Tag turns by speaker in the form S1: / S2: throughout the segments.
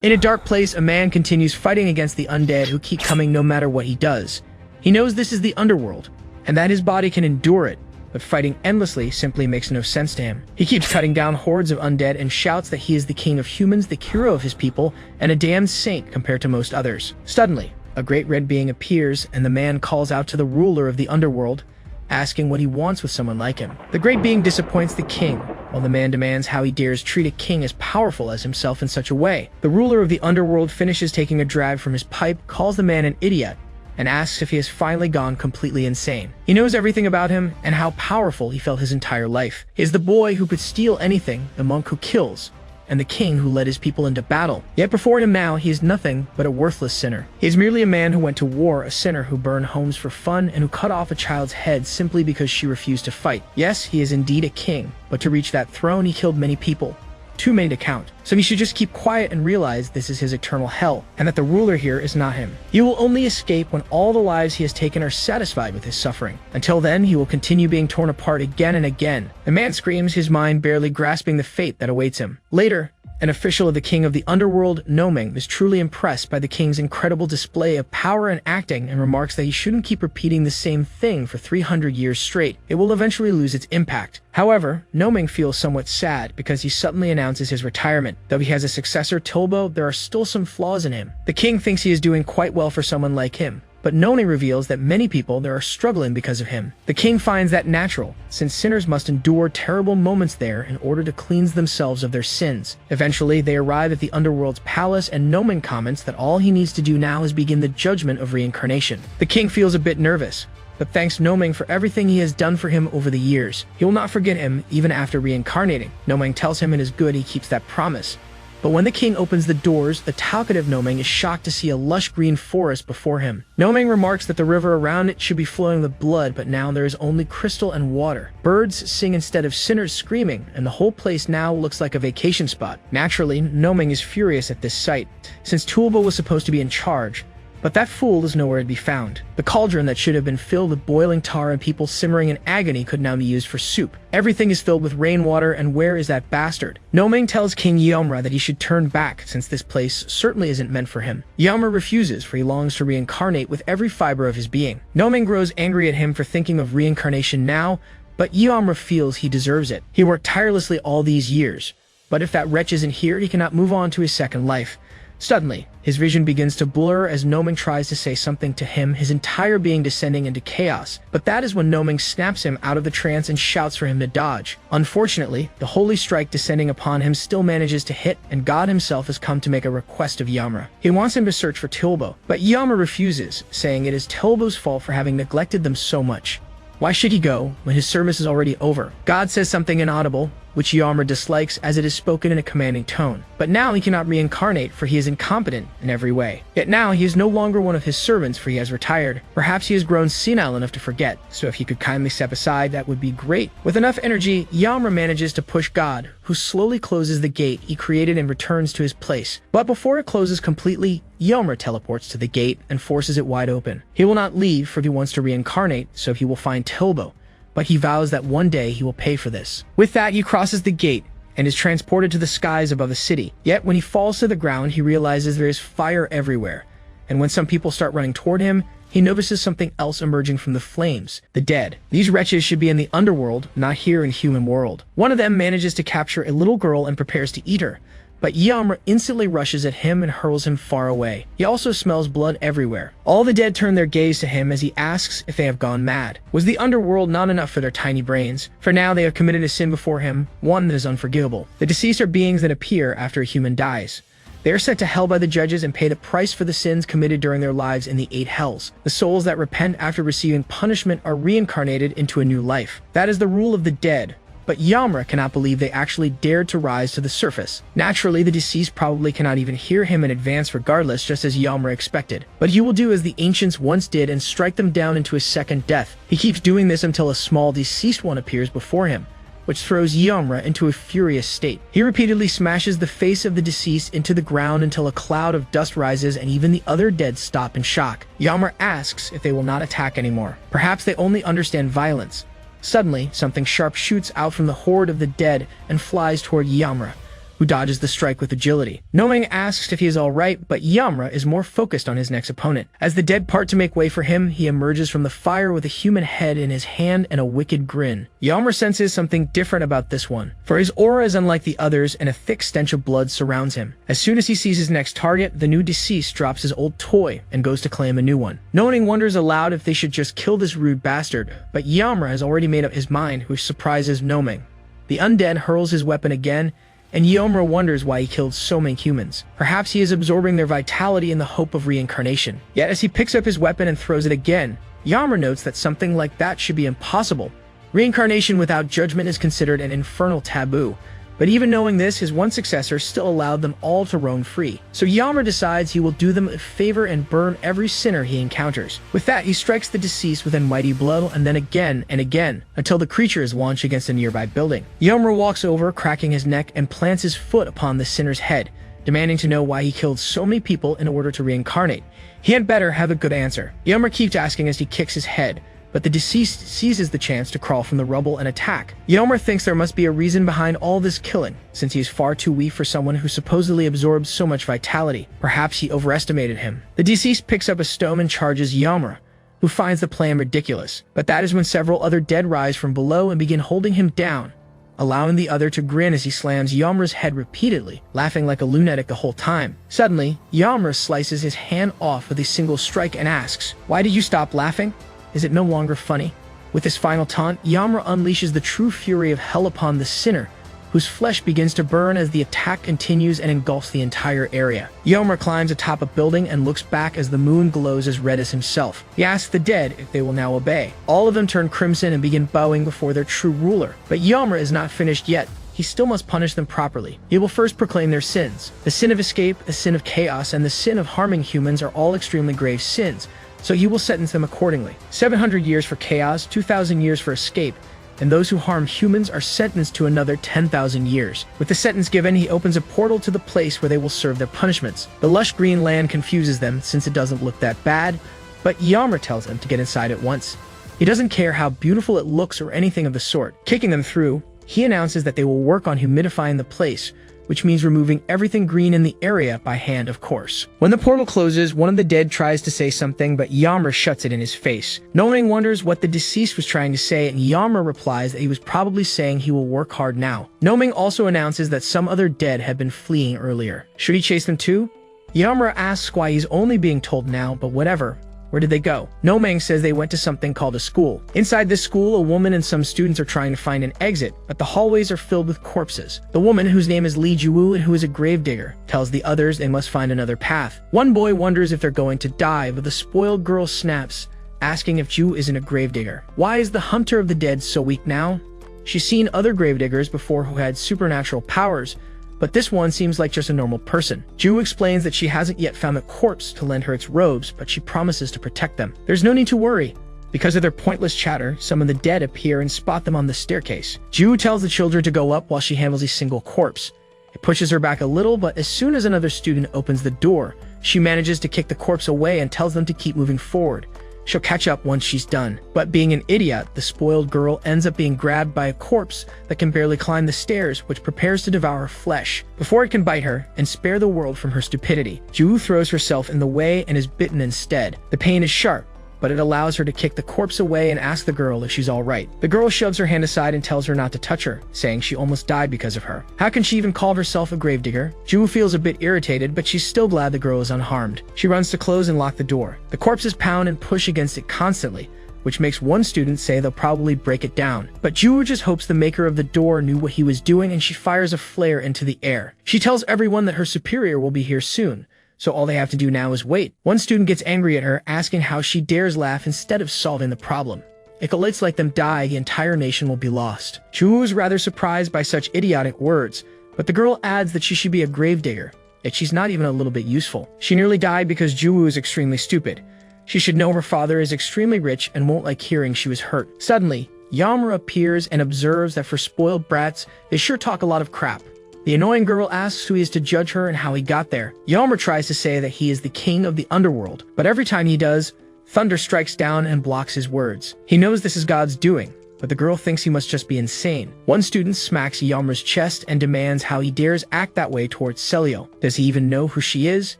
S1: In a dark place, a man continues fighting against the undead who keep coming no matter what he does. He knows this is the underworld, and that his body can endure it, but fighting endlessly simply makes no sense to him. He keeps cutting down hordes of undead and shouts that he is the king of humans, the hero of his people, and a damned saint compared to most others. Suddenly, a great red being appears, and the man calls out to the ruler of the underworld, asking what he wants with someone like him. The great being disappoints the king, while the man demands how he dares treat a king as powerful as himself in such a way. The ruler of the underworld finishes taking a drag from his pipe, calls the man an idiot, and asks if he has finally gone completely insane. He knows everything about him and how powerful he felt his entire life. He is the boy who could steal anything, the monk who kills, and the king who led his people into battle. Yet before him now, he is nothing but a worthless sinner. He is merely a man who went to war, a sinner who burned homes for fun, and who cut off a child's head simply because she refused to fight. Yes, he is indeed a king, but to reach that throne, he killed many people. Too many to count. So he should just keep quiet and realize this is his eternal hell, and that the ruler here is not him. He will only escape when all the lives he has taken are satisfied with his suffering. Until then, he will continue being torn apart again and again. The man screams, his mind barely grasping the fate that awaits him. Later, an official of the king of the underworld, Noming, is truly impressed by the king's incredible display of power and acting and remarks that he shouldn't keep repeating the same thing for 300 years straight. It will eventually lose its impact. However, Noming feels somewhat sad because he suddenly announces his retirement. Though he has a successor, Tilbo, there are still some flaws in him. The king thinks he is doing quite well for someone like him, but Noni reveals that many people there are struggling because of him. The king finds that natural, since sinners must endure terrible moments there in order to cleanse themselves of their sins. Eventually, they arrive at the underworld's palace, and Nomen comments that all he needs to do now is begin the judgment of reincarnation. The king feels a bit nervous, but thanks Noming for everything he has done for him over the years. He will not forget him even after reincarnating. Noming tells him it is good he keeps that promise. But when the king opens the doors, the talkative Noming is shocked to see a lush green forest before him. Noming remarks that the river around it should be flowing with blood, but now there is only crystal and water. Birds sing instead of sinners screaming, and the whole place now looks like a vacation spot. Naturally, Noming is furious at this sight, since Tulbo was supposed to be in charge. But that fool is nowhere to be found. The cauldron that should have been filled with boiling tar and people simmering in agony could now be used for soup. Everything is filled with rainwater, and where is that bastard? Noming tells King Yeomra that he should turn back since this place certainly isn't meant for him. Yeomra refuses, for he longs to reincarnate with every fiber of his being. Noming grows angry at him for thinking of reincarnation now, but Yeomra feels he deserves it. He worked tirelessly all these years, but if that wretch isn't here, he cannot move on to his second life. Suddenly, his vision begins to blur as Noming tries to say something to him, his entire being descending into chaos. But that is when Noming snaps him out of the trance and shouts for him to dodge. Unfortunately, the holy strike descending upon him still manages to hit, and God himself has come to make a request of Yeomra. He wants him to search for Tilbo, but Yeomra refuses, saying it is Tilbo's fault for having neglected them so much. Why should he go when his service is already over? God says something inaudible, which Yeomra dislikes as it is spoken in a commanding tone. But now he cannot reincarnate, for he is incompetent in every way. Yet now he is no longer one of his servants, for he has retired. Perhaps he has grown senile enough to forget, so if he could kindly step aside, that would be great. With enough energy, Yeomra manages to push God, who slowly closes the gate he created and returns to his place. But before it closes completely, Yeomra teleports to the gate and forces it wide open. He will not leave, for he wants to reincarnate, so he will find Tilbo. But he vows that one day he will pay for this. With that, he crosses the gate and is transported to the skies above the city. Yet when he falls to the ground, he realizes there is fire everywhere. And when some people start running toward him, he notices something else emerging from the flames: the dead. These wretches should be in the underworld, not here in human world. One of them manages to capture a little girl and prepares to eat her. But Yeomra instantly rushes at him and hurls him far away. He also smells blood everywhere. All the dead turn their gaze to him as he asks if they have gone mad. Was the underworld not enough for their tiny brains? For now they have committed a sin before him, one that is unforgivable. The deceased are beings that appear after a human dies. They are sent to hell by the judges and pay the price for the sins committed during their lives in the 8 hells. The souls that repent after receiving punishment are reincarnated into a new life. That is the rule of the dead. But Yeomra cannot believe they actually dared to rise to the surface. Naturally, the deceased probably cannot even hear him in advance regardless, just as Yeomra expected. But he will do as the ancients once did and strike them down into a second death. He keeps doing this until a small deceased one appears before him, which throws Yeomra into a furious state. He repeatedly smashes the face of the deceased into the ground until a cloud of dust rises and even the other dead stop in shock. Yeomra asks if they will not attack anymore. Perhaps they only understand violence. Suddenly, something sharp shoots out from the horde of the dead and flies toward Yeomra. who dodges the strike with agility. Noming asks if he is alright, but Yamra is more focused on his next opponent. As the dead part to make way for him, he emerges from the fire with a human head in his hand and a wicked grin. Yamra senses something different about this one, for his aura is unlike the others and a thick stench of blood surrounds him. As soon as he sees his next target, the new deceased drops his old toy and goes to claim a new one. Noning wonders aloud if they should just kill this rude bastard, but Yamra has already made up his mind, which surprises Noming. The undead hurls his weapon again, and Yamra wonders why he killed so many humans. Perhaps he is absorbing their vitality in the hope of reincarnation. Yet as he picks up his weapon and throws it again, Yamra notes that something like that should be impossible. Reincarnation without judgment is considered an infernal taboo, but even knowing this, his one successor still allowed them all to roam free. So Yamra decides he will do them a favor and burn every sinner he encounters. With that, he strikes the deceased with a mighty blow, and then again and again, until the creature is launched against a nearby building. Yamra walks over, cracking his neck, and plants his foot upon the sinner's head, demanding to know why he killed so many people in order to reincarnate. He had better have a good answer. Yamra keeps asking as he kicks his head, but the deceased seizes the chance to crawl from the rubble and attack. Yamra thinks there must be a reason behind all this killing, since he is far too weak for someone who supposedly absorbs so much vitality. Perhaps he overestimated him. The deceased picks up a stone and charges Yamra, who finds the plan ridiculous. But that is when several other dead rise from below and begin holding him down, allowing the other to grin as he slams Yamra's head repeatedly, laughing like a lunatic the whole time. Suddenly, Yamra slices his hand off with a single strike and asks, "Why did you stop laughing? Is it no longer funny?" With this final taunt, Yamra unleashes the true fury of hell upon the sinner, whose flesh begins to burn as the attack continues and engulfs the entire area. Yamra climbs atop a building and looks back as the moon glows as red as himself. He asks the dead if they will now obey. All of them turn crimson and begin bowing before their true ruler. But Yamra is not finished yet. He still must punish them properly. He will first proclaim their sins. The sin of escape, the sin of chaos, and the sin of harming humans are all extremely grave sins, so he will sentence them accordingly. 700 years for chaos, 2,000 years for escape, and those who harm humans are sentenced to another 10,000 years. With the sentence given, he opens a portal to the place where they will serve their punishments. The lush green land confuses them since it doesn't look that bad, but Yamra tells them to get inside at once. He doesn't care how beautiful it looks or anything of the sort. Kicking them through, he announces that they will work on humidifying the place, which means removing everything green in the area by hand, of course. When the portal closes, one of the dead tries to say something, but Yamra shuts it in his face. Noning wonders what the deceased was trying to say, and Yamra replies that he was probably saying he will work hard now. Noming also announces that some other dead had been fleeing earlier. Should he chase them too? Yamra asks why he's only being told now, but whatever. Where did they go? Nomang says they went to something called a school. Inside this school, a woman and some students are trying to find an exit, but the hallways are filled with corpses. The woman, whose name is Li Juwu and who is a gravedigger, tells the others they must find another path. One boy wonders if they're going to die, but the spoiled girl snaps, asking if Ju isn't a gravedigger. Why is the hunter of the dead so weak now? She's seen other gravediggers before who had supernatural powers, but this one seems like just a normal person. Ju explains that she hasn't yet found a corpse to lend her its robes, but she promises to protect them. There's no need to worry. Because of their pointless chatter, some of the dead appear and spot them on the staircase. Ju tells the children to go up while she handles a single corpse. It pushes her back a little, but as soon as another student opens the door, she manages to kick the corpse away and tells them to keep moving forward. She'll catch up once she's done. But being an idiot, the spoiled girl ends up being grabbed by a corpse that can barely climb the stairs, which prepares to devour her flesh before it can bite her and spare the world from her stupidity. Ju throws herself in the way and is bitten instead. The pain is sharp, but it allows her to kick the corpse away and ask the girl if she's alright. The girl shoves her hand aside and tells her not to touch her, saying she almost died because of her. How can she even call herself a gravedigger? Ju feels a bit irritated, but she's still glad the girl is unharmed. She runs to close and lock the door. The corpses pound and push against it constantly, which makes one student say they'll probably break it down. But Ju just hopes the maker of the door knew what he was doing, and she fires a flare into the air. She tells everyone that her superior will be here soon, so all they have to do now is wait. One student gets angry at her, asking how she dares laugh instead of solving the problem. If elites like them die, the entire nation will be lost. Ju is rather surprised by such idiotic words, but the girl adds that she should be a gravedigger, yet she's not even a little bit useful. She nearly died because Ju is extremely stupid. She should know her father is extremely rich and won't like hearing she was hurt. Suddenly, Yamra appears and observes that for spoiled brats, they sure talk a lot of crap. The annoying girl asks who he is to judge her and how he got there. Yamra tries to say that he is the king of the underworld, but every time he does, thunder strikes down and blocks his words. He knows this is God's doing, but the girl thinks he must just be insane. One student smacks Yaomura's chest and demands how he dares act that way towards Celio. Does he even know who she is?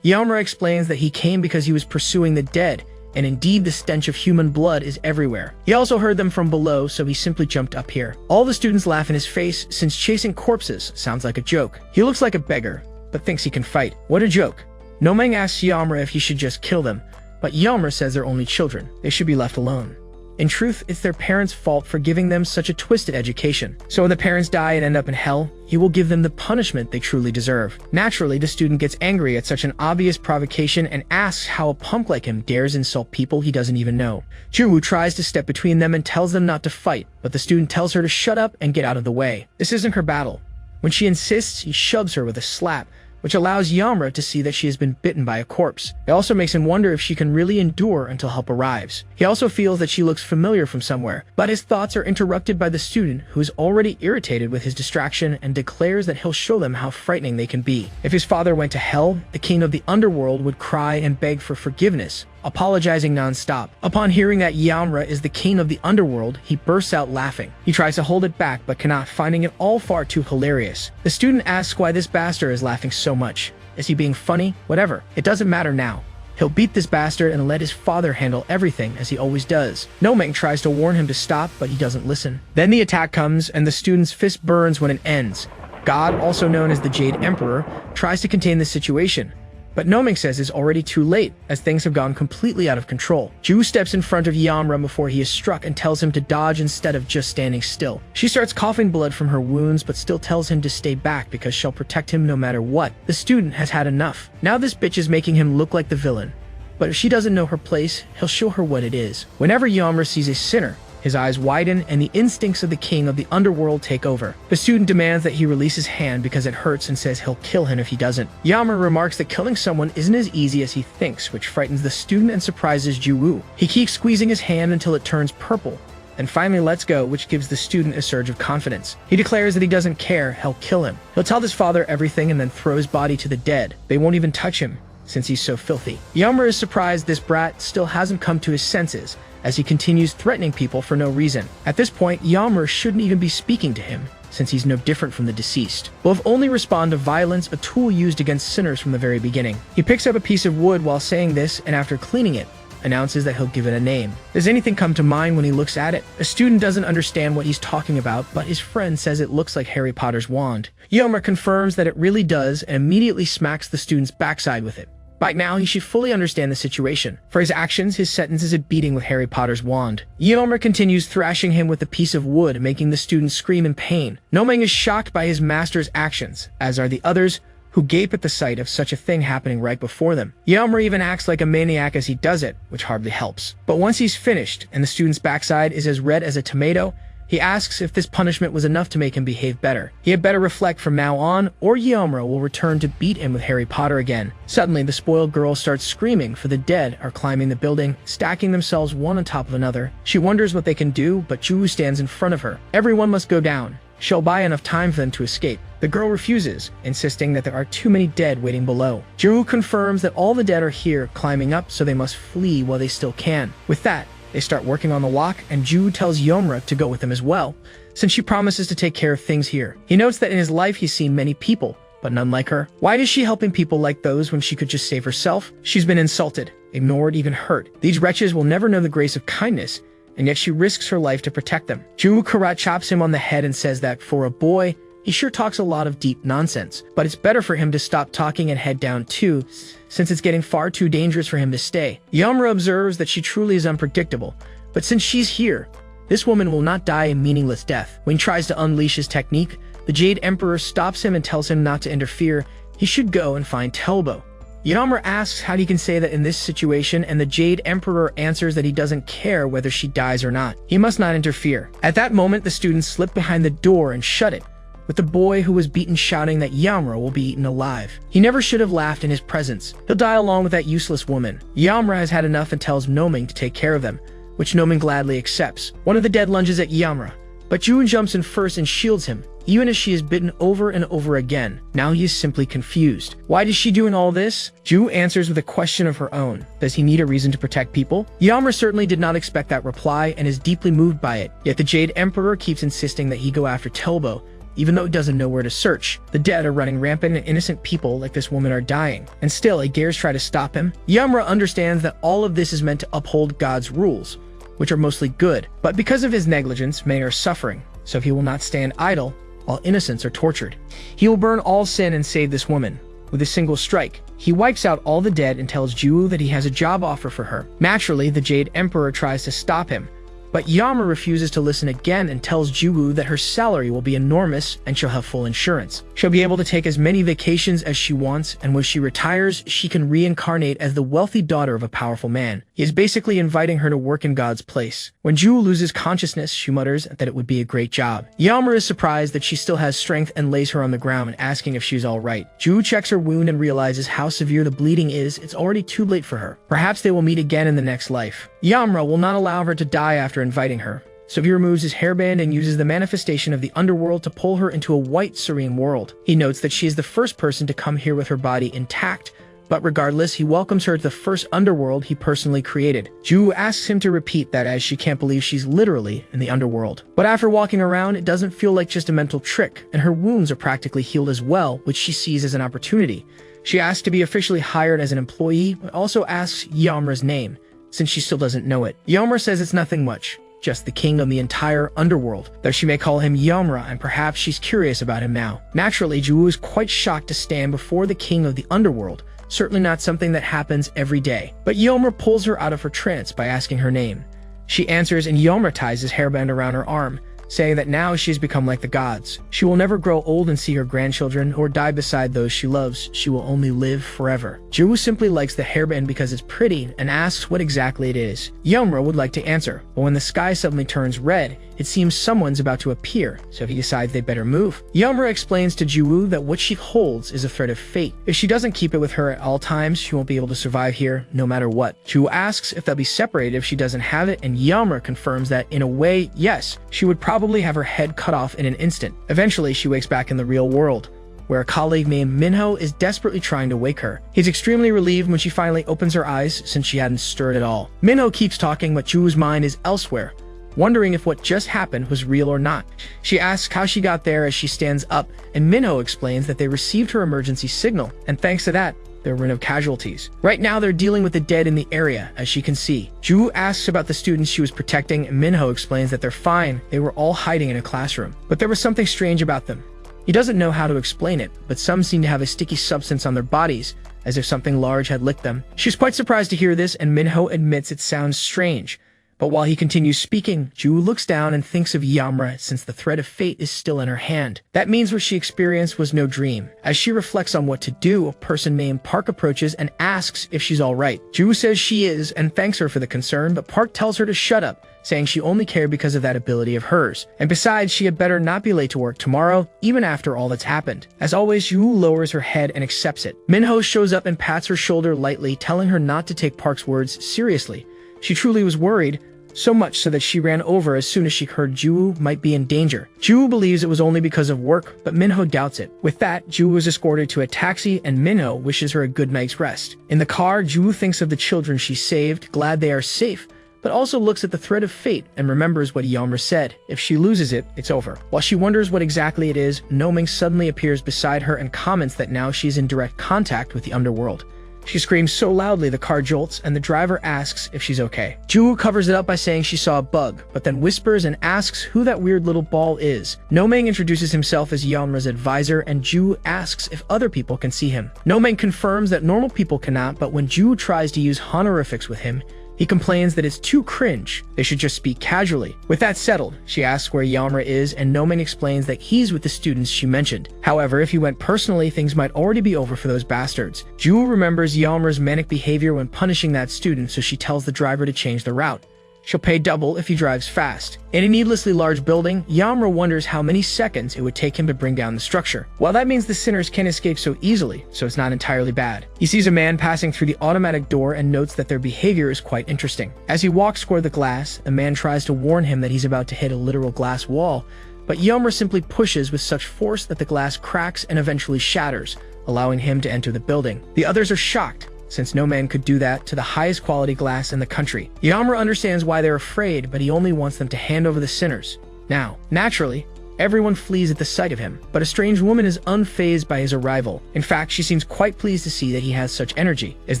S1: Yaomura explains that he came because he was pursuing the dead, and indeed the stench of human blood is everywhere. He also heard them from below, so he simply jumped up here. All the students laugh in his face since chasing corpses sounds like a joke. He looks like a beggar, but thinks he can fight. What a joke. Nomeng asks Yaomura if he should just kill them, but Yaomura says they're only children. They should be left alone. In truth, it's their parents' fault for giving them such a twisted education. So when the parents die and end up in hell, he will give them the punishment they truly deserve. Naturally, the student gets angry at such an obvious provocation and asks how a punk like him dares insult people he doesn't even know. Juwoo tries to step between them and tells them not to fight, but the student tells her to shut up and get out of the way. This isn't her battle. When she insists, he shoves her with a slap, which allows Yaomura to see that she has been bitten by a corpse. It also makes him wonder if she can really endure until help arrives. He also feels that she looks familiar from somewhere, but his thoughts are interrupted by the student, who is already irritated with his distraction and declares that he'll show them how frightening they can be. If his father went to hell, the king of the underworld would cry and beg for forgiveness, apologizing non-stop. Upon hearing that Yaomura is the king of the underworld, he bursts out laughing. He tries to hold it back but cannot, finding it all far too hilarious. The student asks why this bastard is laughing so much. Is he being funny? Whatever. It doesn't matter now. He'll beat this bastard and let his father handle everything as he always does. Nomeng tries to warn him to stop, but he doesn't listen. Then the attack comes and the student's fist burns when it ends. God, also known as the Jade Emperor, tries to contain the situation, but Nomeng says it's already too late, as things have gone completely out of control. Ju steps in front of Yaomura before he is struck and tells him to dodge instead of just standing still. She starts coughing blood from her wounds, but still tells him to stay back because she'll protect him no matter what. The student has had enough. Now this bitch is making him look like the villain. But if she doesn't know her place, he'll show her what it is. Whenever Yaomura sees a sinner, his eyes widen and the instincts of the king of the underworld take over. The student demands that he release his hand because it hurts and says he'll kill him if he doesn't. Yaomura remarks that killing someone isn't as easy as he thinks, which frightens the student and surprises Juwoo. He keeps squeezing his hand until it turns purple, and finally lets go, which gives the student a surge of confidence. He declares that he doesn't care, he'll kill him. He'll tell his father everything and then throw his body to the dead. They won't even touch him, since he's so filthy. Yaomura is surprised this brat still hasn't come to his senses, as he continues threatening people for no reason. At this point, Yaomura shouldn't even be speaking to him, since he's no different from the deceased. Will only respond to violence, a tool used against sinners from the very beginning. He picks up a piece of wood while saying this, and after cleaning it, announces that he'll give it a name. Does anything come to mind when he looks at it? A student doesn't understand what he's talking about, but his friend says it looks like Harry Potter's wand. Yaomura confirms that it really does and immediately smacks the student's backside with it. By now, he should fully understand the situation. For his actions, his sentence is a beating with Harry Potter's wand. Yaomura continues thrashing him with a piece of wood, making the student scream in pain. Nomeng is shocked by his master's actions, as are the others, who gape at the sight of such a thing happening right before them. Yaomura even acts like a maniac as he does it, which hardly helps. But once he's finished, and the student's backside is as red as a tomato, he asks if this punishment was enough to make him behave better. He had better reflect from now on, or Yaomura will return to beat him with Harry Potter again. Suddenly, the spoiled girl starts screaming, for the dead are climbing the building, stacking themselves one on top of another. She wonders what they can do, but Juwoo stands in front of her. Everyone must go down. She'll buy enough time for them to escape. The girl refuses, insisting that there are too many dead waiting below. Juwoo confirms that all the dead are here, climbing up, so they must flee while they still can. With that, they start working on the walk, and Juwoo tells Yaomura to go with them as well, since she promises to take care of things here. He notes that in his life he's seen many people, but none like her. Why is she helping people like those when she could just save herself? She's been insulted, ignored, even hurt. These wretches will never know the grace of kindness, and yet she risks her life to protect them. Juwoo karate chops him on the head and says that for a boy, he sure talks a lot of deep nonsense, but it's better for him to stop talking and head down too, since it's getting far too dangerous for him to stay. Yaomura observes that she truly is unpredictable, but since she's here, this woman will not die a meaningless death. When he tries to unleash his technique, the Jade Emperor stops him and tells him not to interfere. He should go and find Telbo. Yaomura asks how he can say that in this situation, and the Jade Emperor answers that he doesn't care whether she dies or not. He must not interfere. At that moment, the students slip behind the door and shut it, with the boy who was beaten shouting that Yaomura will be eaten alive. He never should have laughed in his presence. He'll die along with that useless woman. Yaomura has had enough and tells Nomeng to take care of them, which Nomeng gladly accepts. One of the dead lunges at Yaomura, but Juwoo jumps in first and shields him, even as she is bitten over and over again. Now he is simply confused. Why is she doing all this? Ju answers with a question of her own. Does he need a reason to protect people? Yamra certainly did not expect that reply and is deeply moved by it. Yet the Jade Emperor keeps insisting that he go after Telbo, even though he doesn't know where to search. The dead are running rampant and innocent people like this woman are dying. And still, he dares try to stop him. Yamra understands that all of this is meant to uphold God's rules, which are mostly good. But because of his negligence, many are suffering. So he will not stand idle while innocents are tortured. He will burn all sin and save this woman. With a single strike, he wipes out all the dead and tells Ju that he has a job offer for her. Naturally, the Jade Emperor tries to stop him, but Yamra refuses to listen again and tells Ju that her salary will be enormous and she'll have full insurance. She'll be able to take as many vacations as she wants, and when she retires, she can reincarnate as the wealthy daughter of a powerful man. He is basically inviting her to work in God's place. When Ju loses consciousness, she mutters that it would be a great job. Yamra is surprised that she still has strength and lays her on the ground, asking if she's alright. Ju checks her wound and realizes how severe the bleeding is. It's already too late for her. Perhaps they will meet again in the next life. Yamra will not allow her to die after inviting her, so he removes his hairband and uses the manifestation of the underworld to pull her into a white, serene world. He notes that she is the first person to come here with her body intact, but regardless, he welcomes her to the first underworld he personally created. Ju asks him to repeat that, as she can't believe she's literally in the underworld. But after walking around, it doesn't feel like just a mental trick, and her wounds are practically healed as well, which she sees as an opportunity. She asks to be officially hired as an employee, but also asks Yamra's name, since she still doesn't know it. Yamra says it's nothing much, just the king of the entire underworld, though she may call him Yamra, and perhaps she's curious about him now. Naturally, Ju is quite shocked to stand before the king of the underworld, certainly not something that happens every day. But Yamra pulls her out of her trance by asking her name. She answers, and Yamra ties his hairband around her arm, saying that now she's become like the gods. She will never grow old and see her grandchildren or die beside those she loves. She will only live forever. Ju simply likes the hairband because it's pretty and asks what exactly it is. Yamra would like to answer, but when the sky suddenly turns red, it seems someone's about to appear, so he decides they better move. Yamra explains to Ju that what she holds is a thread of fate. If she doesn't keep it with her at all times, she won't be able to survive here, no matter what. Ju asks if they'll be separated if she doesn't have it, and Yamra confirms that, in a way, yes, she would probably have her head cut off in an instant. Eventually, she wakes back in the real world, where a colleague named Minho is desperately trying to wake her. He's extremely relieved when she finally opens her eyes, since she hadn't stirred at all. Minho keeps talking, but Ju's mind is elsewhere, wondering if what just happened was real or not. She asks how she got there as she stands up, and Minho explains that they received her emergency signal, and thanks to that, there were no casualties. Right now, they're dealing with the dead in the area, as she can see. Ju asks about the students she was protecting, and Minho explains that they're fine. They were all hiding in a classroom. But there was something strange about them. He doesn't know how to explain it, but some seem to have a sticky substance on their bodies, as if something large had licked them. She's quite surprised to hear this, and Minho admits it sounds strange. But while he continues speaking, Ju looks down and thinks of Yamra, since the thread of fate is still in her hand. That means what she experienced was no dream. As she reflects on what to do, a person named Park approaches and asks if she's alright. Ju says she is and thanks her for the concern, but Park tells her to shut up, saying she only cared because of that ability of hers. And besides, she had better not be late to work tomorrow, even after all that's happened. As always, Ju lowers her head and accepts it. Minho shows up and pats her shoulder lightly, telling her not to take Park's words seriously. She truly was worried, so much so that she ran over as soon as she heard Ju might be in danger. Ju believes it was only because of work, but Minho doubts it. With that, Ju was escorted to a taxi, and Minho wishes her a good night's rest. In the car, Ju thinks of the children she saved, glad they are safe, but also looks at the thread of fate and remembers what Yamra said. If she loses it, it's over. While she wonders what exactly it is, Noming suddenly appears beside her and comments that now she's in direct contact with the underworld. She screams so loudly the car jolts, and the driver asks if she's okay. Ju covers it up by saying she saw a bug, but then whispers and asks who that weird little ball is. Noming introduces himself as Yamra's advisor, and Ju asks if other people can see him. Noming confirms that normal people cannot, but when Ju tries to use honorifics with him, he complains that it's too cringe. They should just speak casually. With that settled, she asks where Yamra is, and Noming explains that he's with the students she mentioned. However, if he went personally, things might already be over for those bastards. Ju remembers Yamra's manic behavior when punishing that student, so she tells the driver to change the route. She'll pay double if he drives fast. In a needlessly large building, Yamra wonders how many seconds it would take him to bring down the structure. Well, that means the sinners can't escape so easily, so it's not entirely bad. He sees a man passing through the automatic door and notes that their behavior is quite interesting. As he walks toward the glass, the man tries to warn him that he's about to hit a literal glass wall, but Yamra simply pushes with such force that the glass cracks and eventually shatters, allowing him to enter the building. The others are shocked, since no man could do that to the highest quality glass in the country. Yamra understands why they're afraid, but he only wants them to hand over the sinners. Now, naturally, everyone flees at the sight of him, but a strange woman is unfazed by his arrival. In fact, she seems quite pleased to see that he has such energy. Is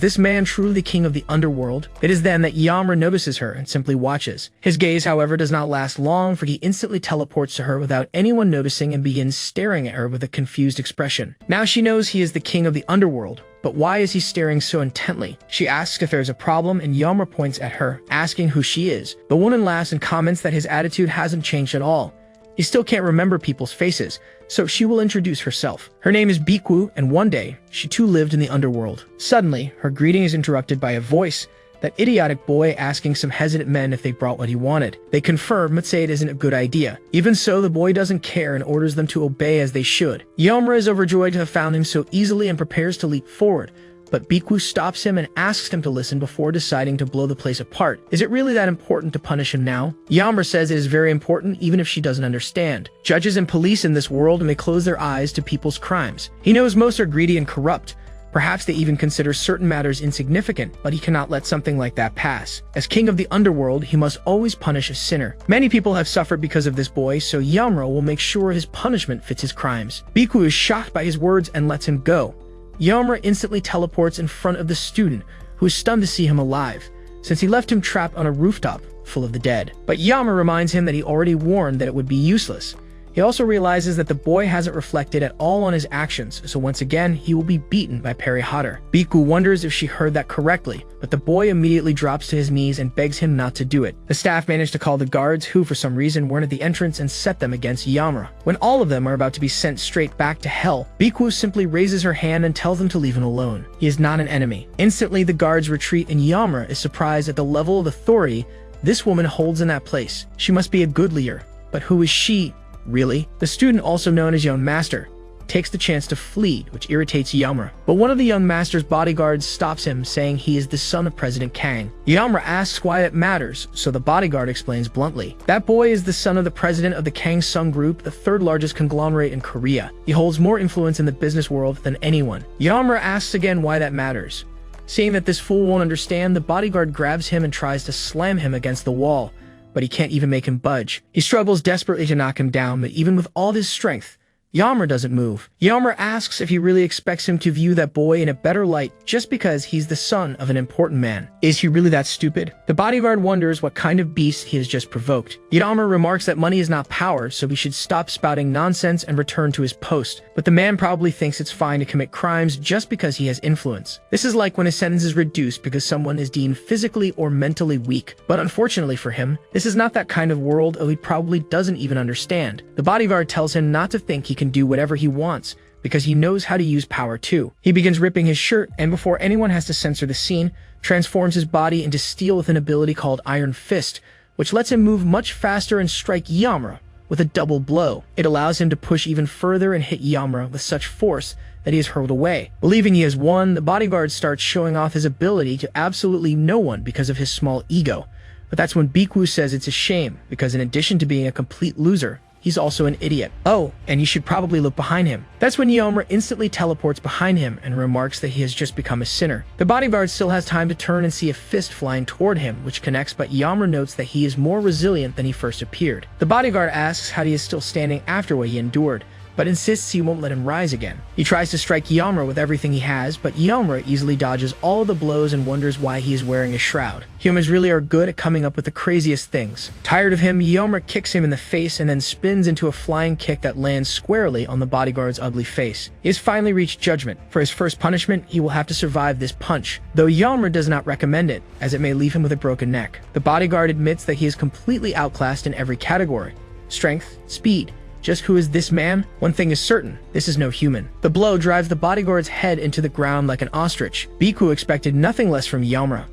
S1: this man truly the king of the underworld? It is then that Yamra notices her and simply watches. His gaze, however, does not last long, for he instantly teleports to her without anyone noticing and begins staring at her with a confused expression. Now she knows he is the king of the underworld, but why is he staring so intently? She asks if there's a problem, and Yamra points at her, asking who she is. The woman laughs and comments that his attitude hasn't changed at all. He still can't remember people's faces, so she will introduce herself. Her name is Bikwu, and one day, she too lived in the underworld. Suddenly, her greeting is interrupted by a voice, that idiotic boy asking some hesitant men if they brought what he wanted. They confirm but say it isn't a good idea. Even so, the boy doesn't care and orders them to obey as they should. Yamra is overjoyed to have found him so easily and prepares to leap forward, but Bikwu stops him and asks him to listen before deciding to blow the place apart. Is it really that important to punish him now? Yamra says it is very important even if she doesn't understand. Judges and police in this world may close their eyes to people's crimes. He knows most are greedy and corrupt. Perhaps they even consider certain matters insignificant, but he cannot let something like that pass. As king of the underworld, he must always punish a sinner. Many people have suffered because of this boy, so Yamra will make sure his punishment fits his crimes. Bikwu is shocked by his words and lets him go. Yamra instantly teleports in front of the student, who is stunned to see him alive, since he left him trapped on a rooftop full of the dead. But Yamra reminds him that he already warned that it would be useless. He also realizes that the boy hasn't reflected at all on his actions, so once again, he will be beaten by Perry Hodder. Bikwu wonders if she heard that correctly, but the boy immediately drops to his knees and begs him not to do it. The staff manage to call the guards, who for some reason weren't at the entrance, and set them against Yamra. When all of them are about to be sent straight back to hell, Bikwu simply raises her hand and tells them to leave him alone. He is not an enemy. Instantly, the guards retreat, and Yamra is surprised at the level of authority this woman holds in that place. She must be a good leader, but who is she? Really? The student, also known as Young Master, takes the chance to flee, which irritates Yamra. But one of the Young Master's bodyguards stops him, saying he is the son of President Kang. Yamra asks why it matters, so the bodyguard explains bluntly. That boy is the son of the president of the Kang Sung Group, the third largest conglomerate in Korea. He holds more influence in the business world than anyone. Yamra asks again why that matters. Seeing that this fool won't understand, the bodyguard grabs him and tries to slam him against the wall, but he can't even make him budge. He struggles desperately to knock him down, but even with all his strength, Yamra doesn't move. Yamra asks if he really expects him to view that boy in a better light just because he's the son of an important man. Is he really that stupid? The bodyguard wonders what kind of beast he has just provoked. Yamra remarks that money is not power, so he should stop spouting nonsense and return to his post. But the man probably thinks it's fine to commit crimes just because he has influence. This is like when a sentence is reduced because someone is deemed physically or mentally weak. But unfortunately for him, this is not that kind of world, or he probably doesn't even understand. The bodyguard tells him not to think he can do whatever he wants, because he knows how to use power too. He begins ripping his shirt, and before anyone has to censor the scene, transforms his body into steel with an ability called Iron Fist, which lets him move much faster and strike Yamra with a double blow. It allows him to push even further and hit Yamra with such force that he is hurled away. Believing he has won, the bodyguard starts showing off his ability to absolutely no one because of his small ego. But that's when Bikwu says it's a shame, because in addition to being a complete loser, he's also an idiot. Oh, and you should probably look behind him. That's when Yamra instantly teleports behind him and remarks that he has just become a sinner. The bodyguard still has time to turn and see a fist flying toward him, which connects, but Yamra notes that he is more resilient than he first appeared. The bodyguard asks how he is still standing after what he endured, but insists he won't let him rise again. He tries to strike Yamra with everything he has, but Yamra easily dodges all of the blows and wonders why he is wearing a shroud. Humans really are good at coming up with the craziest things. Tired of him, Yamra kicks him in the face and then spins into a flying kick that lands squarely on the bodyguard's ugly face. He has finally reached judgment. For his first punishment, he will have to survive this punch, though Yamra does not recommend it, as it may leave him with a broken neck. The bodyguard admits that he is completely outclassed in every category: strength, speed. Just who is this man? One thing is certain, this is no human. The blow drives the bodyguard's head into the ground like an ostrich. Bikwu expected nothing less from Yamra,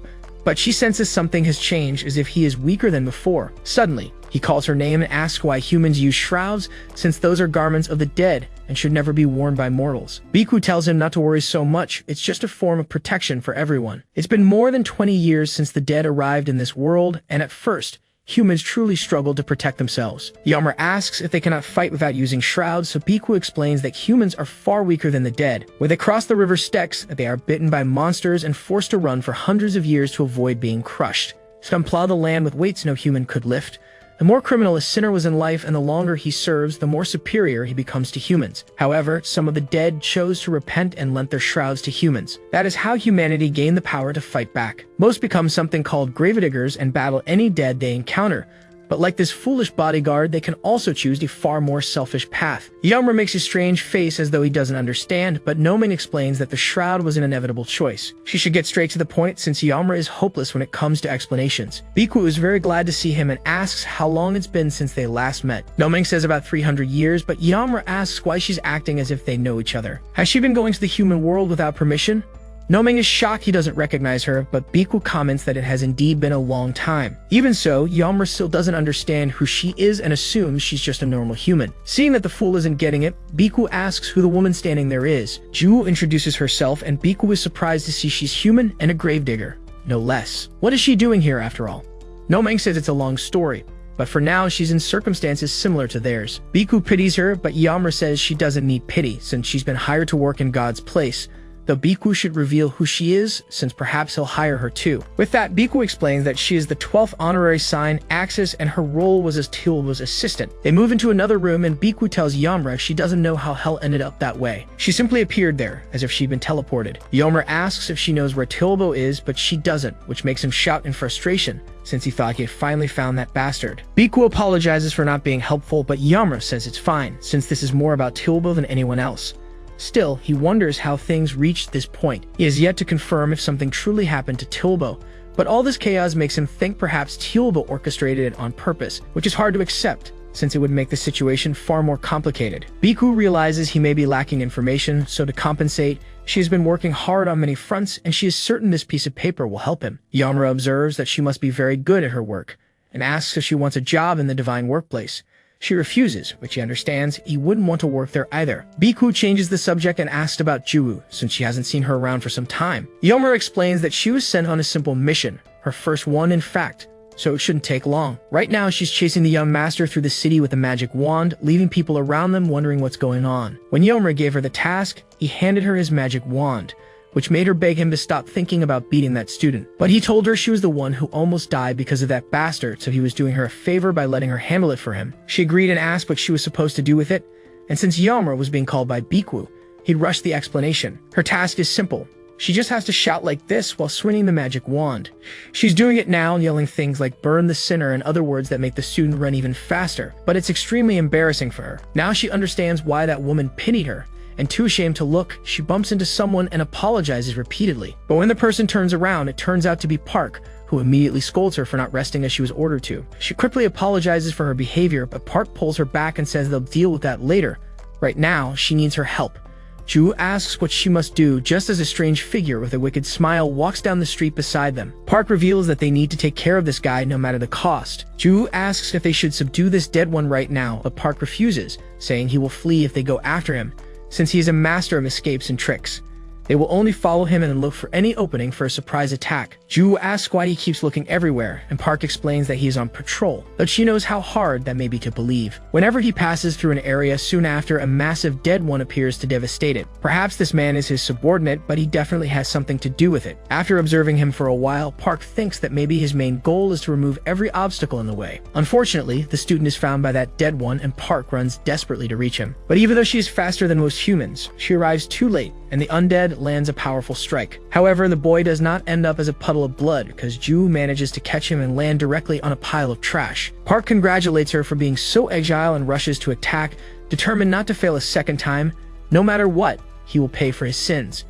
S1: but she senses something has changed, as if he is weaker than before. Suddenly, he calls her name and asks why humans use shrouds, since those are garments of the dead and should never be worn by mortals. Bikwu tells him not to worry so much, it's just a form of protection for everyone. It's been more than 20 years since the dead arrived in this world, and at first, humans truly struggle to protect themselves. Yahello asks if they cannot fight without using shrouds, so Biku explains that humans are far weaker than the dead. When they cross the river Styx, they are bitten by monsters and forced to run for hundreds of years to avoid being crushed. Some plow the land with weights no human could lift. The more criminal a sinner was in life and the longer he serves, the more superior he becomes to humans. However, some of the dead chose to repent and lent their shrouds to humans. That is how humanity gained the power to fight back. Most become something called gravediggers and battle any dead they encounter. But like this foolish bodyguard, they can also choose a far more selfish path. Yahello makes a strange face as though he doesn't understand, but Noming explains that the shroud was an inevitable choice. She should get straight to the point since Yahello is hopeless when it comes to explanations. Biku is very glad to see him and asks how long it's been since they last met. Noming says about 300 years, but Yahello asks why she's acting as if they know each other. Has she been going to the human world without permission? Noming is shocked he doesn't recognize her, but Biku comments that it has indeed been a long time. Even so, Yahello still doesn't understand who she is and assumes she's just a normal human. Seeing that the fool isn't getting it, Biku asks who the woman standing there is. Ju introduces herself and Biku is surprised to see she's human and a gravedigger. No less. What is she doing here after all? Noming says it's a long story, but for now she's in circumstances similar to theirs. Biku pities her, but Yahello says she doesn't need pity since she's been hired to work in God's place. Though Biku should reveal who she is, since perhaps he'll hire her too. With that, Biku explains that she is the 12th honorary sign, Axis, and her role was as Tilbo's assistant. They move into another room and Biku tells Yahello she doesn't know how hell ended up that way. She simply appeared there, as if she'd been teleported. Yahello asks if she knows where Tilbo is, but she doesn't, which makes him shout in frustration, since he thought he had finally found that bastard. Biku apologizes for not being helpful, but Yahello says it's fine, since this is more about Tilbo than anyone else. Still, he wonders how things reached this point. He has yet to confirm if something truly happened to Tilbo, but all this chaos makes him think perhaps Tilbo orchestrated it on purpose, which is hard to accept, since it would make the situation far more complicated. Biku realizes he may be lacking information, so to compensate, she has been working hard on many fronts, and she is certain this piece of paper will help him. Yahello observes that she must be very good at her work, and asks if she wants a job in the divine workplace. She refuses, which he understands he wouldn't want to work there either. Biku changes the subject and asks about Juu, since she hasn't seen her around for some time. Yahello explains that she was sent on a simple mission, her first one in fact, so it shouldn't take long. Right now, she's chasing the young master through the city with a magic wand, leaving people around them wondering what's going on. When Yahello gave her the task, he handed her his magic wand, which made her beg him to stop thinking about beating that student. But he told her she was the one who almost died because of that bastard, so he was doing her a favor by letting her handle it for him. She agreed and asked what she was supposed to do with it, and since Yahello was being called by Biku, he'd rushed the explanation. Her task is simple. She just has to shout like this while swinging the magic wand. She's doing it now and yelling things like burn the sinner and other words that make the student run even faster, but it's extremely embarrassing for her. Now she understands why that woman pitied her, and too ashamed to look, she bumps into someone and apologizes repeatedly. But when the person turns around, it turns out to be Park, who immediately scolds her for not resting as she was ordered to. She quickly apologizes for her behavior, but Park pulls her back and says they'll deal with that later. Right now, she needs her help. Ju asks what she must do just as a strange figure with a wicked smile walks down the street beside them. Park reveals that they need to take care of this guy no matter the cost. Ju asks if they should subdue this dead one right now, but Park refuses, saying he will flee if they go after him, since he is a master of escapes and tricks. They will only follow him and look for any opening for a surprise attack. Ju asks why he keeps looking everywhere, and Park explains that he is on patrol, but she knows how hard that may be to believe. Whenever he passes through an area, soon after, a massive dead one appears to devastate it. Perhaps this man is his subordinate, but he definitely has something to do with it. After observing him for a while, Park thinks that maybe his main goal is to remove every obstacle in the way. Unfortunately, the student is found by that dead one, and Park runs desperately to reach him. But even though she is faster than most humans, she arrives too late, and the undead lands a powerful strike. However, the boy does not end up as a puddle of blood, because Ju manages to catch him and land directly on a pile of trash. Park congratulates her for being so agile and rushes to attack, determined not to fail a second time. No matter what, he will pay for his sins.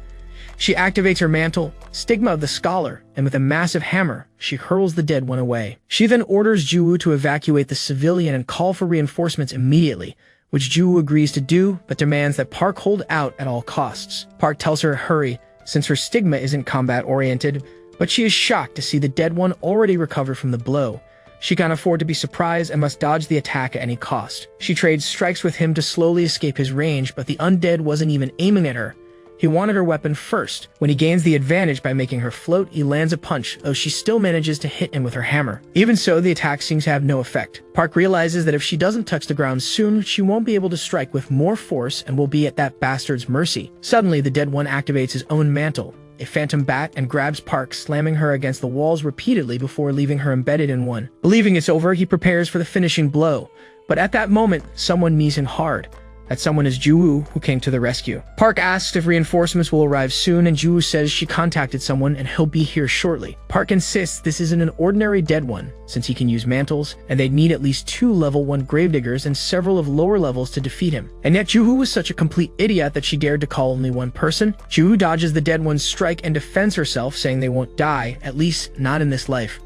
S1: She activates her mantle, Stigma of the Scholar, and with a massive hammer, she hurls the dead one away. She then orders Ju to evacuate the civilian and call for reinforcements immediately, which Ju agrees to do, but demands that Park hold out at all costs. Park tells her to hurry, since her stigma isn't combat-oriented, but she is shocked to see the dead one already recovered from the blow. She can't afford to be surprised and must dodge the attack at any cost. She trades strikes with him to slowly escape his range, but the undead wasn't even aiming at her. He wanted her weapon first. When he gains the advantage by making her float, he lands a punch, though she still manages to hit him with her hammer. Even so, the attack seems to have no effect. Park realizes that if she doesn't touch the ground soon, she won't be able to strike with more force and will be at that bastard's mercy. Suddenly, the dead one activates his own mantle, a phantom bat, and grabs Park, slamming her against the walls repeatedly before leaving her embedded in one. Believing it's over, he prepares for the finishing blow. But at that moment, someone knees him hard. That someone is Ju-woo, who came to the rescue. Park asks if reinforcements will arrive soon, and Ju-woo says she contacted someone and he'll be here shortly. Park insists this isn't an ordinary dead one, since he can use mantles, and they'd need at least 2 level 1 gravediggers and several of lower levels to defeat him. And yet Ju-woo was such a complete idiot that she dared to call only one person. Ju-woo dodges the dead one's strike and defends herself, saying they won't die, at least not in this life.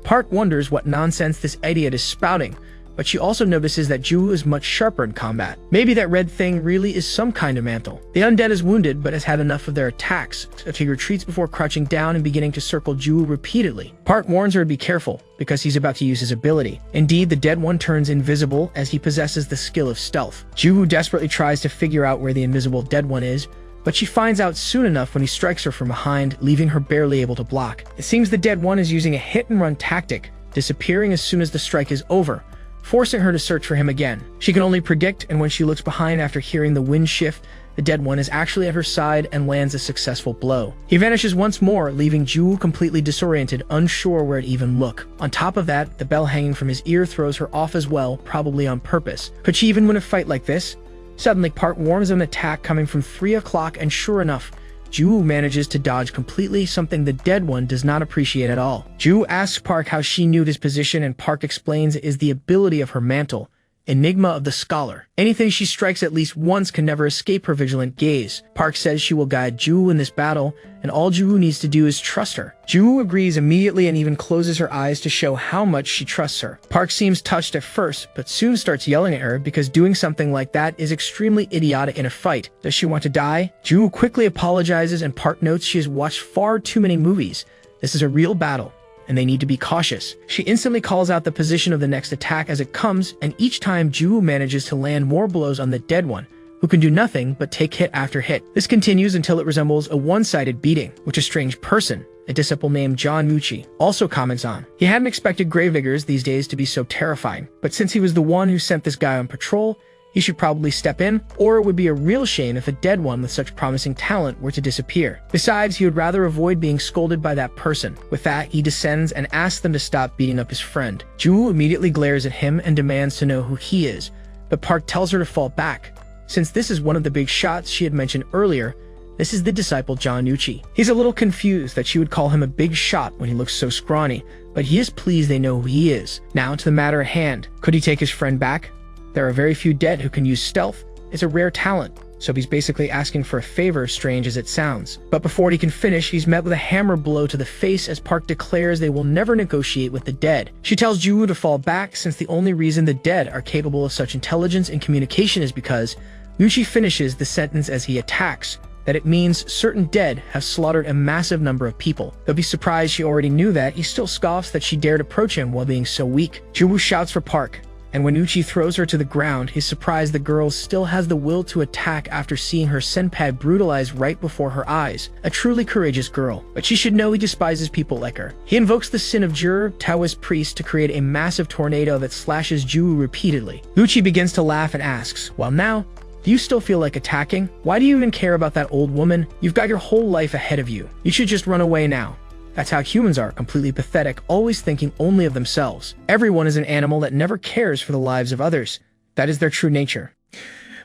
S1: Park wonders what nonsense this idiot is spouting, but she also notices that Ju-woo is much sharper in combat. Maybe that red thing really is some kind of mantle. The undead is wounded, but has had enough of their attacks, so he retreats before crouching down and beginning to circle Ju-woo repeatedly. Park warns her to be careful, because he's about to use his ability. Indeed, the dead one turns invisible as he possesses the skill of stealth. Ju-woo desperately tries to figure out where the invisible dead one is, but she finds out soon enough when he strikes her from behind, leaving her barely able to block. It seems the dead one is using a hit-and-run tactic, disappearing as soon as the strike is over, forcing her to search for him again. She can only predict, and when she looks behind after hearing the wind shift, the dead one is actually at her side and lands a successful blow. He vanishes once more, leaving Ju completely disoriented, unsure where to even look. On top of that, the bell hanging from his ear throws her off as well, probably on purpose. Could she even win a fight like this? Suddenly, Park warns of an attack coming from 3 o'clock, and sure enough, Ju manages to dodge completely, something the dead one does not appreciate at all. Ju asks Park how she knew his position, and Park explains it is the ability of her mantle, Enigma of the Scholar. Anything she strikes at least once can never escape her vigilant gaze. Park says she will guide Ju in this battle, and all Ju needs to do is trust her. Ju agrees immediately and even closes her eyes to show how much she trusts her. Park seems touched at first, but soon starts yelling at her because doing something like that is extremely idiotic in a fight. Does she want to die? Ju quickly apologizes, and Park notes she has watched far too many movies. This is a real battle, and they need to be cautious. She instantly calls out the position of the next attack as it comes, and each time Ju manages to land more blows on the dead one, who can do nothing but take hit after hit. This continues until it resembles a one-sided beating, which a strange person, a disciple named John Mucci, also comments on. He hadn't expected gravediggers these days to be so terrifying, but since he was the one who sent this guy on patrol, he should probably step in, or it would be a real shame if a dead one with such promising talent were to disappear. Besides, he would rather avoid being scolded by that person. With that, he descends and asks them to stop beating up his friend. Ju immediately glares at him and demands to know who he is, but Park tells her to fall back. Since this is one of the big shots she had mentioned earlier, this is the disciple John Uchi. He's a little confused that she would call him a big shot when he looks so scrawny, but he is pleased they know who he is. Now to the matter at hand. Could he take his friend back? There are very few dead who can use stealth. It's a rare talent, so he's basically asking for a favor, strange as it sounds. But before he can finish, he's met with a hammer blow to the face as Park declares they will never negotiate with the dead. She tells Ju to fall back, since the only reason the dead are capable of such intelligence and communication is because Uchi finishes the sentence as he attacks, that it means certain dead have slaughtered a massive number of people. Though he's surprised she already knew that, he still scoffs that she dared approach him while being so weak. Ju shouts for Park, and when Uchi throws her to the ground, he's surprised the girl still has the will to attack after seeing her senpai brutalized right before her eyes. A truly courageous girl, but she should know he despises people like her. He invokes the sin of Jur, Taoist priest, to create a massive tornado that slashes Ju repeatedly. Uchi begins to laugh and asks, "Well now, do you still feel like attacking? Why do you even care about that old woman? You've got your whole life ahead of you. You should just run away now." That's how humans are, completely pathetic, always thinking only of themselves. Everyone is an animal that never cares for the lives of others. That is their true nature.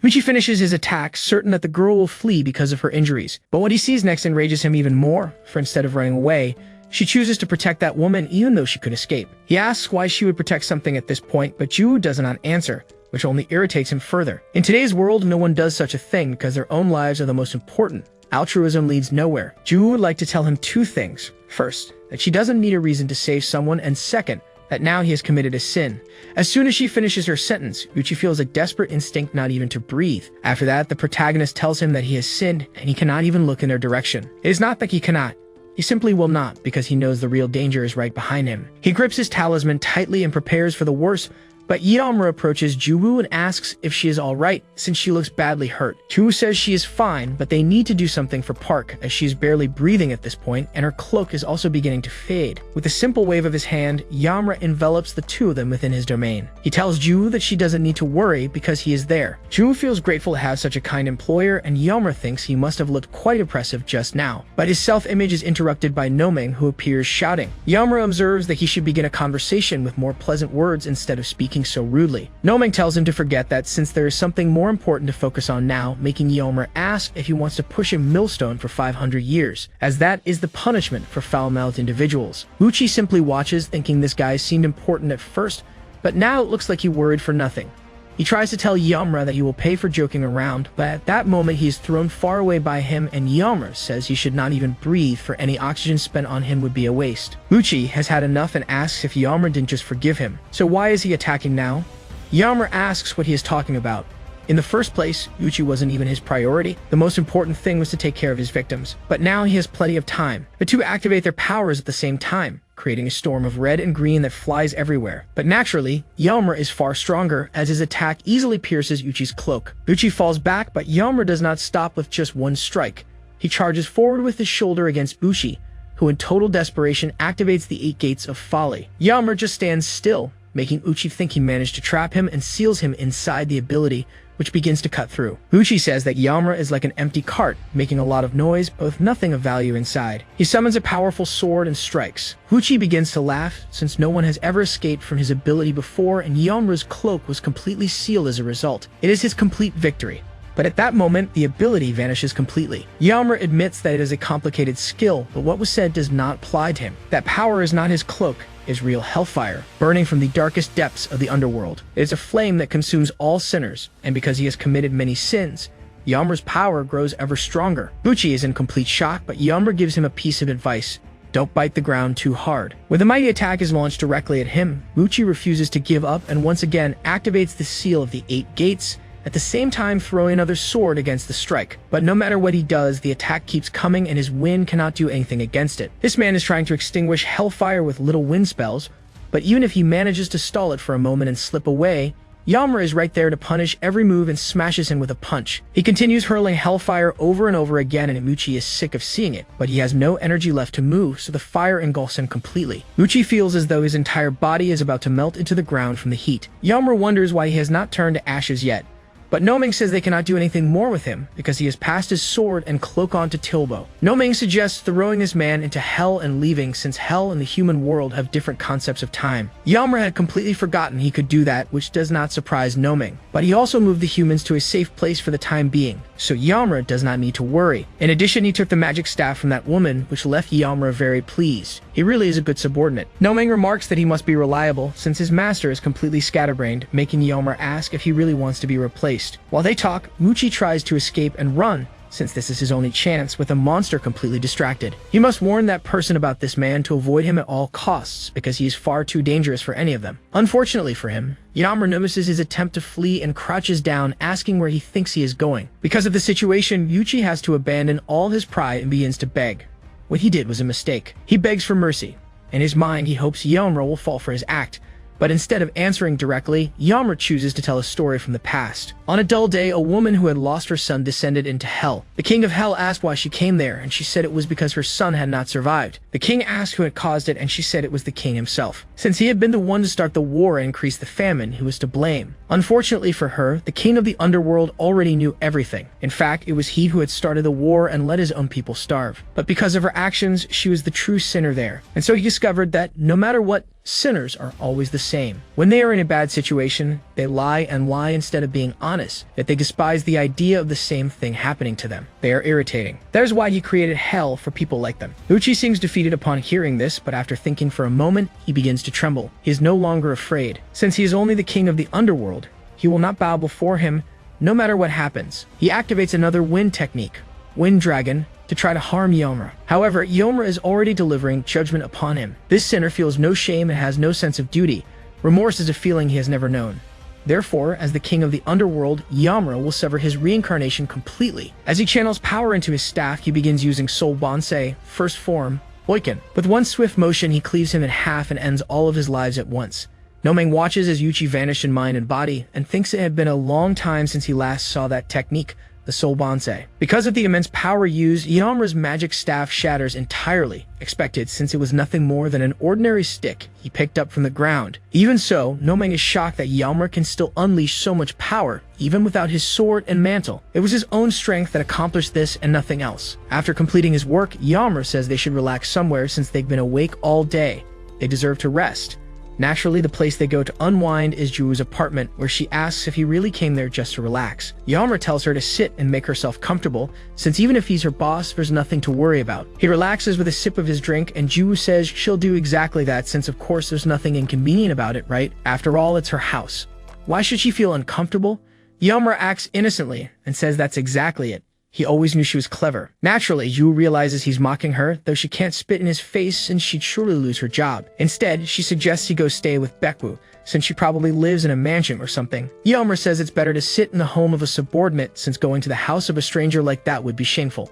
S1: Michi finishes his attack, certain that the girl will flee because of her injuries. But what he sees next enrages him even more, for instead of running away, she chooses to protect that woman even though she could escape. He asks why she would protect something at this point, but Ju does not answer, which only irritates him further. In today's world, no one does such a thing because their own lives are the most important. Altruism leads nowhere. Ju would like to tell him 2 things. First, that she doesn't need a reason to save someone, and second, that now he has committed a sin. As soon as she finishes her sentence, Uchi feels a desperate instinct not even to breathe. After that, the protagonist tells him that he has sinned, and he cannot even look in their direction. It is not that he cannot. He simply will not, because he knows the real danger is right behind him. He grips his talisman tightly and prepares for the worst, But Yamura approaches Juwoo and asks if she is alright, since she looks badly hurt. Juwoo says she is fine, but they need to do something for Park, as she is barely breathing at this point, and her cloak is also beginning to fade. With a simple wave of his hand, Yamura envelops the two of them within his domain. He tells Juwoo that she doesn't need to worry because he is there. Juwoo feels grateful to have such a kind employer, and Yamura thinks he must have looked quite impressive just now. But his self-image is interrupted by Noming, who appears shouting. Yamura observes that he should begin a conversation with more pleasant words instead of speaking so rudely. Noming tells him to forget that since there is something more important to focus on now, making Yamura ask if he wants to push a millstone for 500 years, as that is the punishment for foul-mouthed individuals. Buchi simply watches, thinking this guy seemed important at first, but now it looks like he worried for nothing. He tries to tell Yamura that he will pay for joking around, but at that moment he is thrown far away by him, and Yamura says he should not even breathe, for any oxygen spent on him would be a waste. Buchi has had enough and asks if Yamura didn't just forgive him. So why is he attacking now? Yamura asks what he is talking about. In the first place, Buchi wasn't even his priority. The most important thing was to take care of his victims. But now he has plenty of time. The two activate their powers at the same time, creating a storm of red and green that flies everywhere. But naturally, Yamura is far stronger, as his attack easily pierces Uchi's cloak. Uchi falls back, but Yamura does not stop with just one strike. He charges forward with his shoulder against Buchi, who in total desperation activates the 8 gates of folly. Yamura just stands still, making Uchi think he managed to trap him and seals him inside the ability, which begins to cut through. Buchi says that Yamura is like an empty cart, making a lot of noise, but with nothing of value inside. He summons a powerful sword and strikes. Buchi begins to laugh, since no one has ever escaped from his ability before, and Yamura's cloak was completely sealed as a result. It is his complete victory. But at that moment, the ability vanishes completely. Yamura admits that it is a complicated skill, but what was said does not apply to him. That power is not his cloak, is real hellfire, burning from the darkest depths of the underworld. It is a flame that consumes all sinners, and because he has committed many sins, Yamura's power grows ever stronger. Buchi is in complete shock, but Yamura gives him a piece of advice. Don't bite the ground too hard. When the mighty attack is launched directly at him, Buchi refuses to give up and once again activates the seal of the 8 gates, at the same time throwing another sword against the strike. But no matter what he does, the attack keeps coming and his wind cannot do anything against it. This man is trying to extinguish hellfire with little wind spells, but even if he manages to stall it for a moment and slip away, Yamura is right there to punish every move and smashes him with a punch. He continues hurling hellfire over and over again, and Buchi is sick of seeing it, but he has no energy left to move, so the fire engulfs him completely. Buchi feels as though his entire body is about to melt into the ground from the heat. Yamura wonders why he has not turned to ashes yet, but Noming says they cannot do anything more with him because he has passed his sword and cloak on to Tilbo. Noming suggests throwing this man into hell and leaving, since hell and the human world have different concepts of time. Yamura had completely forgotten he could do that, which does not surprise Noming. But he also moved the humans to a safe place for the time being, so Yamura does not need to worry. In addition, he took the magic staff from that woman, which left Yamura very pleased. He really is a good subordinate. Noming remarks that he must be reliable, since his master is completely scatterbrained, making Yamura ask if he really wants to be replaced. While they talk, Buchi tries to escape and run, since this is his only chance, with a monster completely distracted. He must warn that person about this man to avoid him at all costs, because he is far too dangerous for any of them. Unfortunately for him, Yamura notices his attempt to flee and crouches down, asking where he thinks he is going. Because of the situation, Buchi has to abandon all his pride and begins to beg. What he did was a mistake. He begs for mercy. In his mind, he hopes Yamura will fall for his act, but instead of answering directly, Yamura chooses to tell a story from the past. On a dull day, a woman who had lost her son descended into hell. The king of hell asked why she came there, and she said it was because her son had not survived. The king asked who had caused it, and she said it was the king himself. Since he had been the one to start the war and increase the famine, he was to blame. Unfortunately for her, the king of the underworld already knew everything. In fact, it was he who had started the war and let his own people starve. But because of her actions, she was the true sinner there. And so he discovered that no matter what, sinners are always the same. When they are in a bad situation, they lie and lie instead of being honest, that they despise the idea of the same thing happening to them. They are irritating. That is why he created hell for people like them. Buchi seems defeated upon hearing this, but after thinking for a moment, he begins to tremble. He is no longer afraid. Since he is only the king of the underworld, he will not bow before him, no matter what happens. He activates another wind technique, Wind Dragon, to try to harm Yamura. However, Yamura is already delivering judgment upon him. This sinner feels no shame and has no sense of duty. Remorse is a feeling he has never known. Therefore, as the king of the underworld, Yamura will sever his reincarnation completely. As he channels power into his staff, he begins using Soul Bonsai, first form, Oiken. With one swift motion, he cleaves him in half and ends all of his lives at once. Noming watches as Yuchi vanished in mind and body and thinks it had been a long time since he last saw that technique, the Soul Bonsai. Because of the immense power used, Yaomura's magic staff shatters entirely, expected since it was nothing more than an ordinary stick he picked up from the ground. Even so, Noming is shocked that Yaomura can still unleash so much power, even without his sword and mantle. It was his own strength that accomplished this and nothing else. After completing his work, Yaomura says they should relax somewhere since they've been awake all day. They deserve to rest. Naturally, the place they go to unwind is Juwoo's apartment, where she asks if he really came there just to relax. Yaomura tells her to sit and make herself comfortable, since even if he's her boss, there's nothing to worry about. He relaxes with a sip of his drink, and Juwoo says she'll do exactly that since of course there's nothing inconvenient about it, right? After all, it's her house. Why should she feel uncomfortable? Yaomura acts innocently and says that's exactly it. He always knew she was clever. Naturally, Juwoo realizes he's mocking her, though she can't spit in his face and she'd surely lose her job. Instead, she suggests he go stay with Baekwoo, since she probably lives in a mansion or something. Yaomura says it's better to sit in the home of a subordinate since going to the house of a stranger like that would be shameful.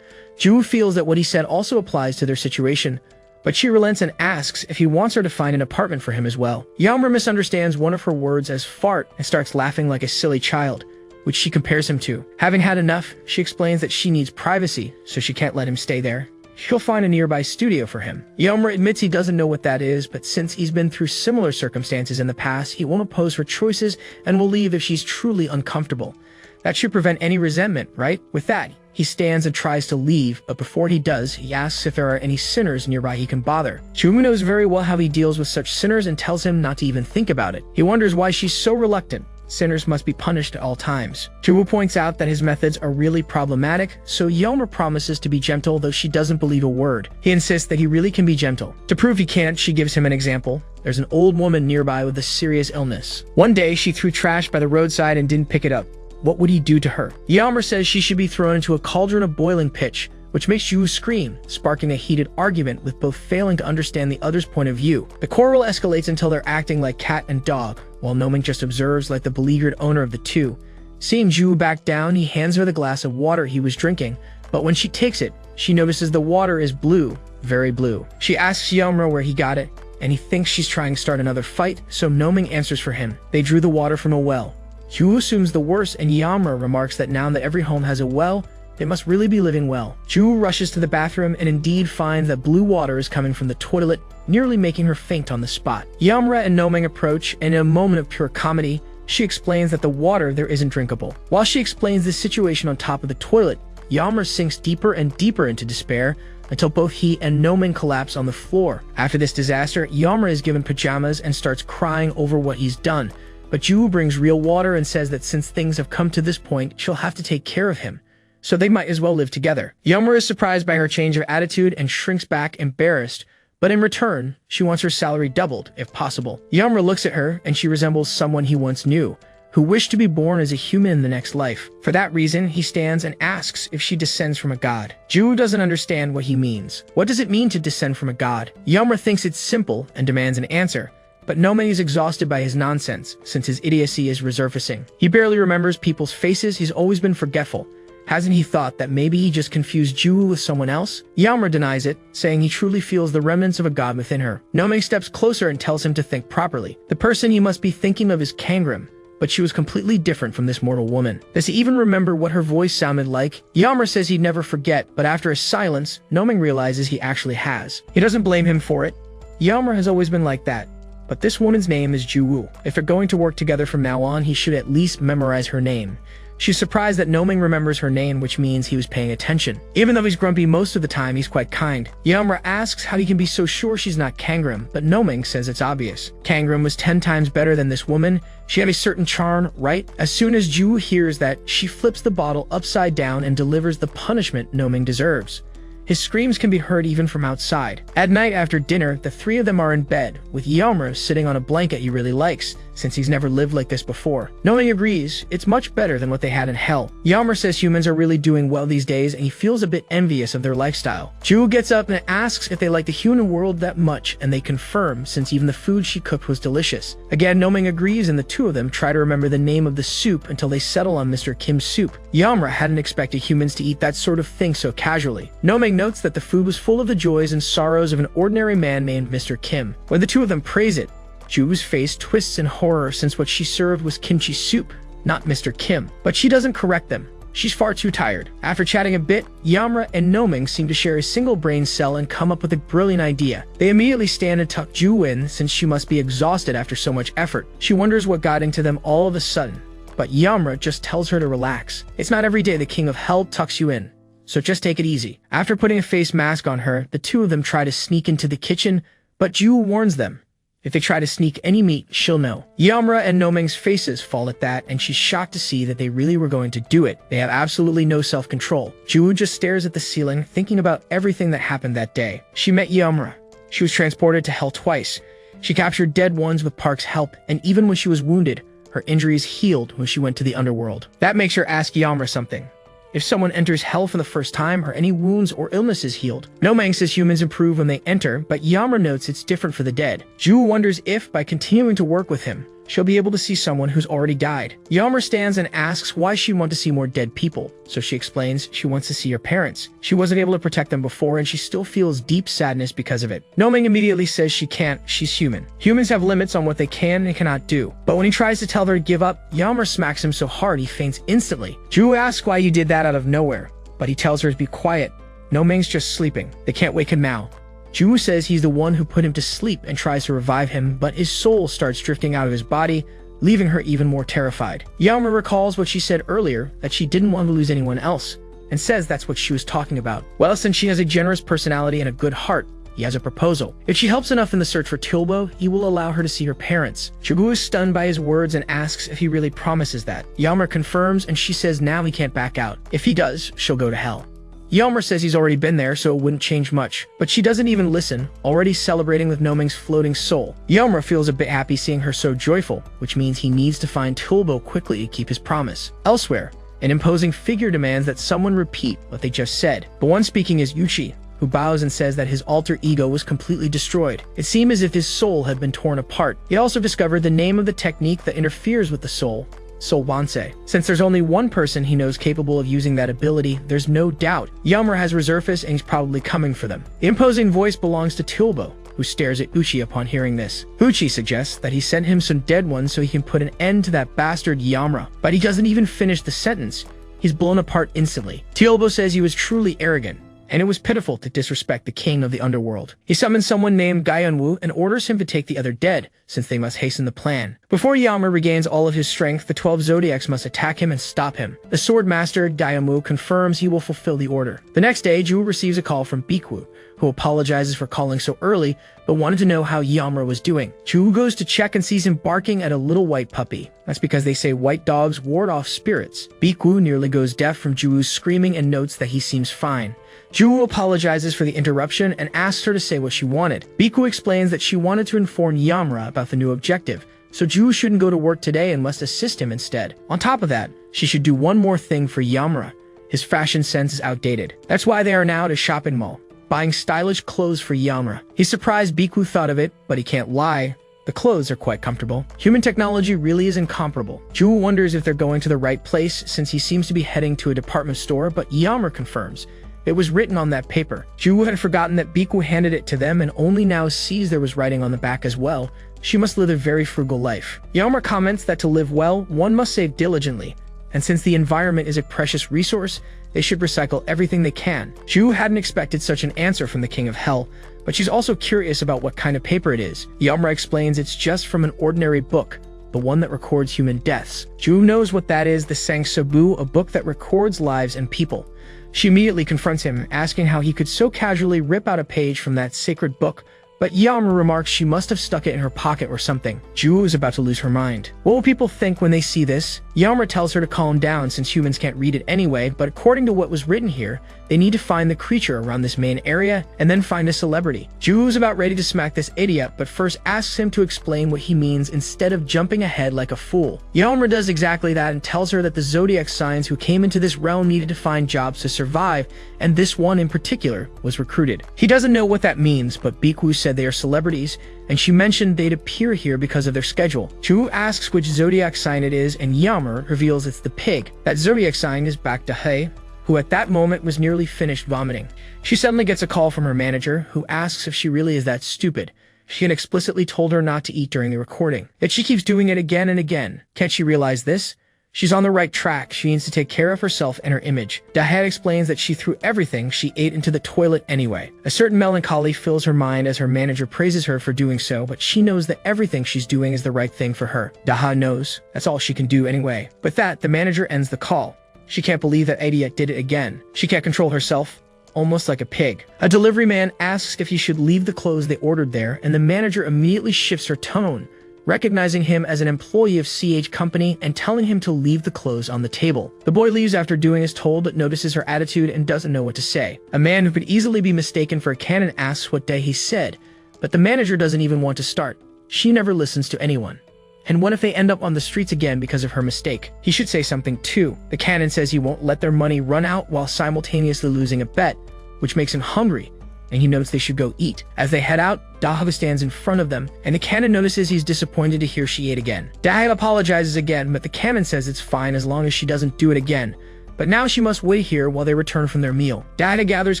S1: Juwoo feels that what he said also applies to their situation, but she relents and asks if he wants her to find an apartment for him as well. Yaomura misunderstands one of her words as fart and starts laughing like a silly child, which she compares him to. Having had enough, she explains that she needs privacy, so she can't let him stay there. She'll find a nearby studio for him. Yaomura admits he doesn't know what that is, but since he's been through similar circumstances in the past, he won't oppose her choices and will leave if she's truly uncomfortable. That should prevent any resentment, right? With that, he stands and tries to leave, but before he does, he asks if there are any sinners nearby he can bother. Juwoo knows very well how he deals with such sinners and tells him not to even think about it. He wonders why she's so reluctant. Sinners must be punished at all times. Juwoo points out that his methods are really problematic, so Yaomura promises to be gentle, though she doesn't believe a word. He insists that he really can be gentle. To prove he can't, she gives him an example. There's an old woman nearby with a serious illness. One day, she threw trash by the roadside and didn't pick it up. What would he do to her? Yaomura says she should be thrown into a cauldron of boiling pitch, which makes Juwoo scream, sparking a heated argument with both failing to understand the other's point of view. The quarrel escalates until they're acting like cat and dog, while Noming just observes like the beleaguered owner of the two. Seeing Juwoo back down, he hands her the glass of water he was drinking, but when she takes it, she notices the water is blue, very blue. She asks Yaomura where he got it, and he thinks she's trying to start another fight, so Noming answers for him. They drew the water from a well. Juwoo assumes the worst, and Yaomura remarks that now that every home has a well, they must really be living well. Juwoo rushes to the bathroom and indeed finds that blue water is coming from the toilet, nearly making her faint on the spot. Yaomura and Noming approach, and in a moment of pure comedy, she explains that the water there isn't drinkable. While she explains this situation on top of the toilet, Yaomura sinks deeper and deeper into despair until both he and Noming collapse on the floor. After this disaster, Yaomura is given pajamas and starts crying over what he's done, but Juwoo brings real water and says that since things have come to this point, she'll have to take care of him, so they might as well live together. Yaomura is surprised by her change of attitude and shrinks back embarrassed, but in return, she wants her salary doubled, if possible. Yaomura looks at her, and she resembles someone he once knew, who wished to be born as a human in the next life. For that reason, he stands and asks if she descends from a god. Juwoo doesn't understand what he means. What does it mean to descend from a god? Yaomura thinks it's simple and demands an answer, but Noming is exhausted by his nonsense, since his idiocy is resurfacing. He barely remembers people's faces, he's always been forgetful. Hasn't he thought that maybe he just confused Juwoo with someone else? Yaomura denies it, saying he truly feels the remnants of a god within her. Noming steps closer and tells him to think properly. The person he must be thinking of is Kangrim, but she was completely different from this mortal woman. Does he even remember what her voice sounded like? Yaomura says he'd never forget, but after a silence, Noming realizes he actually has. He doesn't blame him for it. Yaomura has always been like that, but this woman's name is Juwoo. If they're going to work together from now on, he should at least memorize her name. She's surprised that Noming remembers her name, which means he was paying attention. Even though he's grumpy most of the time, he's quite kind. Yaomura asks how he can be so sure she's not Kangrim, but Noming says it's obvious. Kangrim was 10 times better than this woman. She had a certain charm, right? As soon as Juwoo hears that, she flips the bottle upside down and delivers the punishment Noming deserves. His screams can be heard even from outside. At night after dinner, the three of them are in bed, with Yaomura sitting on a blanket he really likes, since he's never lived like this before. Noming agrees, it's much better than what they had in hell. Yaomura says humans are really doing well these days, and he feels a bit envious of their lifestyle. Juwoo gets up and asks if they like the human world that much, and they confirm, since even the food she cooked was delicious. Again, Noming agrees, and the two of them try to remember the name of the soup until they settle on Mr. Kim's soup. Yaomura hadn't expected humans to eat that sort of thing so casually. Noming notes that the food was full of the joys and sorrows of an ordinary man named Mr. Kim. When the two of them praise it, Juwoo's face twists in horror since what she served was kimchi soup, not Mr. Kim. But she doesn't correct them. She's far too tired. After chatting a bit, Yamra and Noming seem to share a single brain cell and come up with a brilliant idea. They immediately stand and tuck Juwoo in since she must be exhausted after so much effort. She wonders what got into them all of a sudden, but Yamra just tells her to relax. It's not every day the King of Hell tucks you in, so just take it easy. After putting a face mask on her, the two of them try to sneak into the kitchen, but Juwoo warns them. If they try to sneak any meat, she'll know. Yamra and Noming's faces fall at that, and she's shocked to see that they really were going to do it. They have absolutely no self-control. Juwoo just stares at the ceiling, thinking about everything that happened that day. She met Yamra. She was transported to Hell twice. She captured dead ones with Park's help, and even when she was wounded, her injuries healed when she went to the underworld. That makes her ask Yamra something. If someone enters Hell for the first time, are any wounds or illnesses healed? Nomang says humans improve when they enter, but Yamra notes it's different for the dead. Juwoo wonders if, by continuing to work with him, she'll be able to see someone who's already died. Yamra stands and asks why she'd want to see more dead people, so she explains she wants to see her parents. She wasn't able to protect them before, and she still feels deep sadness because of it. Nomang immediately says she can't, she's human. Humans have limits on what they can and cannot do. But when he tries to tell her to give up, Yamra smacks him so hard he faints instantly. Juwoo asks why you did that out of nowhere, but he tells her to be quiet. Nomang's just sleeping. They can't wake him now. Juwoo says he's the one who put him to sleep and tries to revive him, but his soul starts drifting out of his body, leaving her even more terrified. Yamra recalls what she said earlier, that she didn't want to lose anyone else, and says that's what she was talking about. Well, since she has a generous personality and a good heart, he has a proposal. If she helps enough in the search for Tulbo, he will allow her to see her parents. Juwoo is stunned by his words and asks if he really promises that. Yamra confirms, and she says now he can't back out. If he does, she'll go to Hell. Yamra says he's already been there, so it wouldn't change much. But she doesn't even listen, already celebrating with Noming's floating soul. Yamra feels a bit happy seeing her so joyful, which means he needs to find Tulbo quickly to keep his promise. Elsewhere, an imposing figure demands that someone repeat what they just said. The one speaking is Yuchi, who bows and says that his alter ego was completely destroyed. It seemed as if his soul had been torn apart. He also discovered the name of the technique that interferes with the soul, Solwanse. Since there's only one person he knows capable of using that ability, there's no doubt Yamra has resurfaced and he's probably coming for them. The imposing voice belongs to Tulbo, who stares at Uchi upon hearing this. Uchi suggests that he sent him some dead ones so he can put an end to that bastard Yamra, but he doesn't even finish the sentence. He's blown apart instantly. Tulbo says he was truly arrogant, and it was pitiful to disrespect the king of the underworld. He summons someone named Gaianwu and orders him to take the other dead, since they must hasten the plan. Before Yamra regains all of his strength, the 12 Zodiacs must attack him and stop him. The sword master, Gaianwu, confirms he will fulfill the order. The next day, Juwoo receives a call from Bikwu, who apologizes for calling so early, but wanted to know how Yamra was doing. Juwoo goes to check and sees him barking at a little white puppy. That's because they say white dogs ward off spirits. Bikwu nearly goes deaf from Juwoo's screaming and notes that he seems fine. Juwoo apologizes for the interruption and asks her to say what she wanted. Bikwu explains that she wanted to inform Yamra about the new objective, so Juwoo shouldn't go to work today and must assist him instead. On top of that, she should do one more thing for Yamra. His fashion sense is outdated. That's why they are now at a shopping mall, buying stylish clothes for Yamra. He's surprised Bikwu thought of it, but he can't lie. The clothes are quite comfortable. Human technology really is incomparable. Juwoo wonders if they're going to the right place since he seems to be heading to a department store, but Yamra confirms it was written on that paper. Juwoo had forgotten that Bikwu handed it to them and only now sees there was writing on the back as well. She must live a very frugal life. Yamra comments that to live well, one must save diligently, and since the environment is a precious resource, they should recycle everything they can. Juwoo hadn't expected such an answer from the King of Hell, but she's also curious about what kind of paper it is. Yamra explains it's just from an ordinary book, the one that records human deaths. Juwoo knows what that is, the Sangsobu, a book that records lives and people. She immediately confronts him, asking how he could so casually rip out a page from that sacred book, but Yamra remarks she must have stuck it in her pocket or something. Juwoo is about to lose her mind. What will people think when they see this? Yamra tells her to calm down since humans can't read it anyway, but according to what was written here, they need to find the creature around this main area and then find a celebrity. Juwoo is about ready to smack this idiot, but first asks him to explain what he means instead of jumping ahead like a fool. Yamra does exactly that and tells her that the zodiac signs who came into this realm needed to find jobs to survive, and this one in particular was recruited. He doesn't know what that means, but Bikwu said they are celebrities, and she mentioned they'd appear here because of their schedule. Juwoo asks which zodiac sign it is, and Yamra reveals it's the pig. That zodiac sign is back to Hei, who at that moment was nearly finished vomiting. She suddenly gets a call from her manager, who asks if she really is that stupid. She had explicitly told her not to eat during the recording, yet she keeps doing it again and again. Can't she realize this? She's on the right track. She needs to take care of herself and her image. Dahed explains that she threw everything she ate into the toilet anyway. A certain melancholy fills her mind as her manager praises her for doing so, but she knows that everything she's doing is the right thing for her. Dahed knows. That's all she can do anyway. With that, the manager ends the call. She can't believe that idiot did it again. She can't control herself. Almost like a pig. A delivery man asks if he should leave the clothes they ordered there, and the manager immediately shifts her tone, recognizing him as an employee of CH Company and telling him to leave the clothes on the table. The boy leaves after doing as told but notices her attitude and doesn't know what to say. A man who could easily be mistaken for a canon asks what day he said, but the manager doesn't even want to start. She never listens to anyone. And what if they end up on the streets again because of her mistake? He should say something too. The canon says he won't let their money run out while simultaneously losing a bet, which makes him hungry, and he notes they should go eat. As they head out, Dahed stands in front of them, and the canon notices he's disappointed to hear she ate again. Dahed apologizes again, but the canon says it's fine as long as she doesn't do it again. But now she must wait here while they return from their meal. Dahed gathers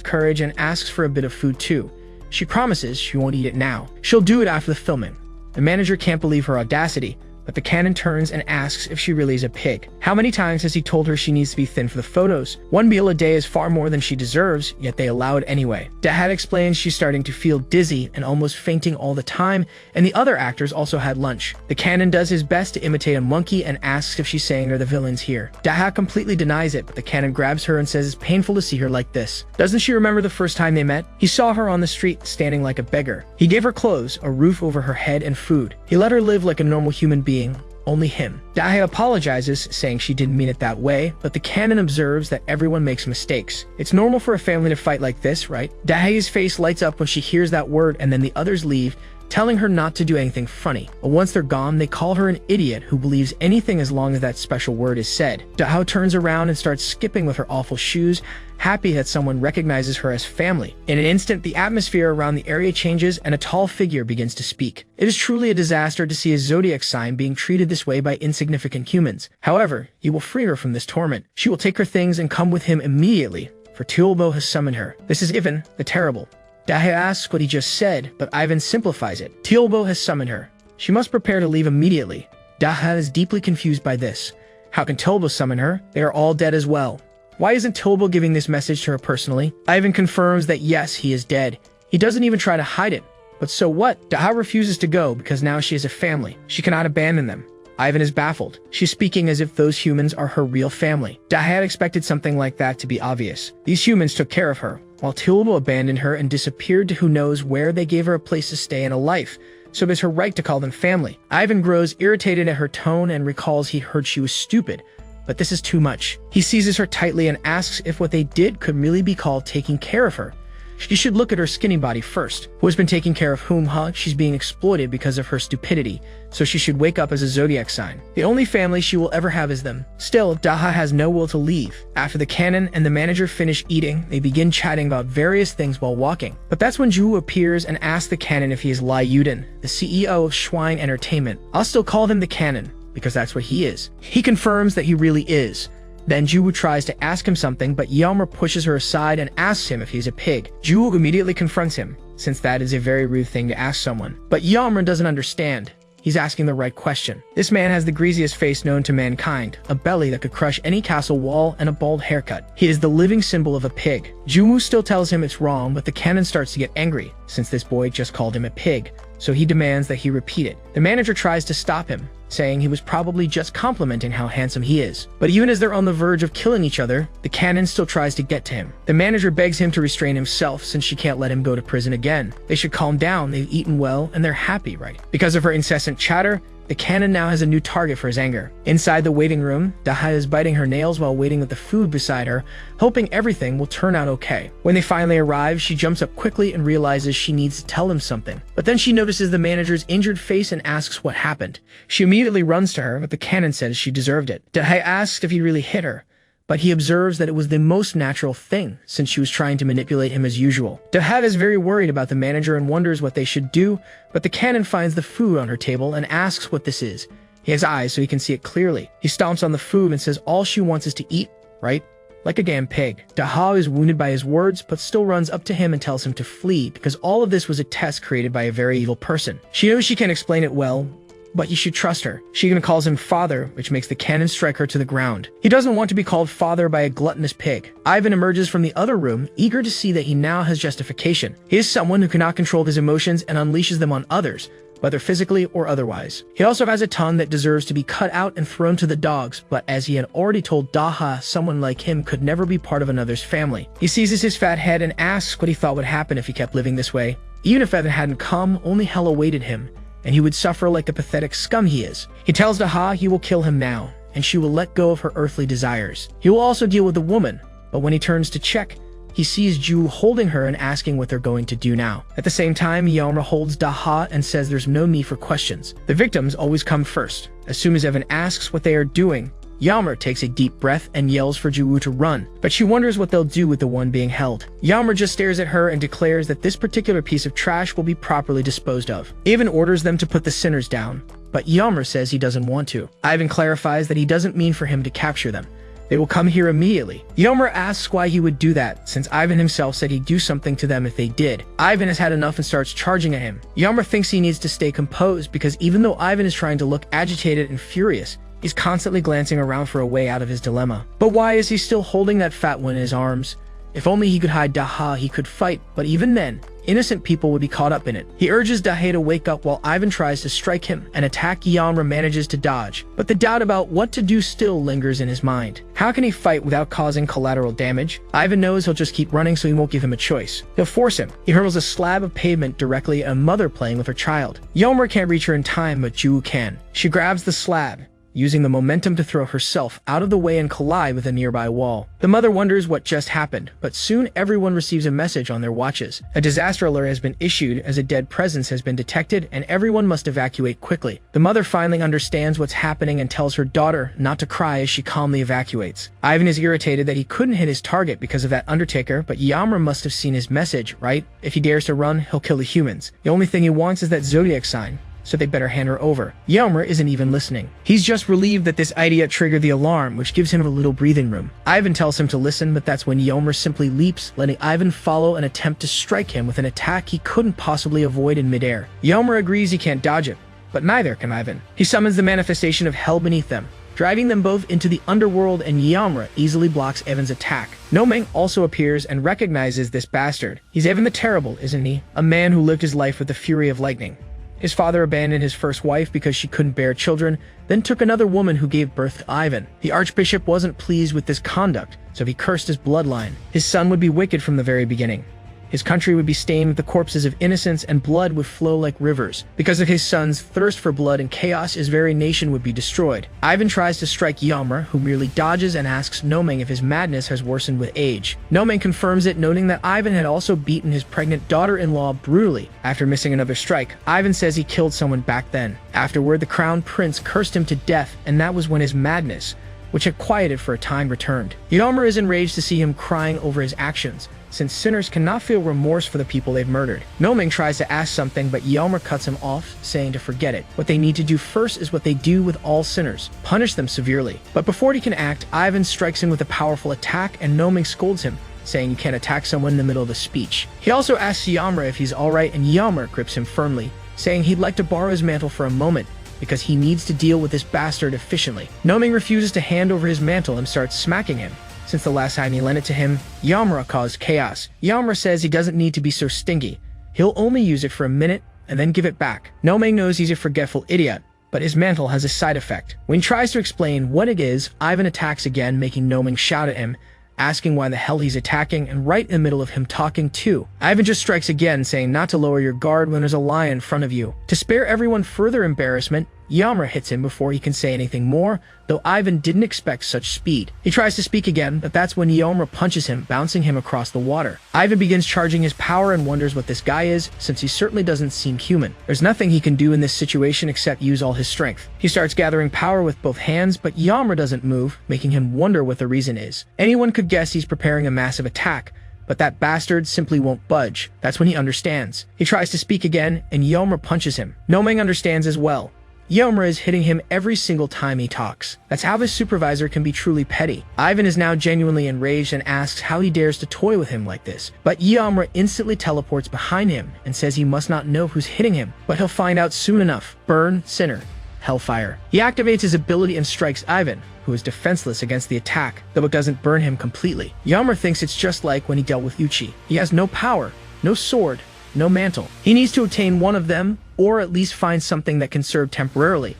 S1: courage and asks for a bit of food too. She promises she won't eat it now. She'll do it after the filming. The manager can't believe her audacity, but the canon turns and asks if she really is a pig. How many times has he told her she needs to be thin for the photos? One meal a day is far more than she deserves, yet they allow it anyway. Dahed explains she's starting to feel dizzy and almost fainting all the time, and the other actors also had lunch. The canon does his best to imitate a monkey and asks if she's saying they're the villains here. Dahed completely denies it, but the canon grabs her and says it's painful to see her like this. Doesn't she remember the first time they met? He saw her on the street standing like a beggar. He gave her clothes, a roof over her head, and food. He let her live like a normal human being. Only him. Dahed apologizes, saying she didn't mean it that way, but the canon observes that everyone makes mistakes. It's normal for a family to fight like this, right? Dahed's face lights up when she hears that word, and then the others leave, telling her not to do anything funny. But once they're gone, they call her an idiot who believes anything as long as that special word is said. Dahed turns around and starts skipping with her awful shoes, happy that someone recognizes her as family. In an instant, the atmosphere around the area changes and a tall figure begins to speak. It is truly a disaster to see a zodiac sign being treated this way by insignificant humans. However, he will free her from this torment. She will take her things and come with him immediately, for Teal'c has summoned her. This is Ivan, the Terrible. Dahed asks what he just said, but Ivan simplifies it. Teal'c has summoned her. She must prepare to leave immediately. Dahed is deeply confused by this. How can Teal'c summon her? They are all dead as well. Why isn't Teal'c giving this message to her personally? Ivan confirms that yes, he is dead. He doesn't even try to hide it. But so what? Dahed refuses to go because now she has a family. She cannot abandon them. Ivan is baffled. She's speaking as if those humans are her real family. Dahed expected something like that to be obvious. These humans took care of her, while Teal'c abandoned her and disappeared to who knows where. They gave her a place to stay and a life, so it is her right to call them family. Ivan grows irritated at her tone and recalls he heard she was stupid, but this is too much. He seizes her tightly and asks if what they did could really be called taking care of her. She should look at her skinny body first. Who has been taking care of whom, huh? She's being exploited because of her stupidity, so she should wake up as a zodiac sign. The only family she will ever have is them. Still, Dahed has no will to leave. After the canon and the manager finish eating, they begin chatting about various things while walking. But that's when Ju appears and asks the canon if he is Lai Yuden, the CEO of Schwein Entertainment. I'll still call him the canon, because that's what he is. He confirms that he really is. Then Ju tries to ask him something, but Yelmer pushes her aside and asks him if he's a pig. Ju immediately confronts him, since that is a very rude thing to ask someone. But Yelmer doesn't understand. He's asking the right question. This man has the greasiest face known to mankind, a belly that could crush any castle wall, and a bald haircut. He is the living symbol of a pig. Jumu still tells him it's wrong, but the canon starts to get angry, since this boy just called him a pig, so he demands that he repeat it. The manager tries to stop him, saying he was probably just complimenting how handsome he is. But even as they're on the verge of killing each other, the canon still tries to get to him. The manager begs him to restrain himself since she can't let him go to prison again. They should calm down, they've eaten well, and they're happy, right? Because of her incessant chatter, the canon now has a new target for his anger. Inside the waiting room, Dahed is biting her nails while waiting with the food beside her, hoping everything will turn out okay. When they finally arrive, she jumps up quickly and realizes she needs to tell him something. But then she notices the manager's injured face and asks what happened. She immediately runs to her, but the canon says she deserved it. Dahed asks if he really hit her, but he observes that it was the most natural thing, since she was trying to manipulate him as usual. Dahed is very worried about the manager and wonders what they should do, but the canon finds the food on her table and asks what this is. He has eyes so he can see it clearly. He stomps on the food and says all she wants is to eat, right? like a damn pig. Daha is wounded by his words, but still runs up to him and tells him to flee because all of this was a test created by a very evil person. She knows she can't explain it well, but you should trust her. She even calls him father, which makes the cannon strike her to the ground. He doesn't want to be called father by a gluttonous pig. Ivan emerges from the other room, eager to see that he now has justification. He is someone who cannot control his emotions and unleashes them on others, whether physically or otherwise. He also has a tongue that deserves to be cut out and thrown to the dogs, but as he had already told Daha, someone like him could never be part of another's family. He seizes his fat head and asks what he thought would happen if he kept living this way. Even if Evan hadn't come, only hell awaited him, and he would suffer like the pathetic scum he is. He tells Daha he will kill him now, and she will let go of her earthly desires. He will also deal with the woman, but when he turns to check, he sees Ju holding her and asking what they're going to do now. At the same time, Yamra holds Daha and says there's no need for questions. The victims always come first. As soon as Evan asks what they are doing, Yamra takes a deep breath and yells for Ju to run, but she wonders what they'll do with the one being held. Yamra just stares at her and declares that this particular piece of trash will be properly disposed of. Ivan orders them to put the sinners down, but Yamra says he doesn't want to. Ivan clarifies that he doesn't mean for him to capture them. They will come here immediately. Yomra asks why he would do that, since Ivan himself said he'd do something to them if they did. Ivan has had enough and starts charging at him. Yomra thinks he needs to stay composed because even though Ivan is trying to look agitated and furious, he's constantly glancing around for a way out of his dilemma. But why is he still holding that fat one in his arms? If only he could hide Daha, he could fight, but even then, innocent people would be caught up in it. He urges Dahe to wake up while Ivan tries to strike him. An attack Yamra manages to dodge, but the doubt about what to do still lingers in his mind. How can he fight without causing collateral damage? Ivan knows he'll just keep running, so he won't give him a choice. He'll force him. He hurls a slab of pavement directly at a mother playing with her child. Yomra can't reach her in time, but Ju can. She grabs the slab, using the momentum to throw herself out of the way and collide with a nearby wall. The mother wonders what just happened, but soon everyone receives a message on their watches. A disaster alert has been issued as a dead presence has been detected and everyone must evacuate quickly. The mother finally understands what's happening and tells her daughter not to cry as she calmly evacuates. Ivan is irritated that he couldn't hit his target because of that Undertaker, but Yamra must have seen his message, right? If he dares to run, he'll kill the humans. The only thing he wants is that zodiac sign, so they better hand her over. Yomra isn't even listening. He's just relieved that this idea triggered the alarm, which gives him a little breathing room. Ivan tells him to listen, but that's when Yomra simply leaps, letting Ivan follow and attempt to strike him with an attack he couldn't possibly avoid in midair. Yomra agrees he can't dodge it, but neither can Ivan. He summons the manifestation of hell beneath them, driving them both into the underworld, and Yamra easily blocks Evan's attack. Nomeng also appears and recognizes this bastard. He's Evan the Terrible, isn't he? A man who lived his life with the fury of lightning. His father abandoned his first wife because she couldn't bear children, then took another woman who gave birth to Ivan. The archbishop wasn't pleased with this conduct, so he cursed his bloodline. His son would be wicked from the very beginning. His country would be stained with the corpses of innocents and blood would flow like rivers. Because of his son's thirst for blood and chaos, his very nation would be destroyed. Ivan tries to strike Yamra, who merely dodges and asks Nomeng if his madness has worsened with age. Nomeng confirms it, noting that Ivan had also beaten his pregnant daughter-in-law brutally. After missing another strike, Ivan says he killed someone back then. Afterward, the crown prince cursed him to death, and that was when his madness, which had quieted for a time, returned. Yamra is enraged to see him crying over his actions, since sinners cannot feel remorse for the people they've murdered. Nomeng tries to ask something, but Yamra cuts him off, saying to forget it. What they need to do first is what they do with all sinners: punish them severely. But before he can act, Ivan strikes him with a powerful attack, and Nomeng scolds him, saying you can't attack someone in the middle of a speech. He also asks Yamra if he's alright, and Yamra grips him firmly, saying he'd like to borrow his mantle for a moment, because he needs to deal with this bastard efficiently. Nomeng refuses to hand over his mantle and starts smacking him. Since the last time he lent it to him, Yamra caused chaos. Yamra says he doesn't need to be so stingy. He'll only use it for a minute and then give it back. Nomeng knows he's a forgetful idiot, but his mantle has a side effect. When he tries to explain what it is, Ivan attacks again, making Nomeng shout at him, asking why the hell he's attacking, and right in the middle of him talking too. Ivan just strikes again, saying not to lower your guard when there's a lion in front of you. To spare everyone further embarrassment, Yamra hits him before he can say anything more, though Ivan didn't expect such speed. He tries to speak again, but that's when Yamra punches him, bouncing him across the water. Ivan begins charging his power and wonders what this guy is, since he certainly doesn't seem human. There's nothing he can do in this situation except use all his strength. He starts gathering power with both hands, but Yamra doesn't move, making him wonder what the reason is. Anyone could guess he's preparing a massive attack, but that bastard simply won't budge. That's when he understands. He tries to speak again, and Yamra punches him. Nomeng understands as well. Yomra is hitting him every single time he talks. That's how his supervisor can be truly petty. Ivan is now genuinely enraged and asks how he dares to toy with him like this. But Yomra instantly teleports behind him and says he must not know who's hitting him, but he'll find out soon enough. Burn, Sinner, Hellfire. He activates his ability and strikes Ivan, who is defenseless against the attack, though it doesn't burn him completely. Yomra thinks it's just like when he dealt with Uchi. He has no power, no sword, no mantle. He needs to obtain one of them, or at least find something that can serve temporarily.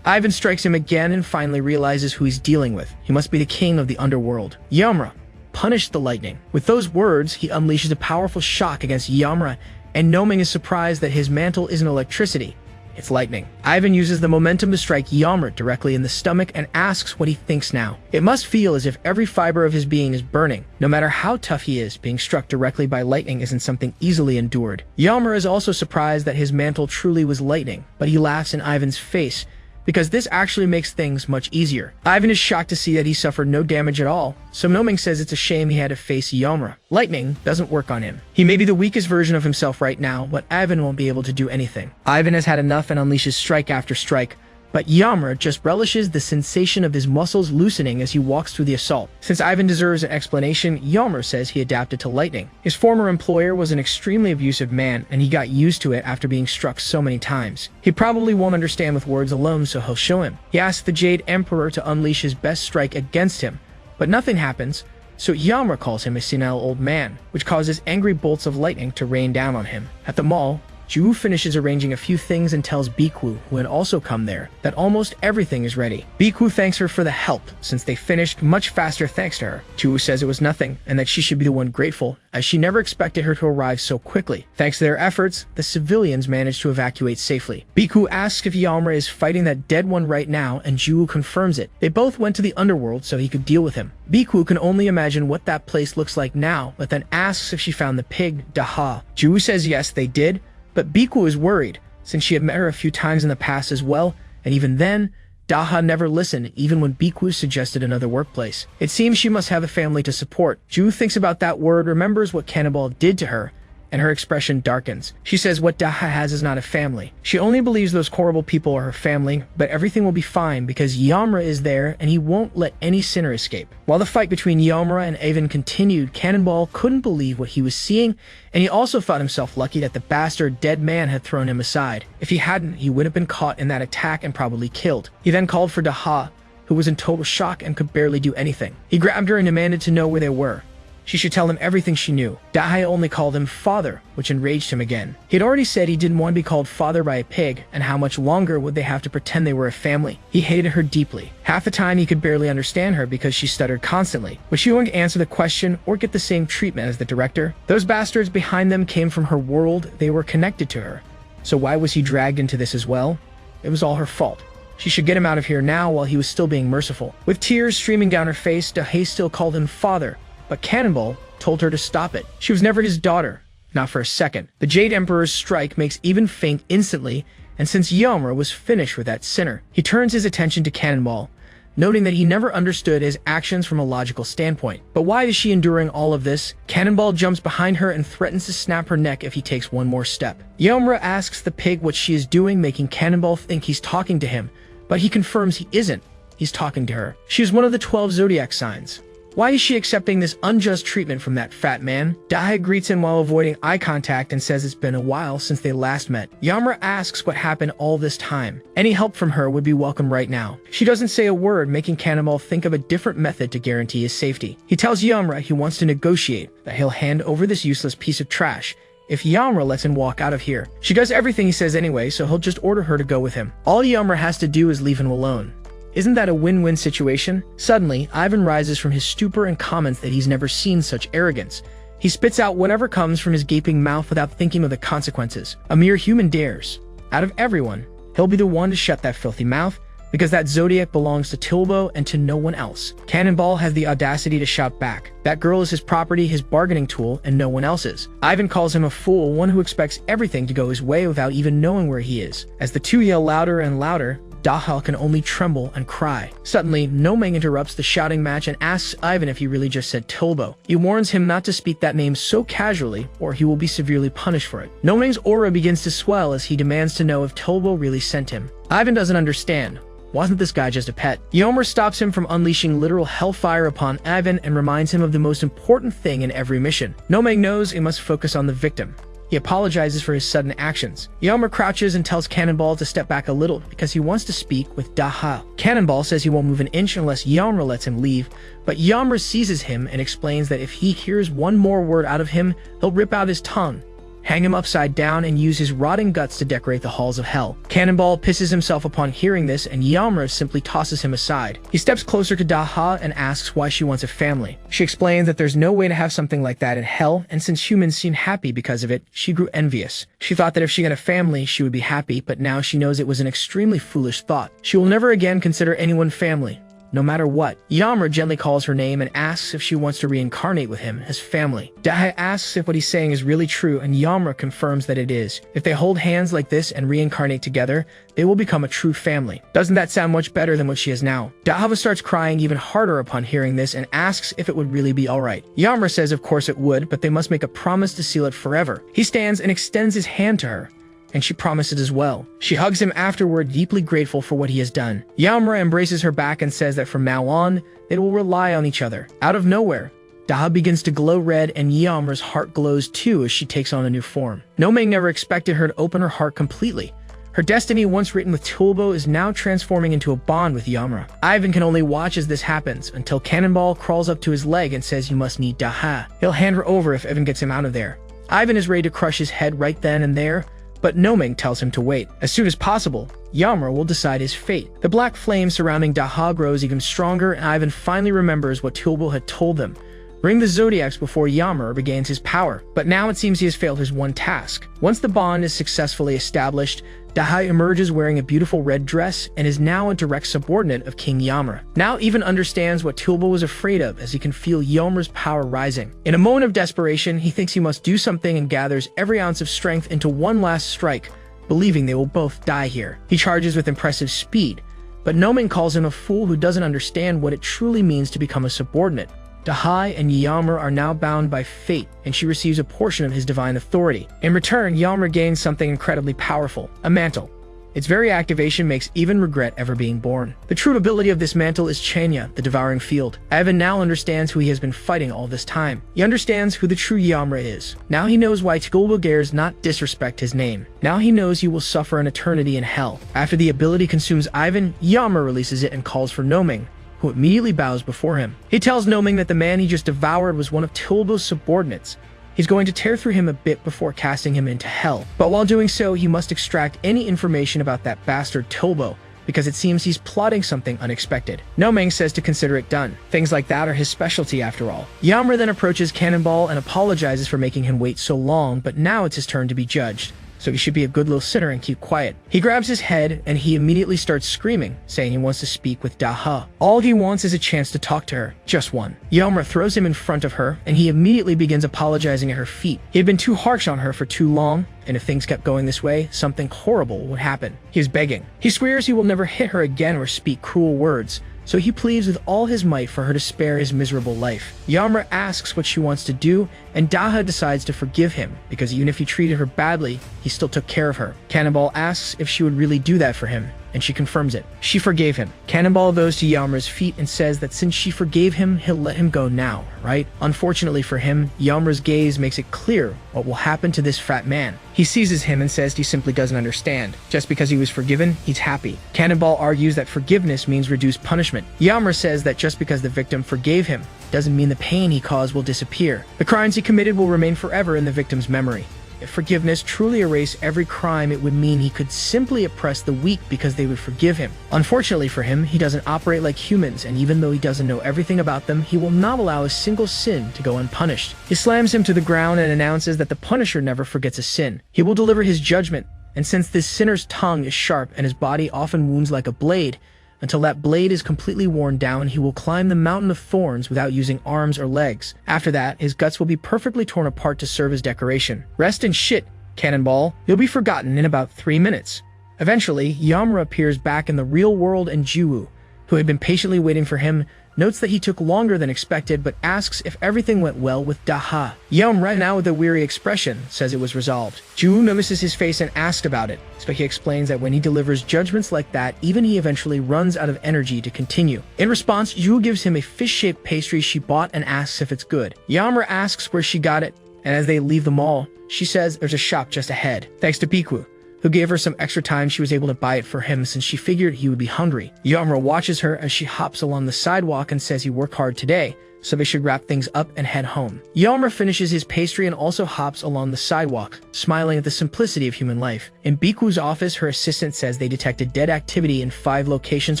S1: Ivan strikes him again and finally realizes who he's dealing with. He must be the king of the underworld. Yomra, punish the lightning. With those words, he unleashes a powerful shock against Yomra, and Noming is surprised that his mantle isn't electricity. It's lightning. Ivan uses the momentum to strike Yomra directly in the stomach and asks what he thinks now. It must feel as if every fiber of his being is burning. No matter how tough he is, being struck directly by lightning isn't something easily endured. Yomra is also surprised that his mantle truly was lightning, but he laughs in Ivan's face, because this actually makes things much easier. Ivan is shocked to see that he suffered no damage at all, so Noming says it's a shame he had to face Yomra. Lightning doesn't work on him. He may be the weakest version of himself right now, but Ivan won't be able to do anything. Ivan has had enough and unleashes strike after strike, but Yomra just relishes the sensation of his muscles loosening as he walks through the assault. Since Ivan deserves an explanation, Yomra says he adapted to lightning. His former employer was an extremely abusive man, and he got used to it after being struck so many times. He probably won't understand with words alone, so he'll show him. He asks the Jade Emperor to unleash his best strike against him, but nothing happens, so Yomra calls him a senile old man, which causes angry bolts of lightning to rain down on him. At the mall, Ju finishes arranging a few things and tells Biku, who had also come there, that almost everything is ready. Biku thanks her for the help, since they finished much faster thanks to her. Ju says it was nothing, and that she should be the one grateful, as she never expected her to arrive so quickly. Thanks to their efforts, the civilians managed to evacuate safely. Biku asks if Yomra is fighting that dead one right now, and Ju confirms it. They both went to the underworld so he could deal with him. Biku can only imagine what that place looks like now, but then asks if she found the pig, Daha. Ju says yes, they did, but Biku is worried, since she had met her a few times in the past as well, and even then, Daha never listened, even when Biku suggested another workplace. It seems she must have a family to support. Ju thinks about that word, remembers what Cannibal did to her, and her expression darkens. She says what Daha has is not a family. She only believes those horrible people are her family, but everything will be fine because Yomra is there and he won't let any sinner escape. While the fight between Yomra and Avon continued, Cannonball couldn't believe what he was seeing, and he also thought himself lucky that the bastard dead man had thrown him aside. If he hadn't, he would have been caught in that attack and probably killed. He then called for Daha, who was in total shock and could barely do anything. He grabbed her and demanded to know where they were. She should tell him everything she knew. Dahai only called him father, which enraged him again. He had already said he didn't want to be called father by a pig, and how much longer would they have to pretend they were a family? He hated her deeply. Half the time he could barely understand her because she stuttered constantly. Was she going to answer the question or get the same treatment as the director? Those bastards behind them came from her world, they were connected to her. So why was he dragged into this as well? It was all her fault. She should get him out of here now while he was still being merciful. With tears streaming down her face, Dahai still called him father, but Cannonball told her to stop it. She was never his daughter, not for a second. The Jade Emperor's strike makes even faint instantly, and since Yomra was finished with that sinner, he turns his attention to Cannonball, noting that he never understood his actions from a logical standpoint. But why is she enduring all of this? Cannonball jumps behind her and threatens to snap her neck if he takes one more step. Yomra asks the pig what she is doing, making Cannonball think he's talking to him, but he confirms he isn't. He's talking to her. She is one of the 12 zodiac signs. Why is she accepting this unjust treatment from that fat man? Dahai greets him while avoiding eye contact and says it's been a while since they last met. Yomra asks what happened all this time. Any help from her would be welcome right now. She doesn't say a word, making Cannonball think of a different method to guarantee his safety. He tells Yomra he wants to negotiate, that he'll hand over this useless piece of trash if Yomra lets him walk out of here. She does everything he says anyway, so he'll just order her to go with him. All Yomra has to do is leave him alone. Isn't that a win-win situation? Suddenly, Ivan rises from his stupor and comments that he's never seen such arrogance. He spits out whatever comes from his gaping mouth without thinking of the consequences. A mere human dares. Out of everyone, he'll be the one to shut that filthy mouth, because that zodiac belongs to Tilbo and to no one else. Cannonball has the audacity to shout back. That girl is his property, his bargaining tool, and no one else's. Ivan calls him a fool, one who expects everything to go his way without even knowing where he is. As the two yell louder and louder, Daha can only tremble and cry. Suddenly, Nomeng interrupts the shouting match and asks Ivan if he really just said Tilbo. He warns him not to speak that name so casually, or he will be severely punished for it. Nomeng's aura begins to swell as he demands to know if Tilbo really sent him. Ivan doesn't understand. Wasn't this guy just a pet? Yomer stops him from unleashing literal hellfire upon Ivan and reminds him of the most important thing in every mission. Nomeng knows he must focus on the victim. He apologizes for his sudden actions. Yomer crouches and tells Cannonball to step back a little because he wants to speak with Daha. Cannonball says he won't move an inch unless Yomer lets him leave, but Yomer seizes him and explains that if he hears one more word out of him, he'll rip out his tongue, hang him upside down, and use his rotting guts to decorate the halls of hell. Cannonball pisses himself upon hearing this, and Yomer simply tosses him aside. He steps closer to Daha and asks why she wants a family. She explains that there's no way to have something like that in hell, and since humans seem happy because of it, she grew envious. She thought that if she got a family, she would be happy, but now she knows it was an extremely foolish thought. She will never again consider anyone family, no matter what. Yomer gently calls her name and asks if she wants to reincarnate with him as family. Daha asks if what he's saying is really true, and Yomer confirms that it is. If they hold hands like this and reincarnate together, they will become a true family. Doesn't that sound much better than what she is now? Daha starts crying even harder upon hearing this and asks if it would really be alright. Yomer says of course it would, but they must make a promise to seal it forever. He stands and extends his hand to her, and she promises as well. She hugs him afterward, deeply grateful for what he has done. Yamra embraces her back and says that from now on, they will rely on each other. Out of nowhere, Daha begins to glow red, and Yamra's heart glows too as she takes on a new form. Nomeng never expected her to open her heart completely. Her destiny, once written with Tulbo, is now transforming into a bond with Yamra. Ivan can only watch as this happens, until Cannonball crawls up to his leg and says you must need Daha. He'll hand her over if Ivan gets him out of there. Ivan is ready to crush his head right then and there, but Nomeng tells him to wait. As soon as possible, Yamra will decide his fate. The black flame surrounding Daha grows even stronger, and Ivan finally remembers what Tulbo had told them. Bring the Zodiacs before Yamra regains his power. But now it seems he has failed his one task. Once the bond is successfully established, Daha emerges wearing a beautiful red dress and is now a direct subordinate of King Yamra. Now even understands what Tulbo was afraid of as he can feel Yamra's power rising. In a moment of desperation, he thinks he must do something and gathers every ounce of strength into one last strike, believing they will both die here. He charges with impressive speed, but Nomeng calls him a fool who doesn't understand what it truly means to become a subordinate. Daha and Yamra are now bound by fate, and she receives a portion of his divine authority. In return, Yamra gains something incredibly powerful, a mantle. Its very activation makes even regret ever being born. The true ability of this mantle is Chenya, the devouring field. Ivan now understands who he has been fighting all this time. He understands who the true Yamra is. Now he knows why Tulbo dares not disrespect his name. Now he knows he will suffer an eternity in hell. After the ability consumes Ivan, Yamra releases it and calls for Nomeng, who immediately bows before him. He tells Nomeng that the man he just devoured was one of Tulbo's subordinates. He's going to tear through him a bit before casting him into hell. But while doing so, he must extract any information about that bastard Tulbo, because it seems he's plotting something unexpected. Nomeng says to consider it done. Things like that are his specialty after all. Yamra then approaches Cannonball and apologizes for making him wait so long, but now it's his turn to be judged, so he should be a good little sinner and keep quiet. He grabs his head and he immediately starts screaming, saying he wants to speak with Daha. All he wants is a chance to talk to her, just one. Yamra throws him in front of her and he immediately begins apologizing at her feet. He had been too harsh on her for too long, and if things kept going this way, something horrible would happen. He is begging. He swears he will never hit her again or speak cruel words, so he pleads with all his might for her to spare his miserable life. Yamra asks what she wants to do, and Daha decides to forgive him, because even if he treated her badly, he still took care of her. Cannonball asks if she would really do that for him, and she confirms it. She forgave him. Cannonball goes to Yamra's feet and says that since she forgave him, he'll let him go now, right? Unfortunately for him, Yamra's gaze makes it clear what will happen to this fat man. He seizes him and says he simply doesn't understand. Just because he was forgiven, he's happy. Cannonball argues that forgiveness means reduced punishment. Yamra says that just because the victim forgave him, doesn't mean the pain he caused will disappear. The crimes he committed will remain forever in the victim's memory. If forgiveness truly erased every crime, it would mean he could simply oppress the weak because they would forgive him. Unfortunately for him, he doesn't operate like humans, and even though he doesn't know everything about them, he will not allow a single sin to go unpunished. He slams him to the ground and announces that the Punisher never forgets a sin. He will deliver his judgment, and since this sinner's tongue is sharp and his body often wounds like a blade, until that blade is completely worn down, he will climb the mountain of thorns without using arms or legs. After that, his guts will be perfectly torn apart to serve as decoration. Rest and shit, Cannonball. You'll be forgotten in about 3 minutes. Eventually, Yamura appears back in the real world and Juwoo, who had been patiently waiting for him, notes that he took longer than expected but asks if everything went well with Daha. Yamura, now with a weary expression, says it was resolved. Juwoo notices his face and asks about it, but he explains that when he delivers judgments like that, even he eventually runs out of energy to continue. In response, Juwoo gives him a fish-shaped pastry she bought and asks if it's good. Yamura asks where she got it, and as they leave the mall, she says there's a shop just ahead. Thanks to Biku, who gave her some extra time, she was able to buy it for him since she figured he would be hungry. Yamura watches her as she hops along the sidewalk and says he worked hard today, so they should wrap things up and head home. Yamura finishes his pastry and also hops along the sidewalk, smiling at the simplicity of human life. In Biku's office, her assistant says they detected dead activity in 5 locations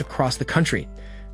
S1: across the country.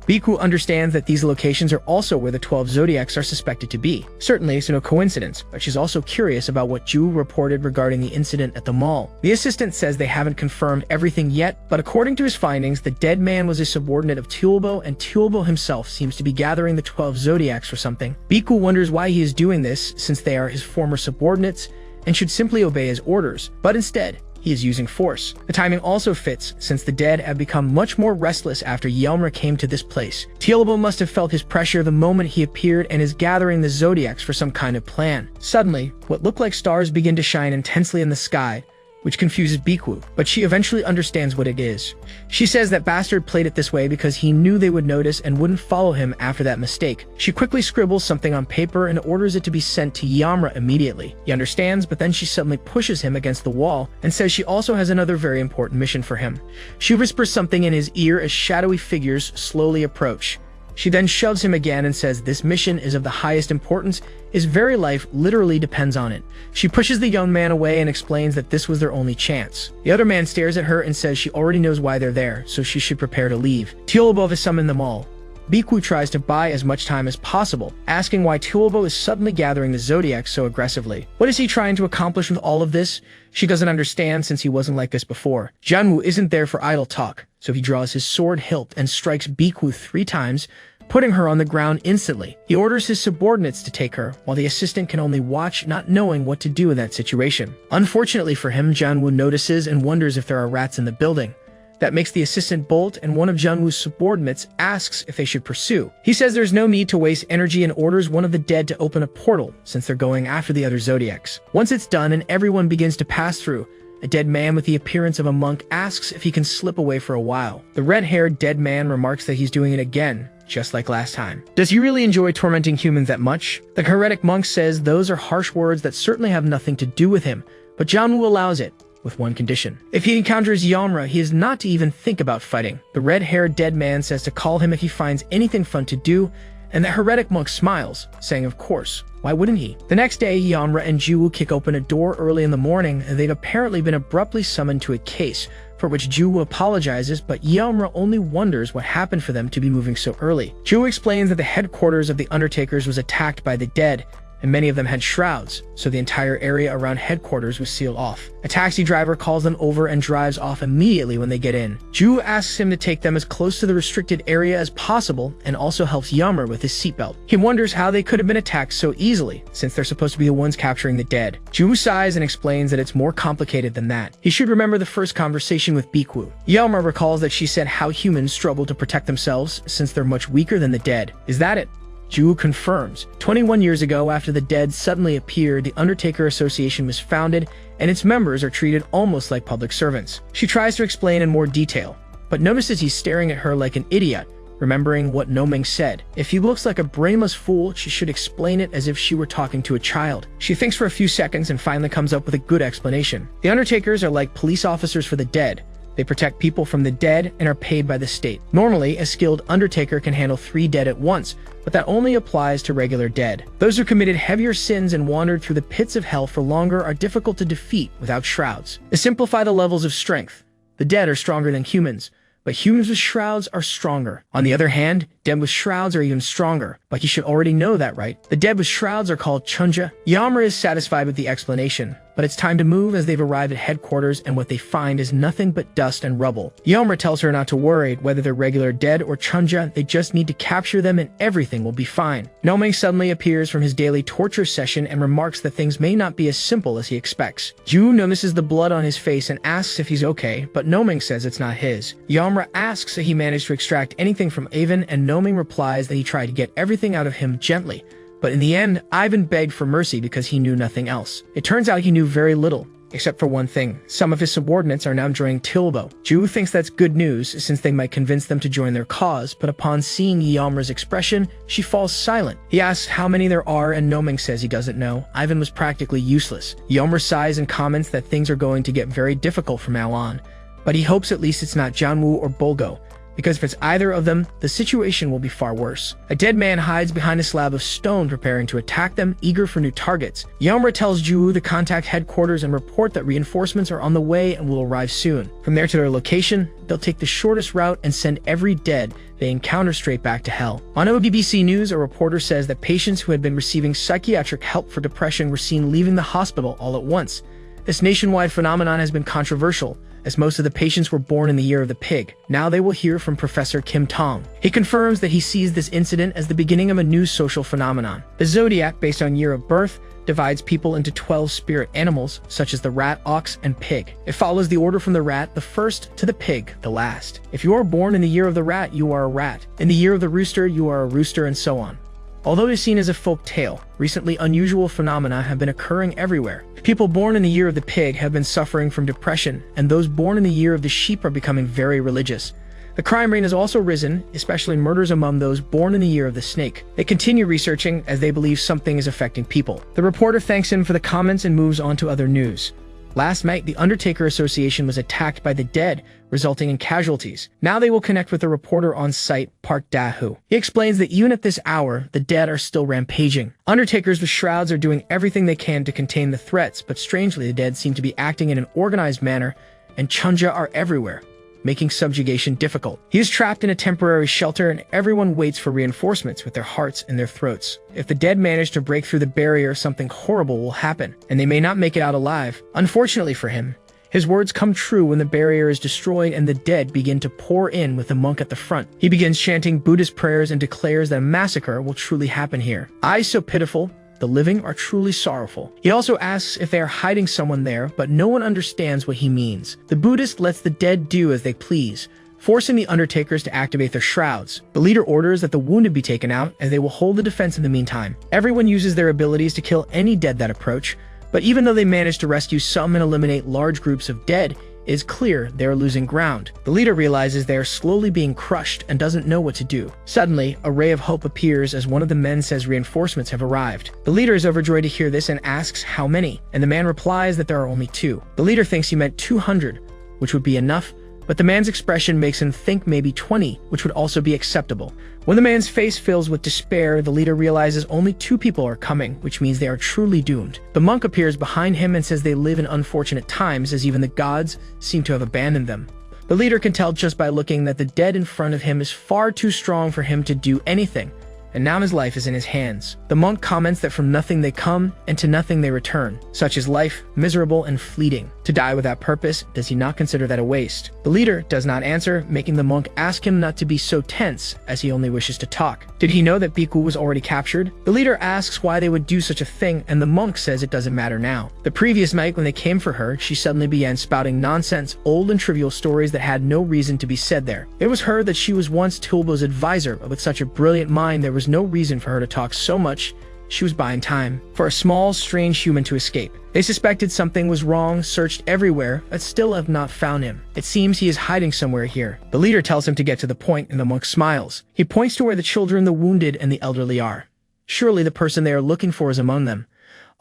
S1: Biku understands that these locations are also where the 12 zodiacs are suspected to be. Certainly, it's no coincidence, but she's also curious about what Juwoo reported regarding the incident at the mall. The assistant says they haven't confirmed everything yet, but according to his findings, the dead man was a subordinate of Tulbo, and Tulbo himself seems to be gathering the 12 zodiacs for something. Biku wonders why he is doing this, since they are his former subordinates and should simply obey his orders, but instead, he is using force. The timing also fits, since the dead have become much more restless after Yamura came to this place. Tulbo must have felt his pressure the moment he appeared and is gathering the zodiacs for some kind of plan. Suddenly, what look like stars begin to shine intensely in the sky, which confuses Biku, but she eventually understands what it is. She says that Bastard played it this way because he knew they would notice and wouldn't follow him after that mistake. She quickly scribbles something on paper and orders it to be sent to Yamura immediately. He understands, but then she suddenly pushes him against the wall and says she also has another very important mission for him. She whispers something in his ear as shadowy figures slowly approach. She then shoves him again and says this mission is of the highest importance, his very life literally depends on it. She pushes the young man away and explains that this was their only chance. The other man stares at her and says she already knows why they're there, so she should prepare to leave. Tulbo is summoned them all. Biku tries to buy as much time as possible, asking why Tulbo is suddenly gathering the zodiacs so aggressively. What is he trying to accomplish with all of this? She doesn't understand since he wasn't like this before. Janwoo isn't there for idle talk, so he draws his sword hilt and strikes Biku 3 times, putting her on the ground instantly. He orders his subordinates to take her, while the assistant can only watch, not knowing what to do in that situation. Unfortunately for him, Janwoo notices and wonders if there are rats in the building. That makes the assistant bolt, and one of Janwoo's subordinates asks if they should pursue. He says there's no need to waste energy and orders one of the dead to open a portal, since they're going after the other zodiacs. Once it's done and everyone begins to pass through, a dead man with the appearance of a monk asks if he can slip away for a while. The red-haired dead man remarks that he's doing it again, just like last time. Does he really enjoy tormenting humans that much? The heretic monk says those are harsh words that certainly have nothing to do with him, but Janwoo allows it, with one condition. If he encounters Yamura, he is not to even think about fighting. The red-haired dead man says to call him if he finds anything fun to do, and the heretic monk smiles, saying of course. Why wouldn't he? The next day, Yamura and Juwoo kick open a door early in the morning, and they've apparently been abruptly summoned to a case, for which Juwoo apologizes, but Yamura only wonders what happened for them to be moving so early. Juwoo explains that the headquarters of the Undertakers was attacked by the dead, and many of them had shrouds, so the entire area around headquarters was sealed off. A taxi driver calls them over and drives off immediately when they get in. Juwoo asks him to take them as close to the restricted area as possible and also helps Yamura with his seatbelt. He wonders how they could have been attacked so easily, since they're supposed to be the ones capturing the dead. Juwoo sighs and explains that it's more complicated than that. He should remember the first conversation with Biku. Yamura recalls that she said how humans struggle to protect themselves since they're much weaker than the dead. Is that it? Juwoo confirms. 21 years ago, after the dead suddenly appeared, the Undertaker Association was founded, and its members are treated almost like public servants. She tries to explain in more detail, but notices he's staring at her like an idiot, remembering what Noming said. If he looks like a brainless fool, she should explain it as if she were talking to a child. She thinks for a few seconds and finally comes up with a good explanation. The Undertakers are like police officers for the dead. They protect people from the dead and are paid by the state. Normally, a skilled Undertaker can handle 3 dead at once, but that only applies to regular dead. Those who committed heavier sins and wandered through the pits of hell for longer are difficult to defeat without shrouds. To simplify the levels of strength, the dead are stronger than humans, but humans with shrouds are stronger. On the other hand, dead with shrouds are even stronger, but you should already know that, right? The dead with shrouds are called chunja. Yamura is satisfied with the explanation, but it's time to move as they've arrived at headquarters and what they find is nothing but dust and rubble. Yahello tells her not to worry, whether they're regular dead or Chunja, they just need to capture them and everything will be fine. Noming suddenly appears from his daily torture session and remarks that things may not be as simple as he expects. Ju notices the blood on his face and asks if he's okay, but Noming says it's not his. Yahello asks if he managed to extract anything from Ivan, and Noming replies that he tried to get everything out of him gently. But in the end, Ivan begged for mercy because he knew nothing else. It turns out he knew very little, except for one thing. Some of his subordinates are now joining Tilbo. Ju thinks that's good news since they might convince them to join their cause, but upon seeing Yahello's expression, she falls silent. He asks how many there are and Noming says he doesn't know. Ivan was practically useless. Yahello sighs and comments that things are going to get very difficult from now on, but he hopes at least it's not Janwoo or Bolgo, because if it's either of them, the situation will be far worse. A dead man hides behind a slab of stone preparing to attack them, eager for new targets. Yahello tells Ju to contact headquarters and report that reinforcements are on the way and will arrive soon. From there to their location, they'll take the shortest route and send every dead they encounter straight back to hell. On BBC News, a reporter says that patients who had been receiving psychiatric help for depression were seen leaving the hospital all at once. This nationwide phenomenon has been controversial, as most of the patients were born in the year of the pig. Now they will hear from Professor Kim Tong. He confirms that he sees this incident as the beginning of a new social phenomenon. The zodiac, based on year of birth, divides people into 12 spirit animals, such as the rat, ox, and pig. It follows the order from the rat, the first, to the pig, the last. If you are born in the year of the rat, you are a rat. In the year of the rooster, you are a rooster, and so on. Although it is seen as a folk tale, recently unusual phenomena have been occurring everywhere. People born in the year of the pig have been suffering from depression, and those born in the year of the sheep are becoming very religious. The crime rate has also risen, especially murders among those born in the year of the snake. They continue researching as they believe something is affecting people. The reporter thanks him for the comments and moves on to other news. Last night, the Undertaker Association was attacked by the dead, resulting in casualties. Now they will connect with the reporter on site, Park Da-hoo. He explains that even at this hour, the dead are still rampaging. Undertakers with shrouds are doing everything they can to contain the threats, but strangely the dead seem to be acting in an organized manner, and Chunja are everywhere, making subjugation difficult. He is trapped in a temporary shelter and everyone waits for reinforcements with their hearts in their throats. If the dead manage to break through the barrier, something horrible will happen, and they may not make it out alive. Unfortunately for him, his words come true when the barrier is destroyed and the dead begin to pour in with the monk at the front. He begins chanting Buddhist prayers and declares that a massacre will truly happen here. Eyes so pitiful, the living are truly sorrowful. He also asks if they are hiding someone there, but no one understands what he means. The Buddhist lets the dead do as they please, forcing the Undertakers to activate their shrouds. The leader orders that the wounded be taken out, as they will hold the defense in the meantime. Everyone uses their abilities to kill any dead that approach, but even though they manage to rescue some and eliminate large groups of dead, it is clear they are losing ground. The leader realizes they are slowly being crushed and doesn't know what to do. Suddenly, a ray of hope appears as one of the men says reinforcements have arrived. The leader is overjoyed to hear this and asks how many, and the man replies that there are only 2. The leader thinks he meant 200, which would be enough, but the man's expression makes him think maybe 20, which would also be acceptable. When the man's face fills with despair, the leader realizes only 2 people are coming, which means they are truly doomed. The monk appears behind him and says they live in unfortunate times, as even the gods seem to have abandoned them. The leader can tell just by looking that the dead in front of him is far too strong for him to do anything, and now his life is in his hands. The monk comments that from nothing they come, and to nothing they return. Such is life, miserable and fleeting. To die without purpose, does he not consider that a waste? The leader does not answer, making the monk ask him not to be so tense, as he only wishes to talk. Did he know that Bhikkhu was already captured? The leader asks why they would do such a thing, and the monk says it doesn't matter now. The previous night when they came for her, she suddenly began spouting nonsense, old and trivial stories that had no reason to be said there. It was heard that she was once Tulbo's advisor, but with such a brilliant mind there was no reason for her to talk so much. She was buying time for a small, strange human to escape. They suspected something was wrong, searched everywhere, but still have not found him. It seems he is hiding somewhere here. The leader tells him to get to the point, and the monk smiles. He points to where the children, the wounded, and the elderly are. Surely the person they are looking for is among them.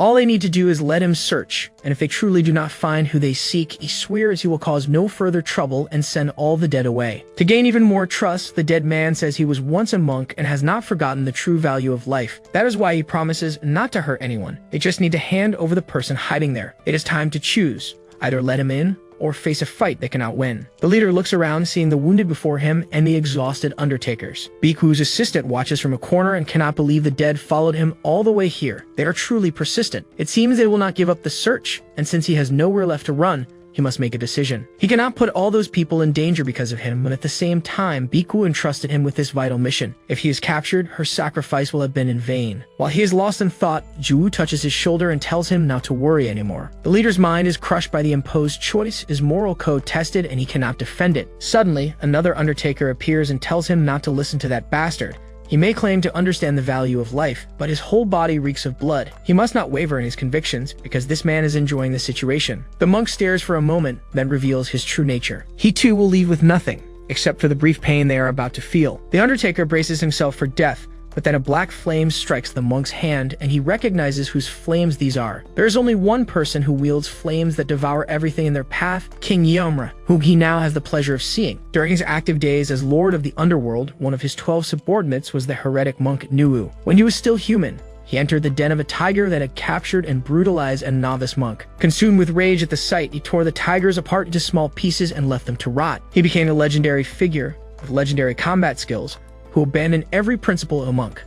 S1: All they need to do is let him search, and if they truly do not find who they seek, he swears he will cause no further trouble and send all the dead away. To gain even more trust, the dead man says he was once a monk and has not forgotten the true value of life. That is why he promises not to hurt anyone. They just need to hand over the person hiding there. It is time to choose. Either let him in or face a fight they cannot win. The leader looks around, seeing the wounded before him and the exhausted undertakers. Biku's assistant watches from a corner and cannot believe the dead followed him all the way here. They are truly persistent. It seems they will not give up the search, and since he has nowhere left to run, he must make a decision. He cannot put all those people in danger because of him, but at the same time, Biku entrusted him with this vital mission. If he is captured, her sacrifice will have been in vain. While he is lost in thought, Ju touches his shoulder and tells him not to worry anymore. The leader's mind is crushed by the imposed choice, his moral code tested, and he cannot defend it. Suddenly, another undertaker appears and tells him not to listen to that bastard. He may claim to understand the value of life, but his whole body reeks of blood. He must not waver in his convictions, because this man is enjoying the situation. The monk stares for a moment, then reveals his true nature. He too will leave with nothing, except for the brief pain they are about to feel. The undertaker braces himself for death, but then a black flame strikes the monk's hand, and he recognizes whose flames these are. There is only one person who wields flames that devour everything in their path, King Yahello, whom he now has the pleasure of seeing. During his active days as Lord of the Underworld, one of his 12 subordinates was the heretic monk Nuwu. When he was still human, he entered the den of a tiger that had captured and brutalized a novice monk. Consumed with rage at the sight, he tore the tigers apart into small pieces and left them to rot. He became a legendary figure with legendary combat skills, who abandoned every principle of a monk.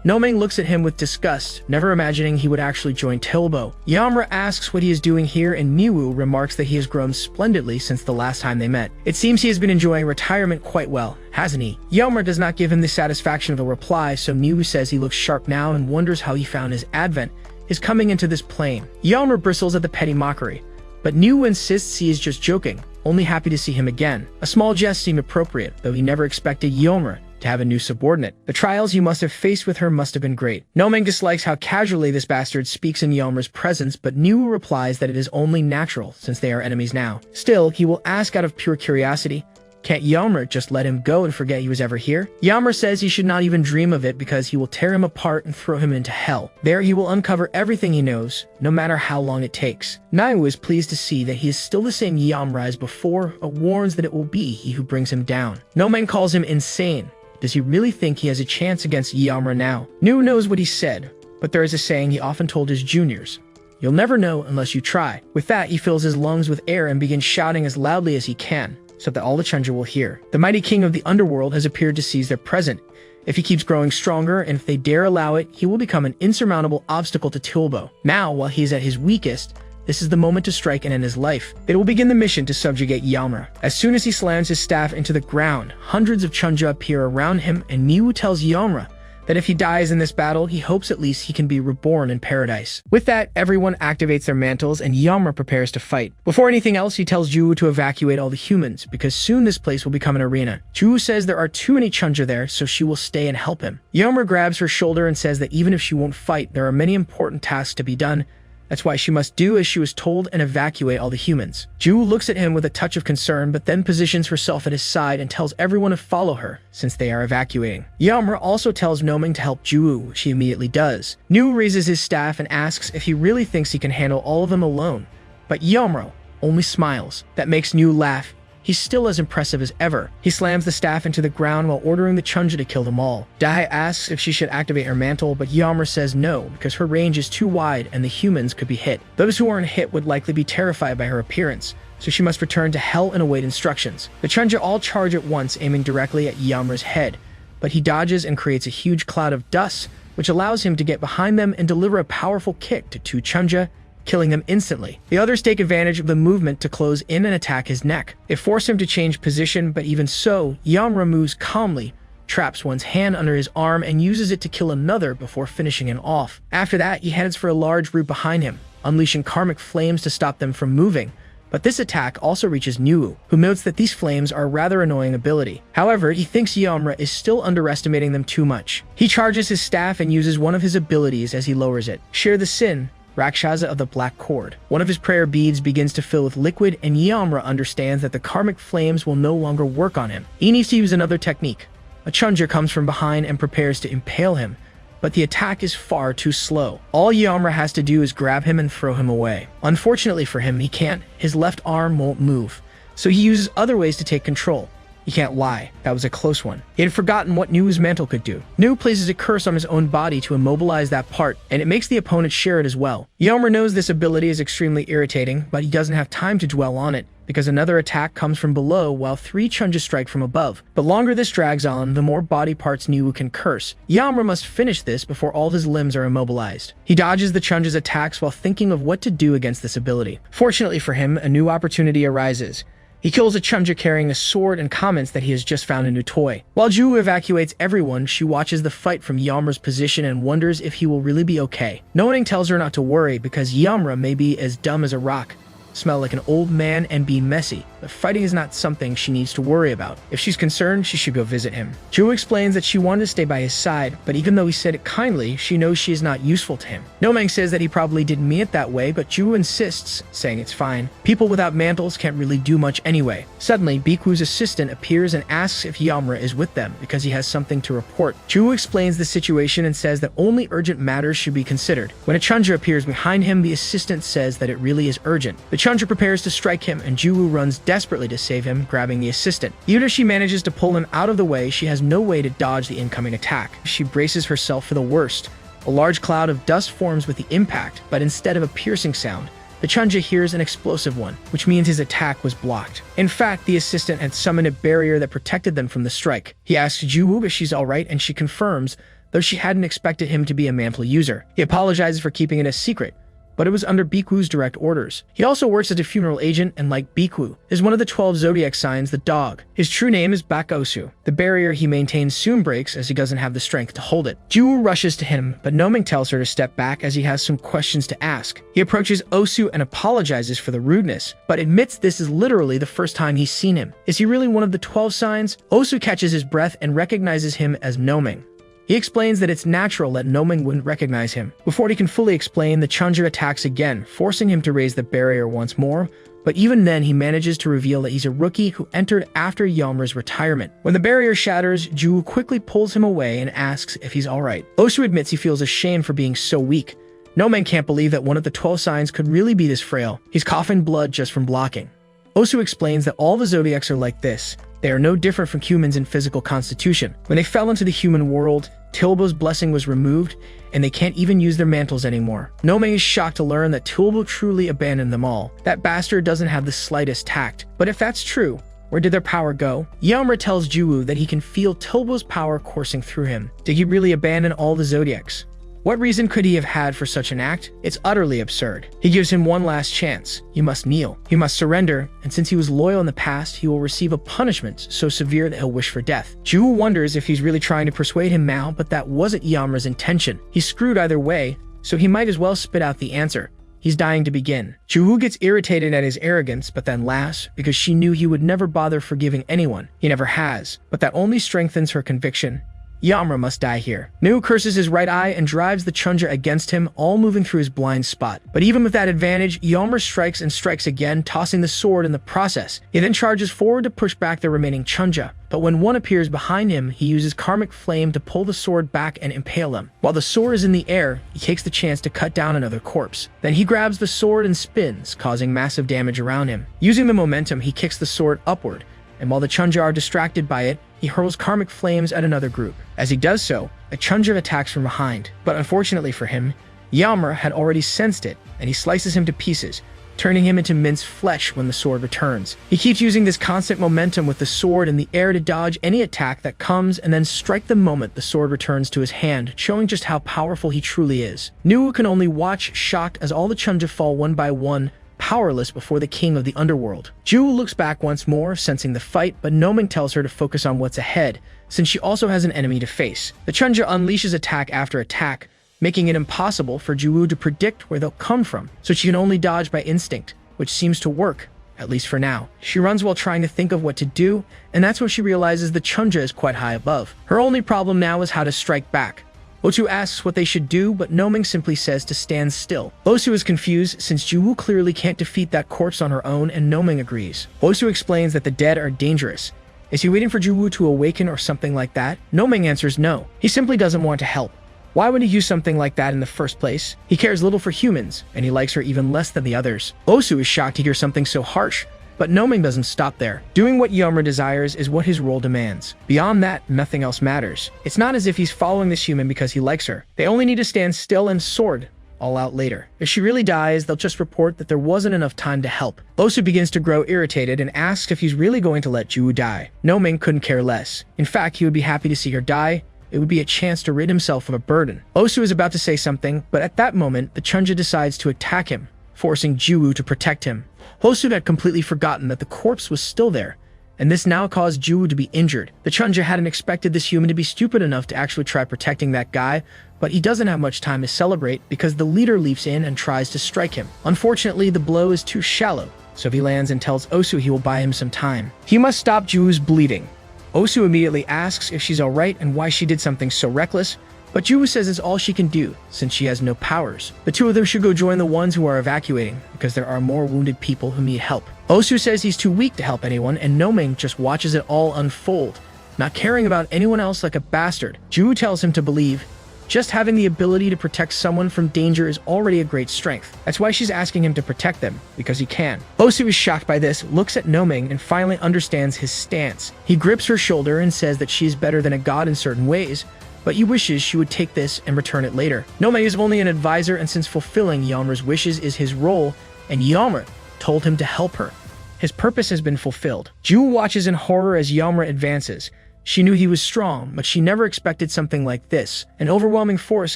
S1: Nomeng looks at him with disgust, never imagining he would actually join Tilbo. Yahello asks what he is doing here, and Niwu remarks that he has grown splendidly since the last time they met. It seems he has been enjoying retirement quite well, hasn't he? Yahello does not give him the satisfaction of a reply, so Niwu says he looks sharp now and wonders how he found his advent, his coming into this plane. Yahello bristles at the petty mockery, but Niwu insists he is just joking, only happy to see him again. A small jest seemed appropriate, though he never expected Yahello to have a new subordinate. The trials you must have faced with her must have been great. Nomeng dislikes how casually this bastard speaks in Yahello's presence, but Niwu replies that it is only natural since they are enemies now. Still, he will ask out of pure curiosity, can't Yahello just let him go and forget he was ever here? Yahello says he should not even dream of it because he will tear him apart and throw him into hell. There he will uncover everything he knows, no matter how long it takes. Niwu is pleased to see that he is still the same Yahello as before, but warns that it will be he who brings him down. Nomeng calls him insane. Does he really think he has a chance against Yahello now? Niwu knows what he said, but there is a saying he often told his juniors. You'll never know unless you try. With that, he fills his lungs with air and begins shouting as loudly as he can, so that all the Chunja will hear. The mighty king of the underworld has appeared to seize their present. If he keeps growing stronger, and if they dare allow it, he will become an insurmountable obstacle to Tilbo. Now, while he is at his weakest, this is the moment to strike and end his life. They will begin the mission to subjugate Yahello. As soon as he slams his staff into the ground, hundreds of Chunja appear around him, and Niwu tells Yahello that if he dies in this battle, he hopes at least he can be reborn in paradise. With that, everyone activates their mantles, and Yahello prepares to fight. Before anything else, he tells Ju to evacuate all the humans, because soon this place will become an arena. Ju says there are too many Chunja there, so she will stay and help him. Yahello grabs her shoulder and says that even if she won't fight, there are many important tasks to be done. That's why she must do as she was told and evacuate all the humans. Ju looks at him with a touch of concern, but then positions herself at his side and tells everyone to follow her, since they are evacuating. Yahello also tells Nomeng to help Ju, which she immediately does. Niwu raises his staff and asks if he really thinks he can handle all of them alone, but Yahello only smiles. That makes Niwu laugh. He's still as impressive as ever. He slams the staff into the ground while ordering the Chunja to kill them all. Dai asks if she should activate her mantle, but Yahello says no, because her range is too wide and the humans could be hit. Those who aren't hit would likely be terrified by her appearance, so she must return to hell and await instructions. The Chunja all charge at once, aiming directly at Yahello's head, but he dodges and creates a huge cloud of dust, which allows him to get behind them and deliver a powerful kick to two Chunja, killing them instantly. The others take advantage of the movement to close in and attack his neck. It forced him to change position, but even so, Yahello moves calmly, traps one's hand under his arm, and uses it to kill another before finishing him off. After that, he heads for a large root behind him, unleashing karmic flames to stop them from moving. But this attack also reaches Niwu, who notes that these flames are a rather annoying ability. However, he thinks Yahello is still underestimating them too much. He charges his staff and uses one of his abilities as he lowers it. Share the Sin, Rakshasa of the Black Cord. One of his prayer beads begins to fill with liquid, and Yahello understands that the karmic flames will no longer work on him. He needs to use another technique. A Chunja comes from behind and prepares to impale him, but the attack is far too slow. All Yahello has to do is grab him and throw him away. Unfortunately for him, he can't. His left arm won't move, so he uses other ways to take control. You can't lie, that was a close one. He had forgotten what Nu's mantle could do. Nu places a curse on his own body to immobilize that part, and it makes the opponent share it as well. Yahello knows this ability is extremely irritating, but he doesn't have time to dwell on it, because another attack comes from below while 3 chunjas strike from above. The longer this drags on, the more body parts Nu can curse. Yahello must finish this before all of his limbs are immobilized. He dodges the chunja's attacks while thinking of what to do against this ability. Fortunately for him, a new opportunity arises. He kills a chunja carrying a sword and comments that he has just found a new toy. While Ju evacuates everyone, she watches the fight from Yahello's position and wonders if he will really be okay. Noning tells her not to worry because Yahello may be as dumb as a rock, smell like an old man, and be messy, but fighting is not something she needs to worry about. If she's concerned, she should go visit him. Ju explains that she wanted to stay by his side, but even though he said it kindly, she knows she is not useful to him. Nomang says that he probably didn't mean it that way, but Ju insists, saying it's fine. People without mantles can't really do much anyway. Suddenly, Biku's assistant appears and asks if Yahello is with them because he has something to report. Ju explains the situation and says that only urgent matters should be considered. When a chunja appears behind him, the assistant says that it really is urgent. The chunja prepares to strike him, and Ju runs desperately to save him, grabbing the assistant. Even if she manages to pull him out of the way, she has no way to dodge the incoming attack. She braces herself for the worst. A large cloud of dust forms with the impact, but instead of a piercing sound, the chunja hears an explosive one, which means his attack was blocked. In fact, the assistant had summoned a barrier that protected them from the strike. He asks Ju if she's alright, and she confirms, though she hadn't expected him to be a mantle user. He apologizes for keeping it a secret, but it was under Biku's direct orders. He also works as a funeral agent, and like Biku, is one of the 12 zodiac signs, the dog. His true name is Bakosu. The barrier he maintains soon breaks as he doesn't have the strength to hold it. Ju rushes to him, but Noming tells her to step back as he has some questions to ask. He approaches Osu and apologizes for the rudeness, but admits this is literally the first time he's seen him. Is he really one of the 12 signs? Osu catches his breath and recognizes him as Noming. He explains that it's natural that Noming wouldn't recognize him. Before he can fully explain, the chunja attacks again, forcing him to raise the barrier once more, but even then he manages to reveal that he's a rookie who entered after Yahello's retirement. When the barrier shatters, Ju quickly pulls him away and asks if he's alright. Osu admits he feels ashamed for being so weak. Noming can't believe that one of the 12 signs could really be this frail. He's coughing blood just from blocking. Osu explains that all the zodiacs are like this. They are no different from humans in physical constitution. When they fell into the human world, Tilbo's blessing was removed, and they can't even use their mantles anymore. Noming is shocked to learn that Tilbo truly abandoned them all. That bastard doesn't have the slightest tact. But if that's true, where did their power go? Yahello tells Ju that he can feel Tilbo's power coursing through him. Did he really abandon all the zodiacs? What reason could he have had for such an act? It's utterly absurd. He gives him one last chance. You must kneel. He must surrender, and since he was loyal in the past, he will receive a punishment so severe that he'll wish for death. Ju wonders if he's really trying to persuade him now, but that wasn't Yahello's intention. He's screwed either way, so he might as well spit out the answer. He's dying to begin. Ju gets irritated at his arrogance, but then laughs because she knew he would never bother forgiving anyone. He never has, but that only strengthens her conviction. Yahello must die here. Nu curses his right eye and drives the chunja against him, all moving through his blind spot. But even with that advantage, Yahello strikes and strikes again, tossing the sword in the process. He then charges forward to push back the remaining chunja. But when one appears behind him, he uses karmic flame to pull the sword back and impale him. While the sword is in the air, he takes the chance to cut down another corpse. Then he grabs the sword and spins, causing massive damage around him. Using the momentum, he kicks the sword upward, and while the chunja are distracted by it, he hurls karmic flames at another group. As he does so, a chunja attacks from behind, but unfortunately for him, Yahello had already sensed it, and he slices him to pieces, turning him into minced flesh when the sword returns. He keeps using this constant momentum with the sword in the air to dodge any attack that comes and then strike the moment the sword returns to his hand, showing just how powerful he truly is. Nu can only watch, shocked as all the chunja fall one by one, powerless before the king of the underworld. Ju looks back once more, sensing the fight, but Noming tells her to focus on what's ahead, since she also has an enemy to face. The chunja unleashes attack after attack, making it impossible for Ju to predict where they'll come from, so she can only dodge by instinct, which seems to work, at least for now. She runs while trying to think of what to do, and that's when she realizes the chunja is quite high above. Her only problem now is how to strike back. Osu asks what they should do, but Noming simply says to stand still. Osu is confused since Ju clearly can't defeat that corpse on her own, and Noming agrees. Osu explains that the dead are dangerous. Is he waiting for Ju to awaken or something like that? Noming answers no. He simply doesn't want to help. Why would he use something like that in the first place? He cares little for humans, and he likes her even less than the others. Osu is shocked to hear something so harsh, But Noming doesn't stop there. Doing what Yahello desires is what his role demands. Beyond that, nothing else matters. It's not as if he's following this human because he likes her. They only need to stand still and sword all out later. If she really dies, they'll just report that there wasn't enough time to help. Osu begins to grow irritated and asks if he's really going to let Juwoo die. Noming couldn't care less. In fact, he would be happy to see her die. It would be a chance to rid himself of a burden. Osu is about to say something, but at that moment, the Chunja decides to attack him, forcing Juwoo to protect him. Osu had completely forgotten that the corpse was still there, and this now caused Juwoo to be injured. The Chunja hadn't expected this human to be stupid enough to actually try protecting that guy, but he doesn't have much time to celebrate because the leader leaps in and tries to strike him. Unfortunately, the blow is too shallow, so he lands and tells Osu he will buy him some time. He must stop Juwoo's bleeding. Osu immediately asks if she's alright and why she did something so reckless, but Juwoo says it's all she can do since she has no powers. The two of them should go join the ones who are evacuating because there are more wounded people who need help. Osu says he's too weak to help anyone, and Noming just watches it all unfold, not caring about anyone else like a bastard. Juwoo tells him to believe just having the ability to protect someone from danger is already a great strength. That's why she's asking him to protect them, because he can. Osu is shocked by this, looks at Noming, and finally understands his stance. He grips her shoulder and says that she is better than a god in certain ways, but he wishes she would take this and return it later. Noming is only an advisor, and since fulfilling Yahello's wishes is his role, and Yahello told him to help her, his purpose has been fulfilled. Juwoo watches in horror as Yahello advances. She knew he was strong, but she never expected something like this, an overwhelming force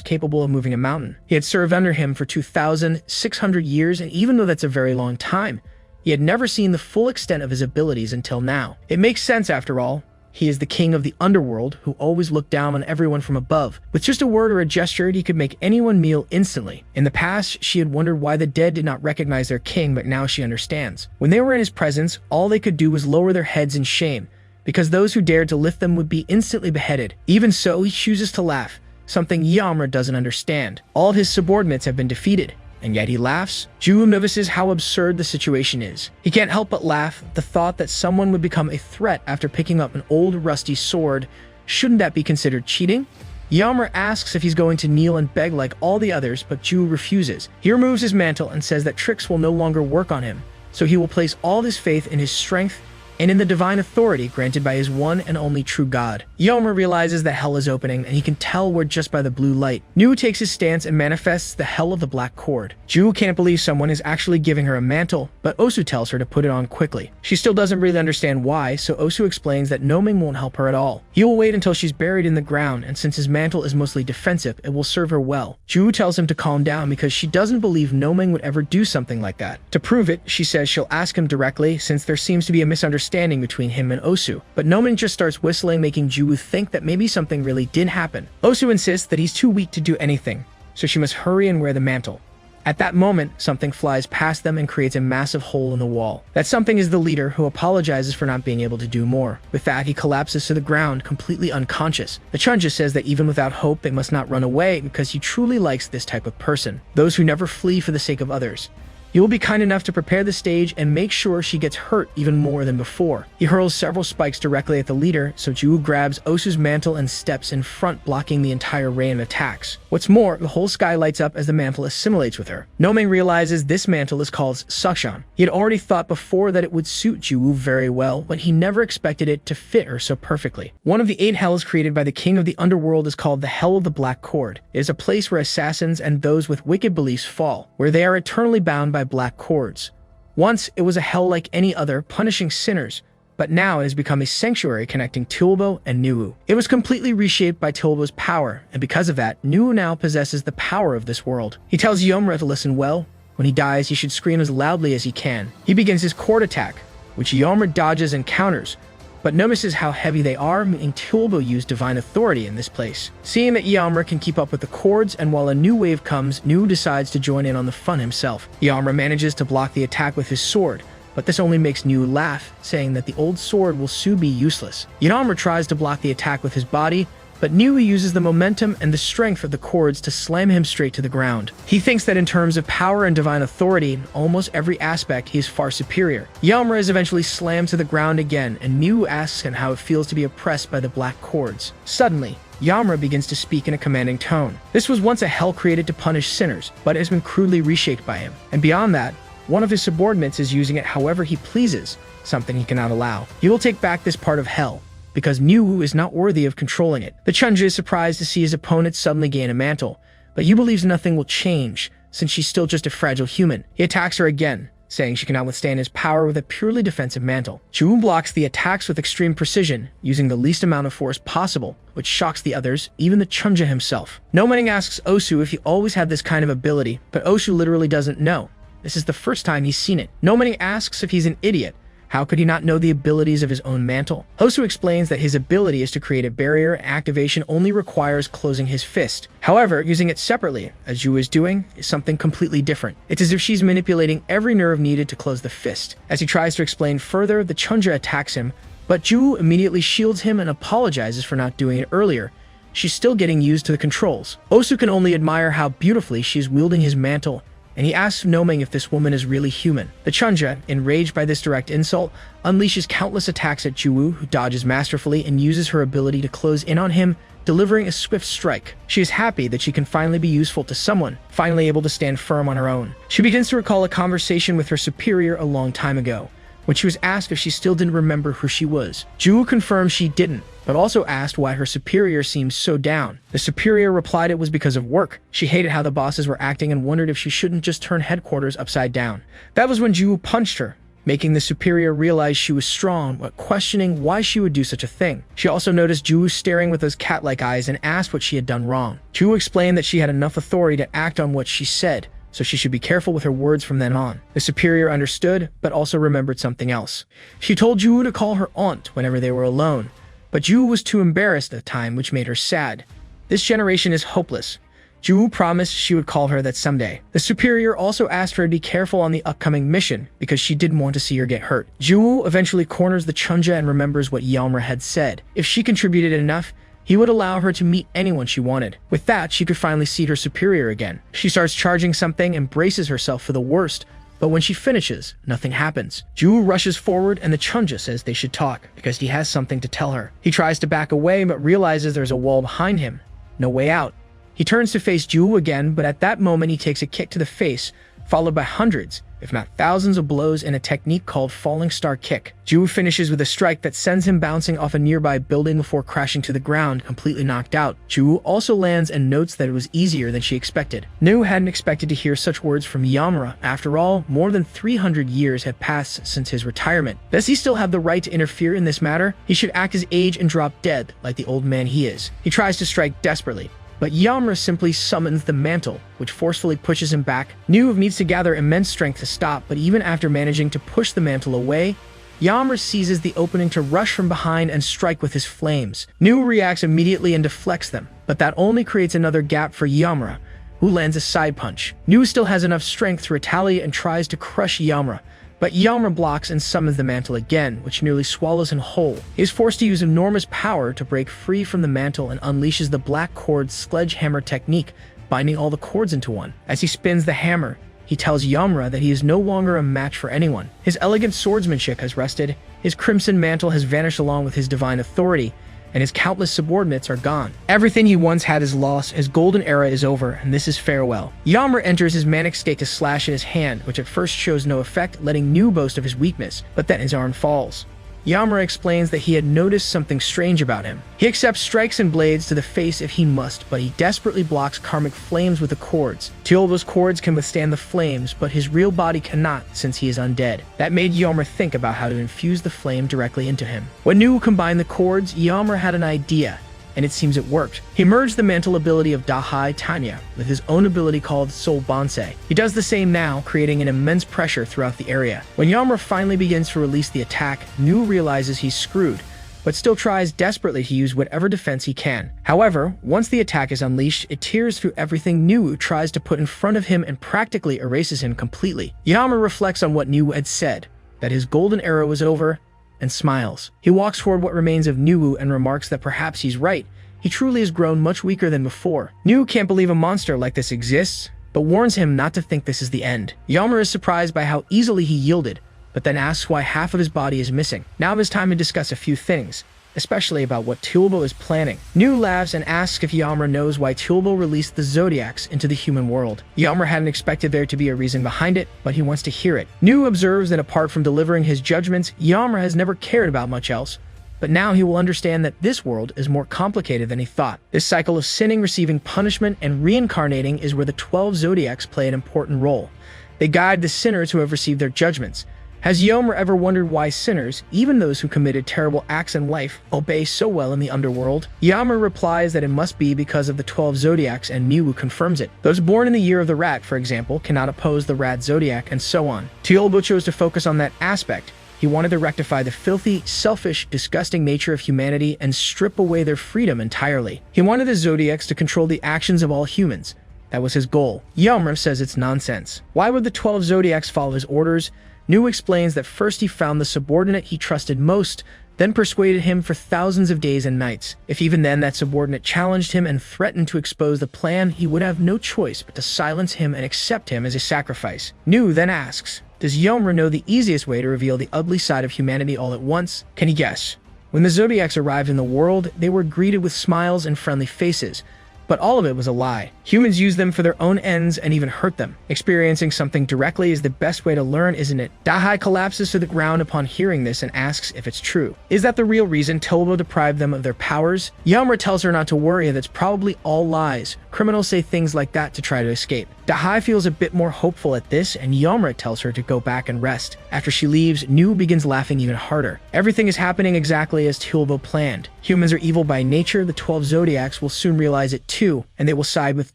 S1: capable of moving a mountain. He had served under him for 2,600 years, and even though that's a very long time, he had never seen the full extent of his abilities until now. It makes sense after all. He is the king of the underworld, who always looked down on everyone from above. With just a word or a gesture, he could make anyone kneel instantly. In the past, she had wondered why the dead did not recognize their king, but now she understands. When they were in his presence, all they could do was lower their heads in shame, because those who dared to lift them would be instantly beheaded. Even so, he chooses to laugh, something Yahello doesn't understand. All of his subordinates have been defeated, and yet he laughs. Juwoo notices how absurd the situation is. He can't help but laugh at the thought that someone would become a threat after picking up an old rusty sword. Shouldn't that be considered cheating? Yahello asks if he's going to kneel and beg like all the others, but Juwoo refuses. He removes his mantle and says that tricks will no longer work on him, so he will place all his faith in his strength and in the divine authority granted by his one and only true god. Yahello realizes that hell is opening, and he can tell where just by the blue light. Nuwu takes his stance and manifests the hell of the black cord. Juwoo can't believe someone is actually giving her a mantle, but Osu tells her to put it on quickly. She still doesn't really understand why, so Osu explains that Noming won't help her at all. He will wait until she's buried in the ground, and since his mantle is mostly defensive, it will serve her well. Juwoo tells him to calm down because she doesn't believe Noming would ever do something like that. To prove it, she says she'll ask him directly since there seems to be a misunderstanding between him and Osu. But Noming just starts whistling, making Juwoo think that maybe something really did happen. Osu insists that he's too weak to do anything, so she must hurry and wear the mantle. At that moment, something flies past them and creates a massive hole in the wall. That something is the leader, who apologizes for not being able to do more. With that, he collapses to the ground, completely unconscious. The Chunja says that even without hope, they must not run away because he truly likes this type of person, those who never flee for the sake of others. He will be kind enough to prepare the stage and make sure she gets hurt even more than before. He hurls several spikes directly at the leader, so Juwoo grabs Osu's mantle and steps in front, blocking the entire rain of attacks. What's more, the whole sky lights up as the mantle assimilates with her. Noming realizes this mantle is called Sukshan. He had already thought before that it would suit Juwoo very well, but he never expected it to fit her so perfectly. One of the 8 hells created by the king of the underworld is called the Hell of the Black Cord. It is a place where assassins and those with wicked beliefs fall, where they are eternally bound by black cords. Once, it was a hell like any other, punishing sinners, but now it has become a sanctuary connecting Tulbo and Nuwu. It was completely reshaped by Tulbo's power, and because of that, Nuwu now possesses the power of this world. He tells Yahello to listen well. When he dies, he should scream as loudly as he can. He begins his cord attack, which Yahello dodges and counters, but notices how heavy they are, meaning Tulbo used divine authority in this place. Seeing that Yahello can keep up with the cords, and while a new wave comes, Nuwu decides to join in on the fun himself. Yahello manages to block the attack with his sword, but this only makes Nuwu laugh, saying that the old sword will soon be useless. Yahello tries to block the attack with his body, but Nuwu uses the momentum and the strength of the cords to slam him straight to the ground. He thinks that in terms of power and divine authority, in almost every aspect he is far superior. Yahello is eventually slammed to the ground again, and Nuwu asks him how it feels to be oppressed by the black cords. Suddenly, Yahello begins to speak in a commanding tone. This was once a hell created to punish sinners, but it has been crudely reshaped by him. And beyond that, one of his subordinates is using it however he pleases, something he cannot allow. He will take back this part of hell, because Newoo is not worthy of controlling it. The Chunja is surprised to see his opponent suddenly gain a mantle, but he believes nothing will change, since she's still just a fragile human. He attacks her again, saying she cannot withstand his power with a purely defensive mantle. Juu blocks the attacks with extreme precision, using the least amount of force possible, which shocks the others, even the Chunja himself. Nomaning asks Osu if he always had this kind of ability, but Osu literally doesn't know. This is the first time he's seen it. Nomaning asks if he's an idiot. How could he not know the abilities of his own mantle? Osu explains that his ability is to create a barrier, and activation only requires closing his fist. However, using it separately, as Juu is doing, is something completely different. It's as if she's manipulating every nerve needed to close the fist. As he tries to explain further, the Chunja attacks him, but Juu immediately shields him and apologizes for not doing it earlier. She's still getting used to the controls. Osu can only admire how beautifully she's wielding his mantle, and he asks Noming if this woman is really human. The Chunja, enraged by this direct insult, unleashes countless attacks at Juu, who dodges masterfully and uses her ability to close in on him, delivering a swift strike. She is happy that she can finally be useful to someone, finally able to stand firm on her own. She begins to recall a conversation with her superior a long time ago, when she was asked if she still didn't remember who she was. Juu confirmed she didn't, but also asked why her superior seemed so down. The superior replied it was because of work. She hated how the bosses were acting and wondered if she shouldn't just turn headquarters upside down. That was when Juu punched her, making the superior realize she was strong, but questioning why she would do such a thing. She also noticed Juu staring with those cat-like eyes and asked what she had done wrong. Juu explained that she had enough authority to act on what she said, so she should be careful with her words from then on. The superior understood, but also remembered something else. She told Juu to call her aunt whenever they were alone, but Juu was too embarrassed at the time, which made her sad. This generation is hopeless. Juu promised she would call her that someday. The superior also asked her to be careful on the upcoming mission, because she didn't want to see her get hurt. Juu eventually corners the Chunja and remembers what Yamra had said. If she contributed enough, he would allow her to meet anyone she wanted. With that, she could finally see her superior again. She starts charging something and braces herself for the worst, but when she finishes, nothing happens. Juu rushes forward and the Chunja says they should talk, because he has something to tell her. He tries to back away, but realizes there's a wall behind him. No way out. He turns to face Juu again, but at that moment he takes a kick to the face, followed by hundreds, if not thousands of blows in a technique called Falling Star Kick. Juu finishes with a strike that sends him bouncing off a nearby building before crashing to the ground, completely knocked out. Juu also lands and notes that it was easier than she expected. Nu hadn't expected to hear such words from Yamra. After all, more than 300 years had passed since his retirement. Does he still have the right to interfere in this matter? He should act his age and drop dead, like the old man he is. He tries to strike desperately, but Yamra simply summons the mantle, which forcefully pushes him back. Nu needs to gather immense strength to stop, but even after managing to push the mantle away, Yamra seizes the opening to rush from behind and strike with his flames. Nu reacts immediately and deflects them, but that only creates another gap for Yamra, who lands a side punch. Nu still has enough strength to retaliate and tries to crush Yamra, but Yamra blocks and summons the mantle again, which nearly swallows him whole. He is forced to use enormous power to break free from the mantle and unleashes the black cord sledgehammer technique, binding all the cords into one. As he spins the hammer, he tells Yamra that he is no longer a match for anyone. His elegant swordsmanship has rested, his crimson mantle has vanished along with his divine authority, and his countless subordinates are gone. Everything he once had is lost, his golden era is over, and this is farewell. Yamra enters his manic state to slash in his hand, which at first shows no effect, letting Nu boast of his weakness, but then his arm falls. Yamra explains that he had noticed something strange about him. He accepts strikes and blades to the face if he must, but he desperately blocks karmic flames with the cords. Teolbo's cords can withstand the flames, but his real body cannot, since he is undead. That made Yamra think about how to infuse the flame directly into him. When Nu combined the cords, Yamra had an idea, and it seems it worked. He merged the mantle ability of Dahai Tanya with his own ability called Soul Bonsai. He does the same now, creating an immense pressure throughout the area. When Yamra finally begins to release the attack, Nu realizes he's screwed, but still tries desperately to use whatever defense he can. However, once the attack is unleashed, it tears through everything Nu tries to put in front of him and practically erases him completely. Yamra reflects on what Nu had said, that his golden era was over, and smiles. He walks toward what remains of Nu and remarks that perhaps he's right. He truly has grown much weaker than before. Nu can't believe a monster like this exists, but warns him not to think this is the end. Yamra is surprised by how easily he yielded, but then asks why half of his body is missing. Now it is time to discuss a few things. especially about what Tulbo is planning. Nu laughs and asks if Yamra knows why Tulbo released the Zodiacs into the human world. Yamra hadn't expected there to be a reason behind it, but he wants to hear it. Nu observes that apart from delivering his judgments, Yamra has never cared about much else. But now he will understand that this world is more complicated than he thought. This cycle of sinning, receiving punishment, and reincarnating is where the 12 Zodiacs play an important role. They guide the sinners who have received their judgments. Has Yomra ever wondered why sinners, even those who committed terrible acts in life, obey so well in the underworld? Yamra replies that it must be because of the 12 Zodiacs, and Miwu confirms it. Those born in the year of the rat, for example, cannot oppose the rat Zodiac, and so on. Tulbo chose to focus on that aspect. He wanted to rectify the filthy, selfish, disgusting nature of humanity and strip away their freedom entirely. He wanted the Zodiacs to control the actions of all humans. That was his goal. Yamra says it's nonsense. Why would the 12 Zodiacs follow his orders? Nu explains that first he found the subordinate he trusted most, then persuaded him for thousands of days and nights. If even then that subordinate challenged him and threatened to expose the plan, he would have no choice but to silence him and accept him as a sacrifice. Nu then asks, does Yomra know the easiest way to reveal the ugly side of humanity all at once? Can he guess? When the Zodiacs arrived in the world, they were greeted with smiles and friendly faces. But all of it was a lie. Humans use them for their own ends and even hurt them. Experiencing something directly is the best way to learn, isn't it? Dahai collapses to the ground upon hearing this and asks if it's true. Is that the real reason Tulbo deprived them of their powers? Yamra tells her not to worry, that's probably all lies. Criminals say things like that to try to escape. Dahai feels a bit more hopeful at this, and Yamra tells her to go back and rest. After she leaves, Nu begins laughing even harder. Everything is happening exactly as Tulbo planned. Humans are evil by nature, the 12 Zodiacs will soon realize it too, and they will side with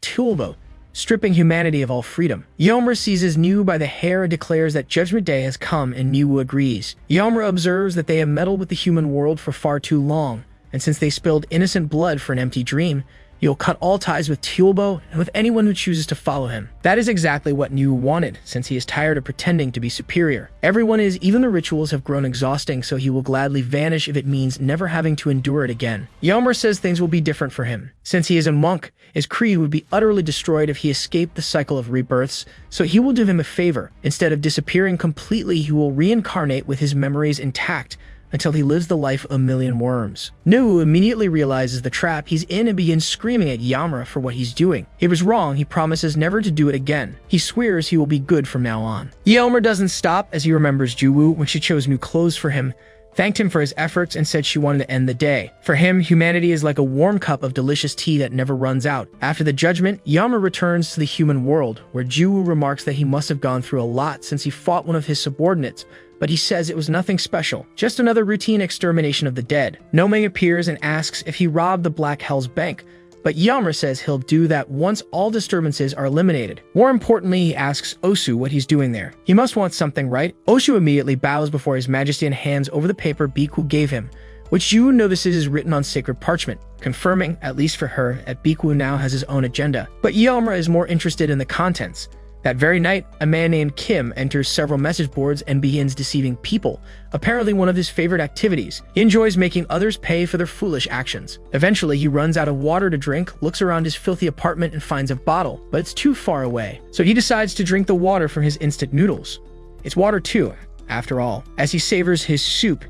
S1: Tulbo, stripping humanity of all freedom. Yomra seizes Nu by the hair and declares that Judgment Day has come, and Nu agrees. Yomra observes that they have meddled with the human world for far too long, and since they spilled innocent blood for an empty dream, he'll cut all ties with Tulbo and with anyone who chooses to follow him. That is exactly what Nu wanted, since he is tired of pretending to be superior. Everyone is, even the rituals have grown exhausting, so he will gladly vanish if it means never having to endure it again. Yomra says things will be different for him. Since he is a monk, his creed would be utterly destroyed if he escaped the cycle of rebirths, so he will do him a favor. Instead of disappearing completely, he will reincarnate with his memories intact, until he lives the life of a million worms. Nu immediately realizes the trap he's in and begins screaming at Yamra for what he's doing. He was wrong, he promises never to do it again. He swears he will be good from now on. Yamra doesn't stop as he remembers Juwoo when she chose new clothes for him, thanked him for his efforts, and said she wanted to end the day. For him, humanity is like a warm cup of delicious tea that never runs out. After the judgment, Yamra returns to the human world, where Juwoo remarks that he must have gone through a lot since he fought one of his subordinates, but he says it was nothing special, just another routine extermination of the dead. Nomeng appears and asks if he robbed the Black Hell's bank, but Yamra says he'll do that once all disturbances are eliminated. More importantly, he asks Osu what he's doing there. He must want something, right? Osu immediately bows before His Majesty and hands over the paper Bhikkhu gave him, which Yu notices is written on sacred parchment, confirming, at least for her, that Bhikkhu now has his own agenda. But Yamra is more interested in the contents. That very night, a man named Kim enters several message boards and begins deceiving people, apparently one of his favorite activities. He enjoys making others pay for their foolish actions. Eventually, he runs out of water to drink, looks around his filthy apartment and finds a bottle, but it's too far away. So he decides to drink the water from his instant noodles. It's water too, after all. As he savors his soup,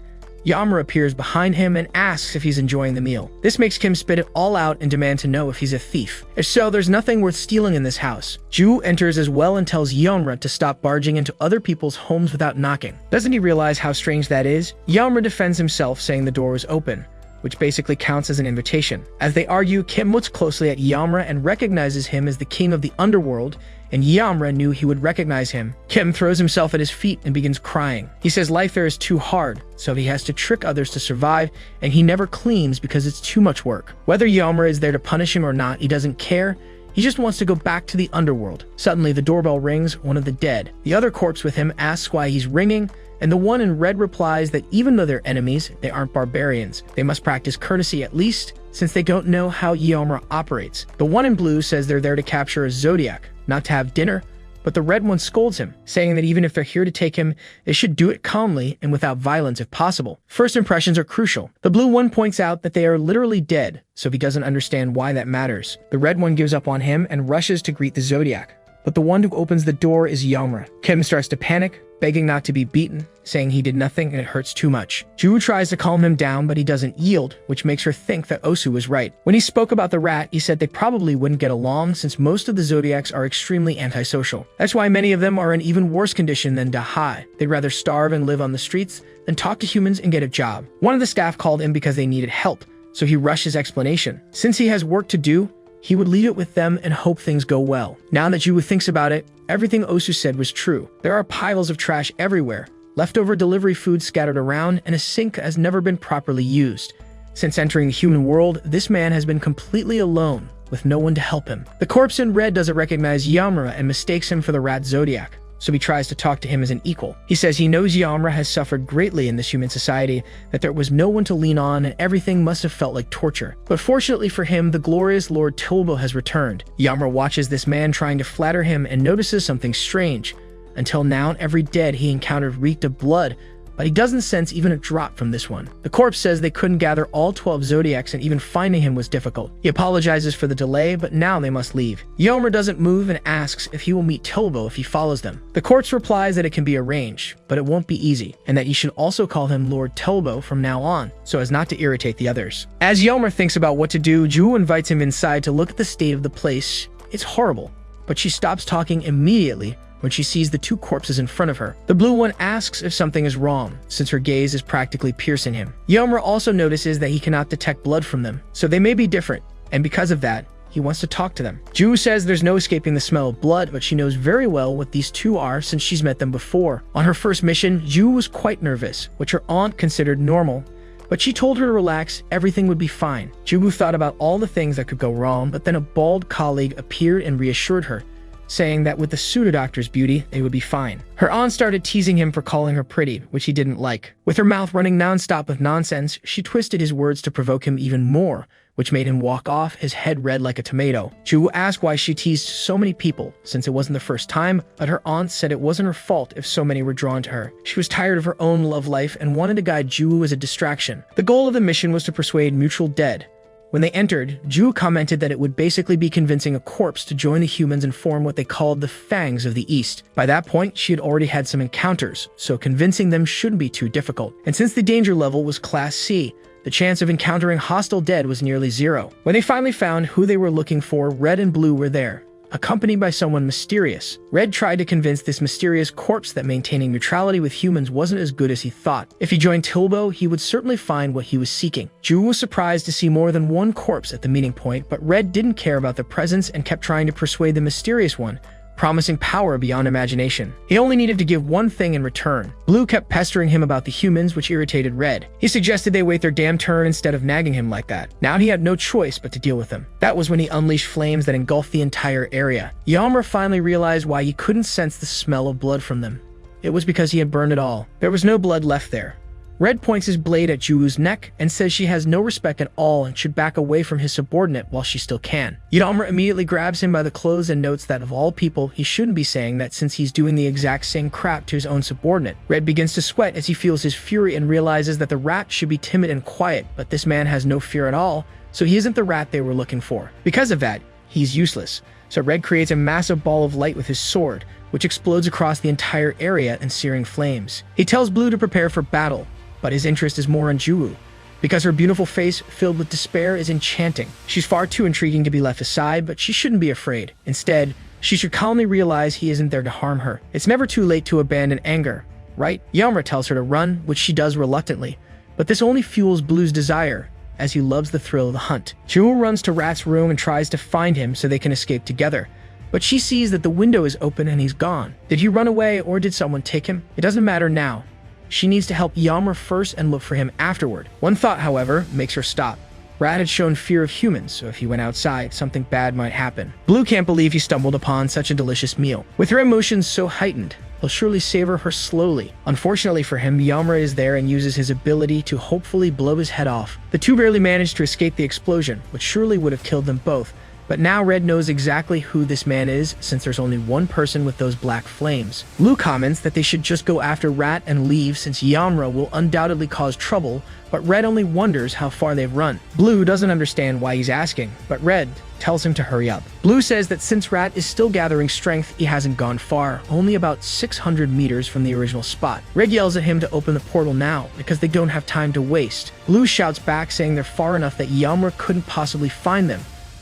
S1: Yamra appears behind him and asks if he's enjoying the meal. This makes Kim spit it all out and demand to know if he's a thief. If so, there's nothing worth stealing in this house. Ju enters as well and tells Yamra to stop barging into other people's homes without knocking. Doesn't he realize how strange that is? Yamra defends himself, saying the door was open, which basically counts as an invitation. As they argue, Kim looks closely at Yamra and recognizes him as the king of the underworld, and Yamra knew he would recognize him. Kim throws himself at his feet and begins crying. He says life there is too hard, so he has to trick others to survive, and he never cleans because it's too much work. Whether Yamra is there to punish him or not, he doesn't care. He just wants to go back to the underworld. Suddenly, the doorbell rings, one of the dead. The other corpse with him asks why he's ringing, and the one in red replies that even though they're enemies, they aren't barbarians. They must practice courtesy at least, since they don't know how Yamra operates. The one in blue says they're there to capture a Zodiac, not to have dinner, but the red one scolds him, saying that even if they're here to take him, they should do it calmly and without violence if possible. First impressions are crucial. The blue one points out that they are literally dead, so he doesn't understand why that matters. The red one gives up on him and rushes to greet the Zodiac, but the one who opens the door is Yamra. Kim starts to panic, begging not to be beaten, saying he did nothing and it hurts too much. Ju tries to calm him down, but he doesn't yield, which makes her think that Osu was right. When he spoke about the rat, he said they probably wouldn't get along since most of the zodiacs are extremely antisocial. That's why many of them are in even worse condition than Dahai. They'd rather starve and live on the streets than talk to humans and get a job. One of the staff called him because they needed help, so he rushed his explanation. Since he has work to do, he would leave it with them and hope things go well. Now that Ju thinks about it, everything Osu said was true. There are piles of trash everywhere, leftover delivery food scattered around, and a sink has never been properly used. Since entering the human world, this man has been completely alone, with no one to help him. The corpse in red doesn't recognize Yamra and mistakes him for the rat Zodiac, so he tries to talk to him as an equal. He says he knows Yamra has suffered greatly in this human society, that there was no one to lean on and everything must have felt like torture. But fortunately for him, the glorious Lord Tilbo has returned. Yamra watches this man trying to flatter him and notices something strange. Until now, every dead he encountered reeked of blood, but he doesn't sense even a drop from this one. The corpse says they couldn't gather all 12 zodiacs and even finding him was difficult. He apologizes for the delay, but now they must leave. Yomer doesn't move and asks if he will meet Tilbo if he follows them. The corpse replies that it can be arranged, but it won't be easy, and that you should also call him Lord Tilbo from now on, so as not to irritate the others. As Yomer thinks about what to do, Ju invites him inside to look at the state of the place. It's horrible, but she stops talking immediately when she sees the two corpses in front of her. The blue one asks if something is wrong, since her gaze is practically piercing him. Yomer also notices that he cannot detect blood from them, so they may be different, and because of that, he wants to talk to them. Ju says there's no escaping the smell of blood, but she knows very well what these two are since she's met them before. On her first mission, Ju was quite nervous, which her aunt considered normal, but she told her to relax, everything would be fine. Ju thought about all the things that could go wrong, but then a bald colleague appeared and reassured her, saying that with the pseudo-doctor's beauty, they would be fine. Her aunt started teasing him for calling her pretty, which he didn't like. With her mouth running non-stop with nonsense, she twisted his words to provoke him even more, which made him walk off, his head red like a tomato. Ju asked why she teased so many people, since it wasn't the first time, but her aunt said it wasn't her fault if so many were drawn to her. She was tired of her own love life and wanted to guide Ju as a distraction. The goal of the mission was to persuade mutual dead. When they entered, Ju commented that it would basically be convincing a corpse to join the humans and form what they called the Fangs of the East. By that point, she had already had some encounters, so convincing them shouldn't be too difficult. And since the danger level was Class C, the chance of encountering hostile dead was nearly zero. When they finally found who they were looking for, Red and Blue were there, accompanied by someone mysterious. Red tried to convince this mysterious corpse that maintaining neutrality with humans wasn't as good as he thought. If he joined Tilbo, he would certainly find what he was seeking. Ju was surprised to see more than one corpse at the meeting point, but Red didn't care about their presence and kept trying to persuade the mysterious one, promising power beyond imagination. He only needed to give one thing in return. Blue kept pestering him about the humans, which irritated Red. He suggested they wait their damn turn instead of nagging him like that. Now he had no choice but to deal with them. That was when he unleashed flames that engulfed the entire area. Yamra finally realized why he couldn't sense the smell of blood from them. It was because he had burned it all. There was no blood left there. Red points his blade at Juu's neck and says she has no respect at all and should back away from his subordinate while she still can. Yamra immediately grabs him by the clothes and notes that of all people, he shouldn't be saying that since he's doing the exact same crap to his own subordinate. Red begins to sweat as he feels his fury and realizes that the rat should be timid and quiet, but this man has no fear at all, so he isn't the rat they were looking for. Because of that, he's useless. So Red creates a massive ball of light with his sword, which explodes across the entire area in searing flames. He tells Blue to prepare for battle, but his interest is more on Juu, because her beautiful face filled with despair is enchanting. She's far too intriguing to be left aside, but she shouldn't be afraid. Instead, she should calmly realize he isn't there to harm her. It's never too late to abandon anger, right? Yamra tells her to run, which she does reluctantly, but this only fuels Blue's desire, as he loves the thrill of the hunt. Juu runs to Rat's room and tries to find him so they can escape together, but she sees that the window is open and he's gone. Did he run away or did someone take him? It doesn't matter now. She needs to help Yamra first and look for him afterward. One thought, however, makes her stop. Rat had shown fear of humans, so if he went outside, something bad might happen. Blue can't believe he stumbled upon such a delicious meal. With her emotions so heightened, he'll surely savor her slowly. Unfortunately for him, Yamra is there and uses his ability to hopefully blow his head off. The two barely manage to escape the explosion, which surely would have killed them both, But now Red knows exactly who this man is, since there's only one person with those black flames. Blue comments that they should just go after Rat and leave since Yamra will undoubtedly cause trouble, but Red only wonders how far they've run. Blue doesn't understand why he's asking, but Red tells him to hurry up. Blue says that since Rat is still gathering strength, he hasn't gone far, only about 600 meters from the original spot. Red yells at him to open the portal now, because they don't have time to waste. Blue shouts back saying they're far enough that Yamra couldn't possibly find them,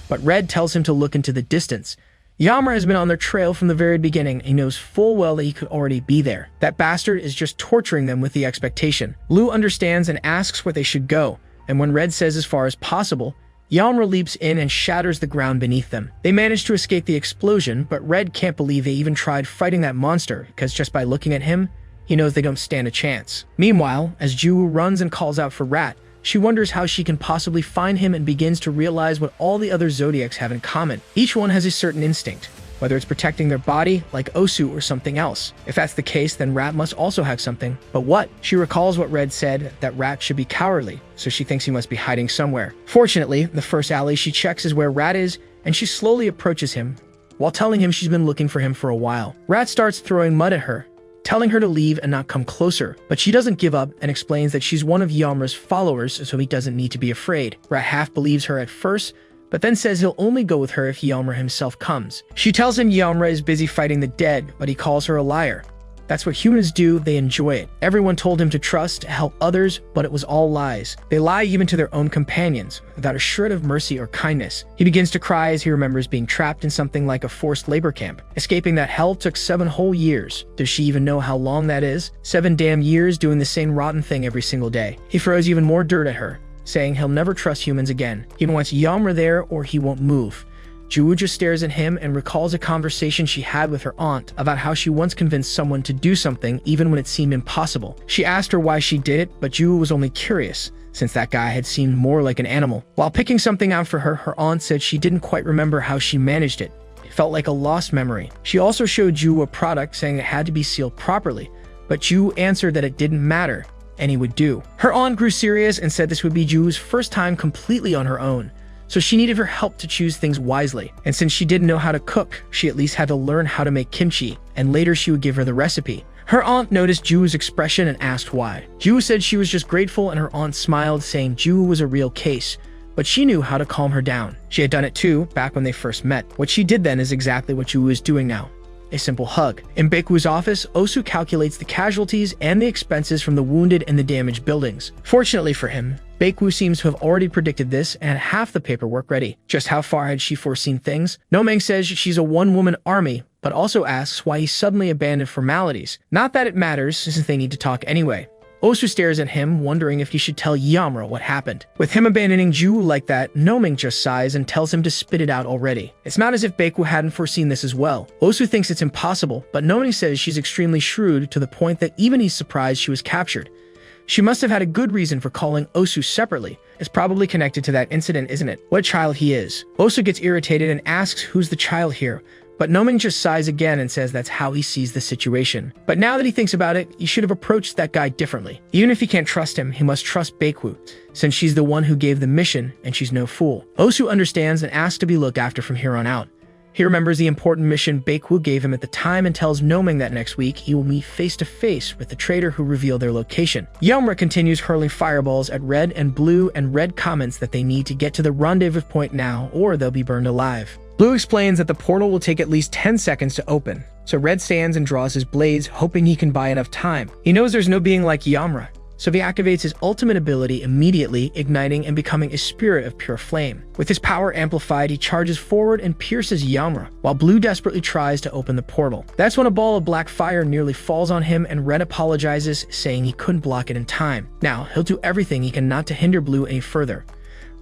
S1: but Red tells him to look into the distance. Yamra has been on their trail from the very beginning, and he knows full well that he could already be there. That bastard is just torturing them with the expectation. Blue understands and asks where they should go, and when Red says as far as possible, Yamra leaps in and shatters the ground beneath them. They manage to escape the explosion, but Red can't believe they even tried fighting that monster, because just by looking at him, he knows they don't stand a chance. Meanwhile, as Ju runs and calls out for Rat, she wonders how she can possibly find him and begins to realize what all the other Zodiacs have in common. Each one has a certain instinct, whether it's protecting their body, like Osu, or something else. If that's the case, then Rat must also have something. But what? She recalls what Red said, that Rat should be cowardly, so she thinks he must be hiding somewhere. Fortunately, the first alley she checks is where Rat is, and she slowly approaches him, while telling him she's been looking for him for a while. Rat starts throwing mud at her, telling her to leave and not come closer, but she doesn't give up and explains that she's one of Yamra's followers, so he doesn't need to be afraid. Rat half believes her at first, but then says he'll only go with her if Yamra himself comes. She tells him Yamra is busy fighting the dead, but he calls her a liar. That's what humans do, they enjoy it. Everyone told him to trust, to help others, but it was all lies. They lie even to their own companions, without a shred of mercy or kindness. He begins to cry as he remembers being trapped in something like a forced labor camp. Escaping that hell took 7 whole years. Does she even know how long that is? 7 damn years doing the same rotten thing every single day. He throws even more dirt at her, saying he'll never trust humans again. He wants Yamra there or he won't move. Ju just stares at him and recalls a conversation she had with her aunt about how she once convinced someone to do something even when it seemed impossible. She asked her why she did it, but Ju was only curious, since that guy had seemed more like an animal. While picking something out for her, her aunt said she didn't quite remember how she managed it. It felt like a lost memory. She also showed Ju a product saying it had to be sealed properly, but Ju answered that it didn't matter, and he would do. Her aunt grew serious and said this would be Ju's first time completely on her own, so she needed her help to choose things wisely. And since she didn't know how to cook, she at least had to learn how to make kimchi, and later she would give her the recipe. Her aunt noticed Ju's expression and asked why. Ju said she was just grateful, and her aunt smiled, saying Ju was a real case, but she knew how to calm her down. She had done it too, back when they first met. What she did then is exactly what Ju is doing now. A simple hug. In Baeku's office, Osu calculates the casualties and the expenses from the wounded and the damaged buildings. Fortunately for him, Baeku seems to have already predicted this and had half the paperwork ready. Just how far had she foreseen things? Nomeng says she's a one-woman army, but also asks why he suddenly abandoned formalities. Not that it matters, since they need to talk anyway. Osu stares at him, wondering if he should tell Yamra what happened. With him abandoning Ju like that, Nomeng just sighs and tells him to spit it out already. It's not as if Baeku hadn't foreseen this as well. Osu thinks it's impossible, but Nomeng says she's extremely shrewd to the point that even he's surprised she was captured. She must have had a good reason for calling Osu separately. It's probably connected to that incident, isn't it? What a child he is. Osu gets irritated and asks who's the child here, but Nomeng just sighs again and says that's how he sees the situation. But now that he thinks about it, he should have approached that guy differently. Even if he can't trust him, he must trust Baeku, since she's the one who gave the mission and she's no fool. Osu understands and asks to be looked after from here on out. He remembers the important mission Baeku gave him at the time and tells Nomeng that next week he will meet face-to-face with the traitor who revealed their location. Yamra continues hurling fireballs at Red and Blue, and Red comments that they need to get to the rendezvous point now or they'll be burned alive. Blue explains that the portal will take at least 10 seconds to open, so Red stands and draws his blades, hoping he can buy enough time. He knows there's no being like Yamra, so he activates his ultimate ability immediately, igniting and becoming a spirit of pure flame. With his power amplified, he charges forward and pierces Yamra, while Blue desperately tries to open the portal. That's when a ball of black fire nearly falls on him, and Red apologizes, saying he couldn't block it in time. Now, he'll do everything he can not to hinder Blue any further.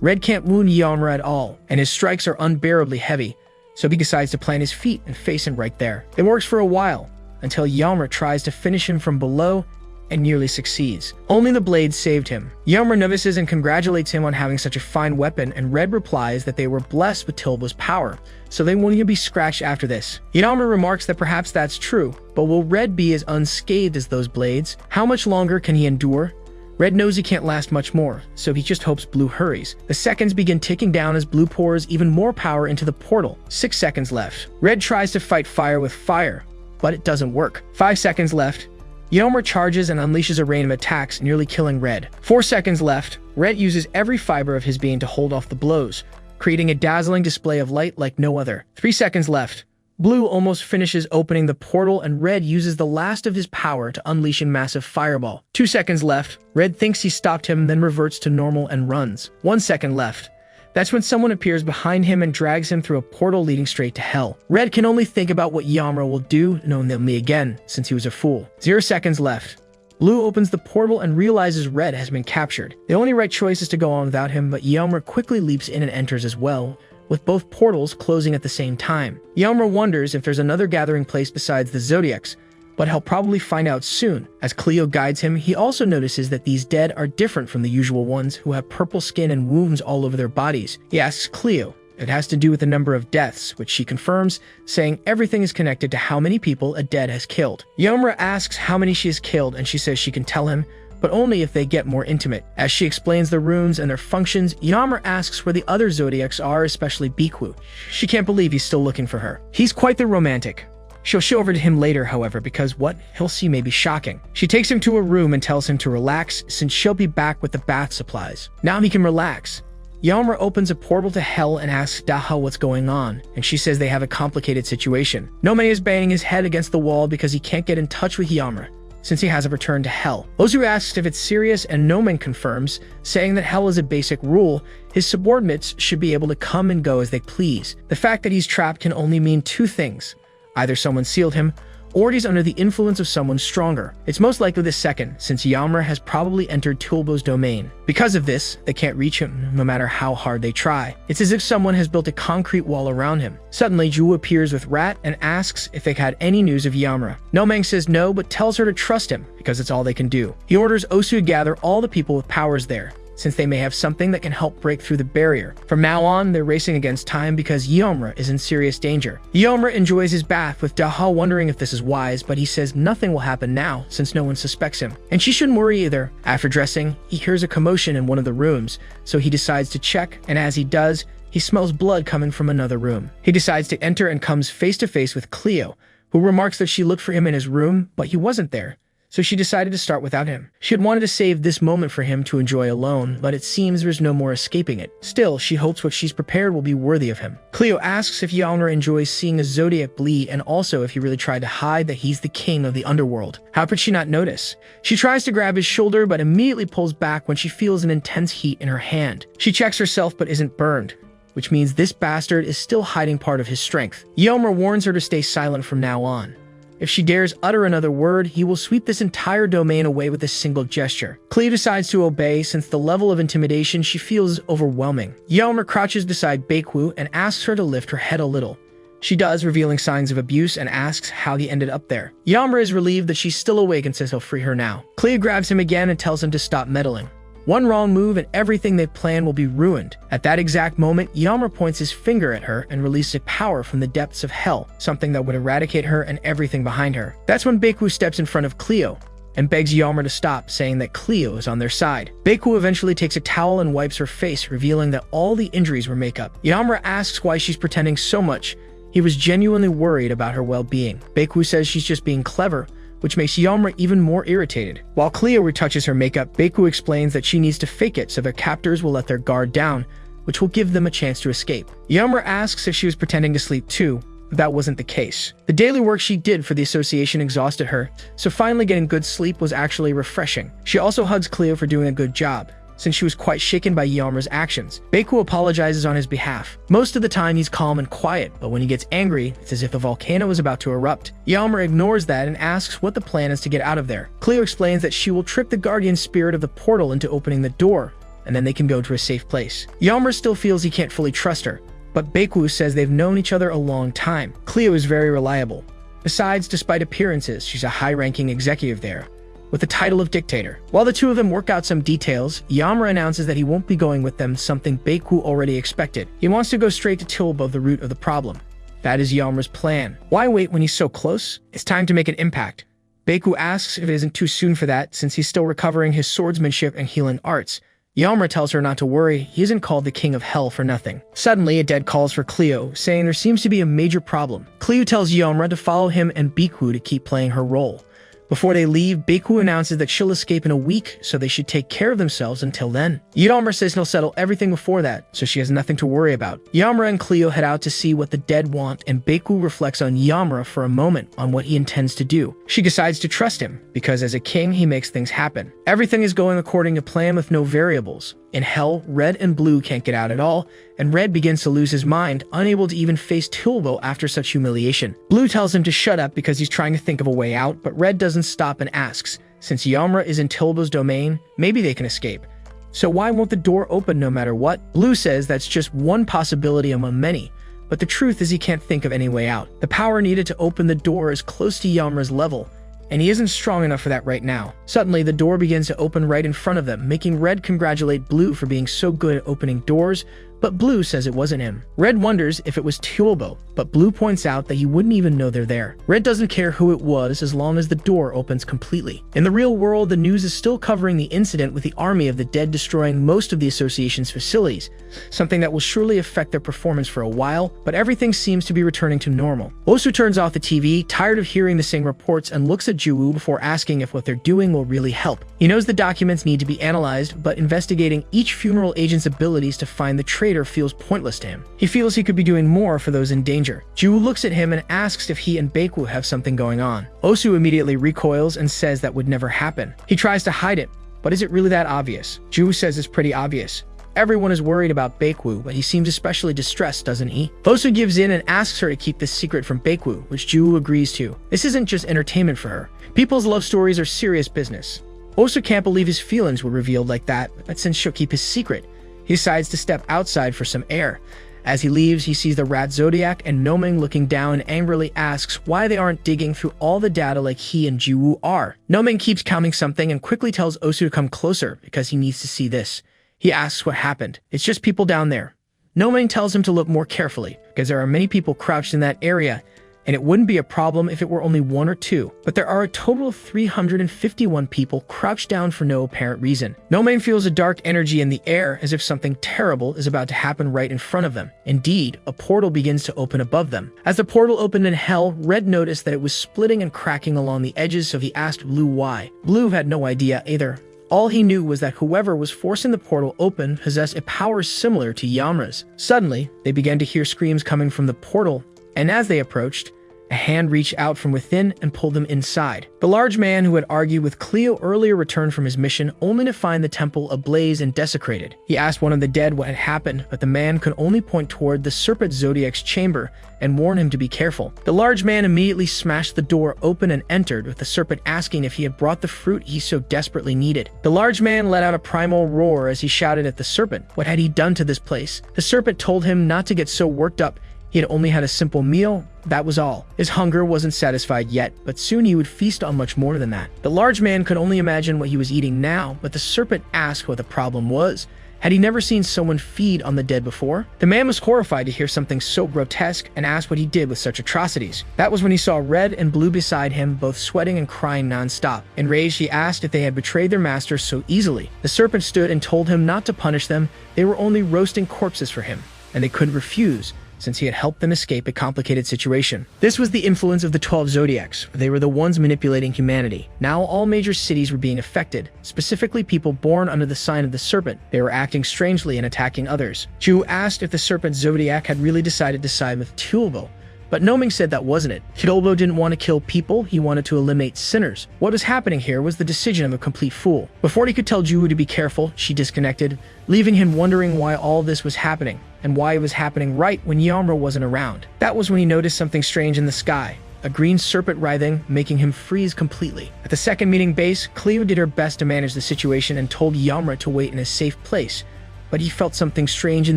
S1: Red can't wound Yamra at all, and his strikes are unbearably heavy, so he decides to plant his feet and face him right there. It works for a while, until Yamra tries to finish him from below and nearly succeeds. Only the blade saved him. Yamra notices and congratulates him on having such a fine weapon, and Red replies that they were blessed with Tilba's power, so they won't even be scratched after this. Yamra remarks that perhaps that's true, but will Red be as unscathed as those blades? How much longer can he endure? Red knows he can't last much more, so he just hopes Blue hurries. The seconds begin ticking down as Blue pours even more power into the portal. 6 seconds left. Red tries to fight fire with fire, but it doesn't work. 5 seconds left. Yahello charges and unleashes a rain of attacks, nearly killing Red. 4 seconds left. Red uses every fiber of his being to hold off the blows, creating a dazzling display of light like no other. 3 seconds left. Blue almost finishes opening the portal, and Red uses the last of his power to unleash a massive fireball. 2 seconds left. Red thinks he stopped him, then reverts to normal and runs. 1 second left. That's when someone appears behind him and drags him through a portal leading straight to hell. Red can only think about what Yahello will do, knowing they'll meet again, since he was a fool. 0 seconds left. Blue opens the portal and realizes Red has been captured. The only right choice is to go on without him, but Yahello quickly leaps in and enters as well, with both portals closing at the same time. Yahello wonders if there's another gathering place besides the Zodiacs, but he'll probably find out soon. As Cleo guides him, he also notices that these dead are different from the usual ones who have purple skin and wounds all over their bodies. He asks Cleo if it has to do with the number of deaths, which she confirms, saying everything is connected to how many people a dead has killed. Yahello asks how many she has killed, and she says she can tell him, but only if they get more intimate. As she explains the runes and their functions, Yahello asks where the other Zodiacs are, especially Baekwu. She can't believe he's still looking for her. He's quite the romantic. She'll show over to him later, however, because what he'll see may be shocking. She takes him to a room and tells him to relax, since she'll be back with the bath supplies. Now he can relax. Yahello opens a portal to hell and asks Daha what's going on, and she says they have a complicated situation. Nomei is banging his head against the wall because he can't get in touch with Yahello, since he hasn't returned to hell. Ozu asks if it's serious, and Nomei confirms, saying that hell is a basic rule. His subordinates should be able to come and go as they please. The fact that he's trapped can only mean two things. Either someone sealed him, or he's under the influence of someone stronger. It's most likely the second, since Yahello has probably entered Tulbo's domain. Because of this, they can't reach him, no matter how hard they try. It's as if someone has built a concrete wall around him. Suddenly, Ju appears with Rat and asks if they had any news of Yahello. Nomei says no, but tells her to trust him, because it's all they can do. He orders Osu to gather all the people with powers there, since they may have something that can help break through the barrier. From now on, they're racing against time because Yahello is in serious danger. Yahello enjoys his bath, with Daha wondering if this is wise, but he says nothing will happen now since no one suspects him. And she shouldn't worry either. After dressing, he hears a commotion in one of the rooms, so he decides to check, and as he does, he smells blood coming from another room. He decides to enter and comes face to face with Cleo, who remarks that she looked for him in his room, but he wasn't there. So she decided to start without him. She had wanted to save this moment for him to enjoy alone, but it seems there's no more escaping it. Still, she hopes what she's prepared will be worthy of him. Cleo asks if Yahello enjoys seeing a Zodiac bleed, and also if he really tried to hide that he's the king of the underworld. How could she not notice? She tries to grab his shoulder, but immediately pulls back when she feels an intense heat in her hand. She checks herself but isn't burned, which means this bastard is still hiding part of his strength. Yahello warns her to stay silent from now on. If she dares utter another word, he will sweep this entire domain away with a single gesture. Cleo decides to obey, since the level of intimidation she feels is overwhelming. Yahello crouches beside Baekwu and asks her to lift her head a little. She does, revealing signs of abuse, and asks how he ended up there. Yahello is relieved that she's still awake and says he'll free her now. Cleo grabs him again and tells him to stop meddling. One wrong move and everything they plan will be ruined. At that exact moment, Yahello points his finger at her and releases a power from the depths of hell, something that would eradicate her and everything behind her. That's when Baekwu steps in front of Cleo and begs Yahello to stop, saying that Cleo is on their side. Baekwu eventually takes a towel and wipes her face, revealing that all the injuries were makeup. Yahello asks why she's pretending so much. He was genuinely worried about her well-being. Baekwu says she's just being clever, which makes Yahello even more irritated. While Cleo retouches her makeup, Baekwu explains that she needs to fake it so their captors will let their guard down, which will give them a chance to escape. Yahello asks if she was pretending to sleep too, but that wasn't the case. The daily work she did for the association exhausted her, so finally getting good sleep was actually refreshing. She also hugs Cleo for doing a good job, since she was quite shaken by Yahello's actions. Baekwu apologizes on his behalf. Most of the time he's calm and quiet, but when he gets angry, it's as if a volcano is about to erupt. Yahello ignores that and asks what the plan is to get out of there. Cleo explains that she will trick the guardian spirit of the portal into opening the door, and then they can go to a safe place. Yahello still feels he can't fully trust her, but Baekwu says they've known each other a long time. Cleo is very reliable. Besides, despite appearances, she's a high-ranking executive there, with the title of dictator. While the two of them work out some details, Yahello announces that he won't be going with them, something Baekwu already expected. He wants to go straight to Tulbo, the root of the problem. That is Yahello's plan. Why wait when he's so close? It's time to make an impact. Baku asks if it isn't too soon for that, since he's still recovering his swordsmanship and healing arts. Yamra tells her not to worry, he isn't called the King of Hell for nothing. Suddenly, a dead calls for Cleo, saying there seems to be a major problem. Cleo tells Yamra to follow him and Baku to keep playing her role. Before they leave, Baku announces that she'll escape in a week, so they should take care of themselves until then. Yamra says he'll settle everything before that, so she has nothing to worry about. Yamra and Cleo head out to see what the dead want, and Baku reflects on Yamra for a moment on what he intends to do. She decides to trust him, because as a king, he makes things happen. Everything is going according to plan with no variables. In Hell, Red and Blue can't get out at all, and Red begins to lose his mind, unable to even face Tulbo after such humiliation. Blue tells him to shut up because he's trying to think of a way out, but Red doesn't stop and asks, since Yamra is in Tulbo's domain, maybe they can escape. So why won't the door open no matter what? Blue says that's just one possibility among many, but the truth is he can't think of any way out. The power needed to open the door is close to Yamra's level, and he isn't strong enough for that right now. Suddenly, the door begins to open right in front of them, making Red congratulate Blue for being so good at opening doors, but Blue says it wasn't him. Red wonders if it was Tulbo, but Blue points out that he wouldn't even know they're there. Red doesn't care who it was as long as the door opens completely. In the real world, the news is still covering the incident with the army of the dead destroying most of the association's facilities, something that will surely affect their performance for a while, but everything seems to be returning to normal. Osu turns off the TV, tired of hearing the same reports, and looks at Juwoo before asking if what they're doing will really help. He knows the documents need to be analyzed, but investigating each funeral agent's abilities to find the traitor feels pointless to him. He feels he could be doing more for those in danger. Juwoo looks at him and asks if he and Baku have something going on. Osu immediately recoils and says that would never happen. He tries to hide it, but is it really that obvious? Juwoo says it's pretty obvious. Everyone is worried about Baku, but he seems especially distressed, doesn't he? Osu gives in and asks her to keep this secret from Baku, which Juwoo agrees to. This isn't just entertainment for her. People's love stories are serious business. Osu can't believe his feelings were revealed like that, but since she'll keep his secret, he decides to step outside for some air. As he leaves, he sees the rat Zodiac and Noming looking down and angrily asks why they aren't digging through all the data like he and Juwoo are. Noming keeps counting something and quickly tells Osu to come closer because he needs to see this. He asks what happened. It's just people down there. Noming tells him to look more carefully because there are many people crouched in that area, and it wouldn't be a problem if it were only one or two, but there are a total of 351 people crouched down for no apparent reason. Noming feels a dark energy in the air as if something terrible is about to happen right in front of them. Indeed, a portal begins to open above them. As the portal opened in Hell, Red noticed that it was splitting and cracking along the edges, so he asked Blue why. Blue had no idea either. All he knew was that whoever was forcing the portal open possessed a power similar to Yamra's. Suddenly, they began to hear screams coming from the portal, and as they approached, a hand reached out from within and pulled them inside. The large man who had argued with Cleo earlier returned from his mission only to find the temple ablaze and desecrated. He asked one of the dead what had happened, but the man could only point toward the Serpent Zodiac's chamber and warn him to be careful. The large man immediately smashed the door open and entered, with the serpent asking if he had brought the fruit he so desperately needed. The large man let out a primal roar as he shouted at the serpent. What had he done to this place? The serpent told him not to get so worked up. He had only had a simple meal, that was all. His hunger wasn't satisfied yet, but soon he would feast on much more than that. The large man could only imagine what he was eating now, but the serpent asked what the problem was. Had he never seen someone feed on the dead before? The man was horrified to hear something so grotesque and asked what he did with such atrocities. That was when he saw Red and Blue beside him, both sweating and crying non-stop. Enraged, he asked if they had betrayed their master so easily. The serpent stood and told him not to punish them. They were only roasting corpses for him, and they couldn't refuse, since he had helped them escape a complicated situation. This was the influence of the 12 Zodiacs. They were the ones manipulating humanity. Now all major cities were being affected, specifically people born under the sign of the serpent. They were acting strangely and attacking others. Chu asked if the Serpent Zodiac had really decided to side with Tulbo, but Noming said that wasn't it. Tulbo didn't want to kill people, he wanted to eliminate sinners. What was happening here was the decision of a complete fool. Before he could tell Juhu to be careful, she disconnected, leaving him wondering why all this was happening, and why it was happening right when Yamra wasn't around. That was when he noticed something strange in the sky. A green serpent writhing, making him freeze completely. At the second meeting base, Cleo did her best to manage the situation and told Yamra to wait in a safe place, but he felt something strange in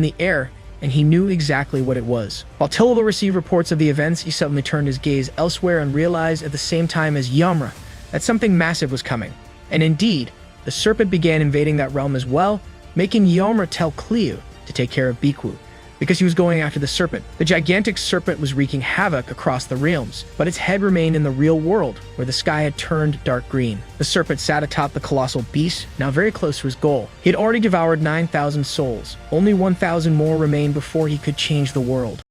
S1: the air, and he knew exactly what it was. While Tulbo received reports of the events, he suddenly turned his gaze elsewhere and realized at the same time as Yamra that something massive was coming. And indeed, the serpent began invading that realm as well, making Yamra tell Cleo to take care of Biku. because he was going after the serpent. The gigantic serpent was wreaking havoc across the realms, but its head remained in the real world, where the sky had turned dark green. The serpent sat atop the colossal beast, now very close to his goal. He had already devoured 9,000 souls. Only 1,000 more remained before he could change the world.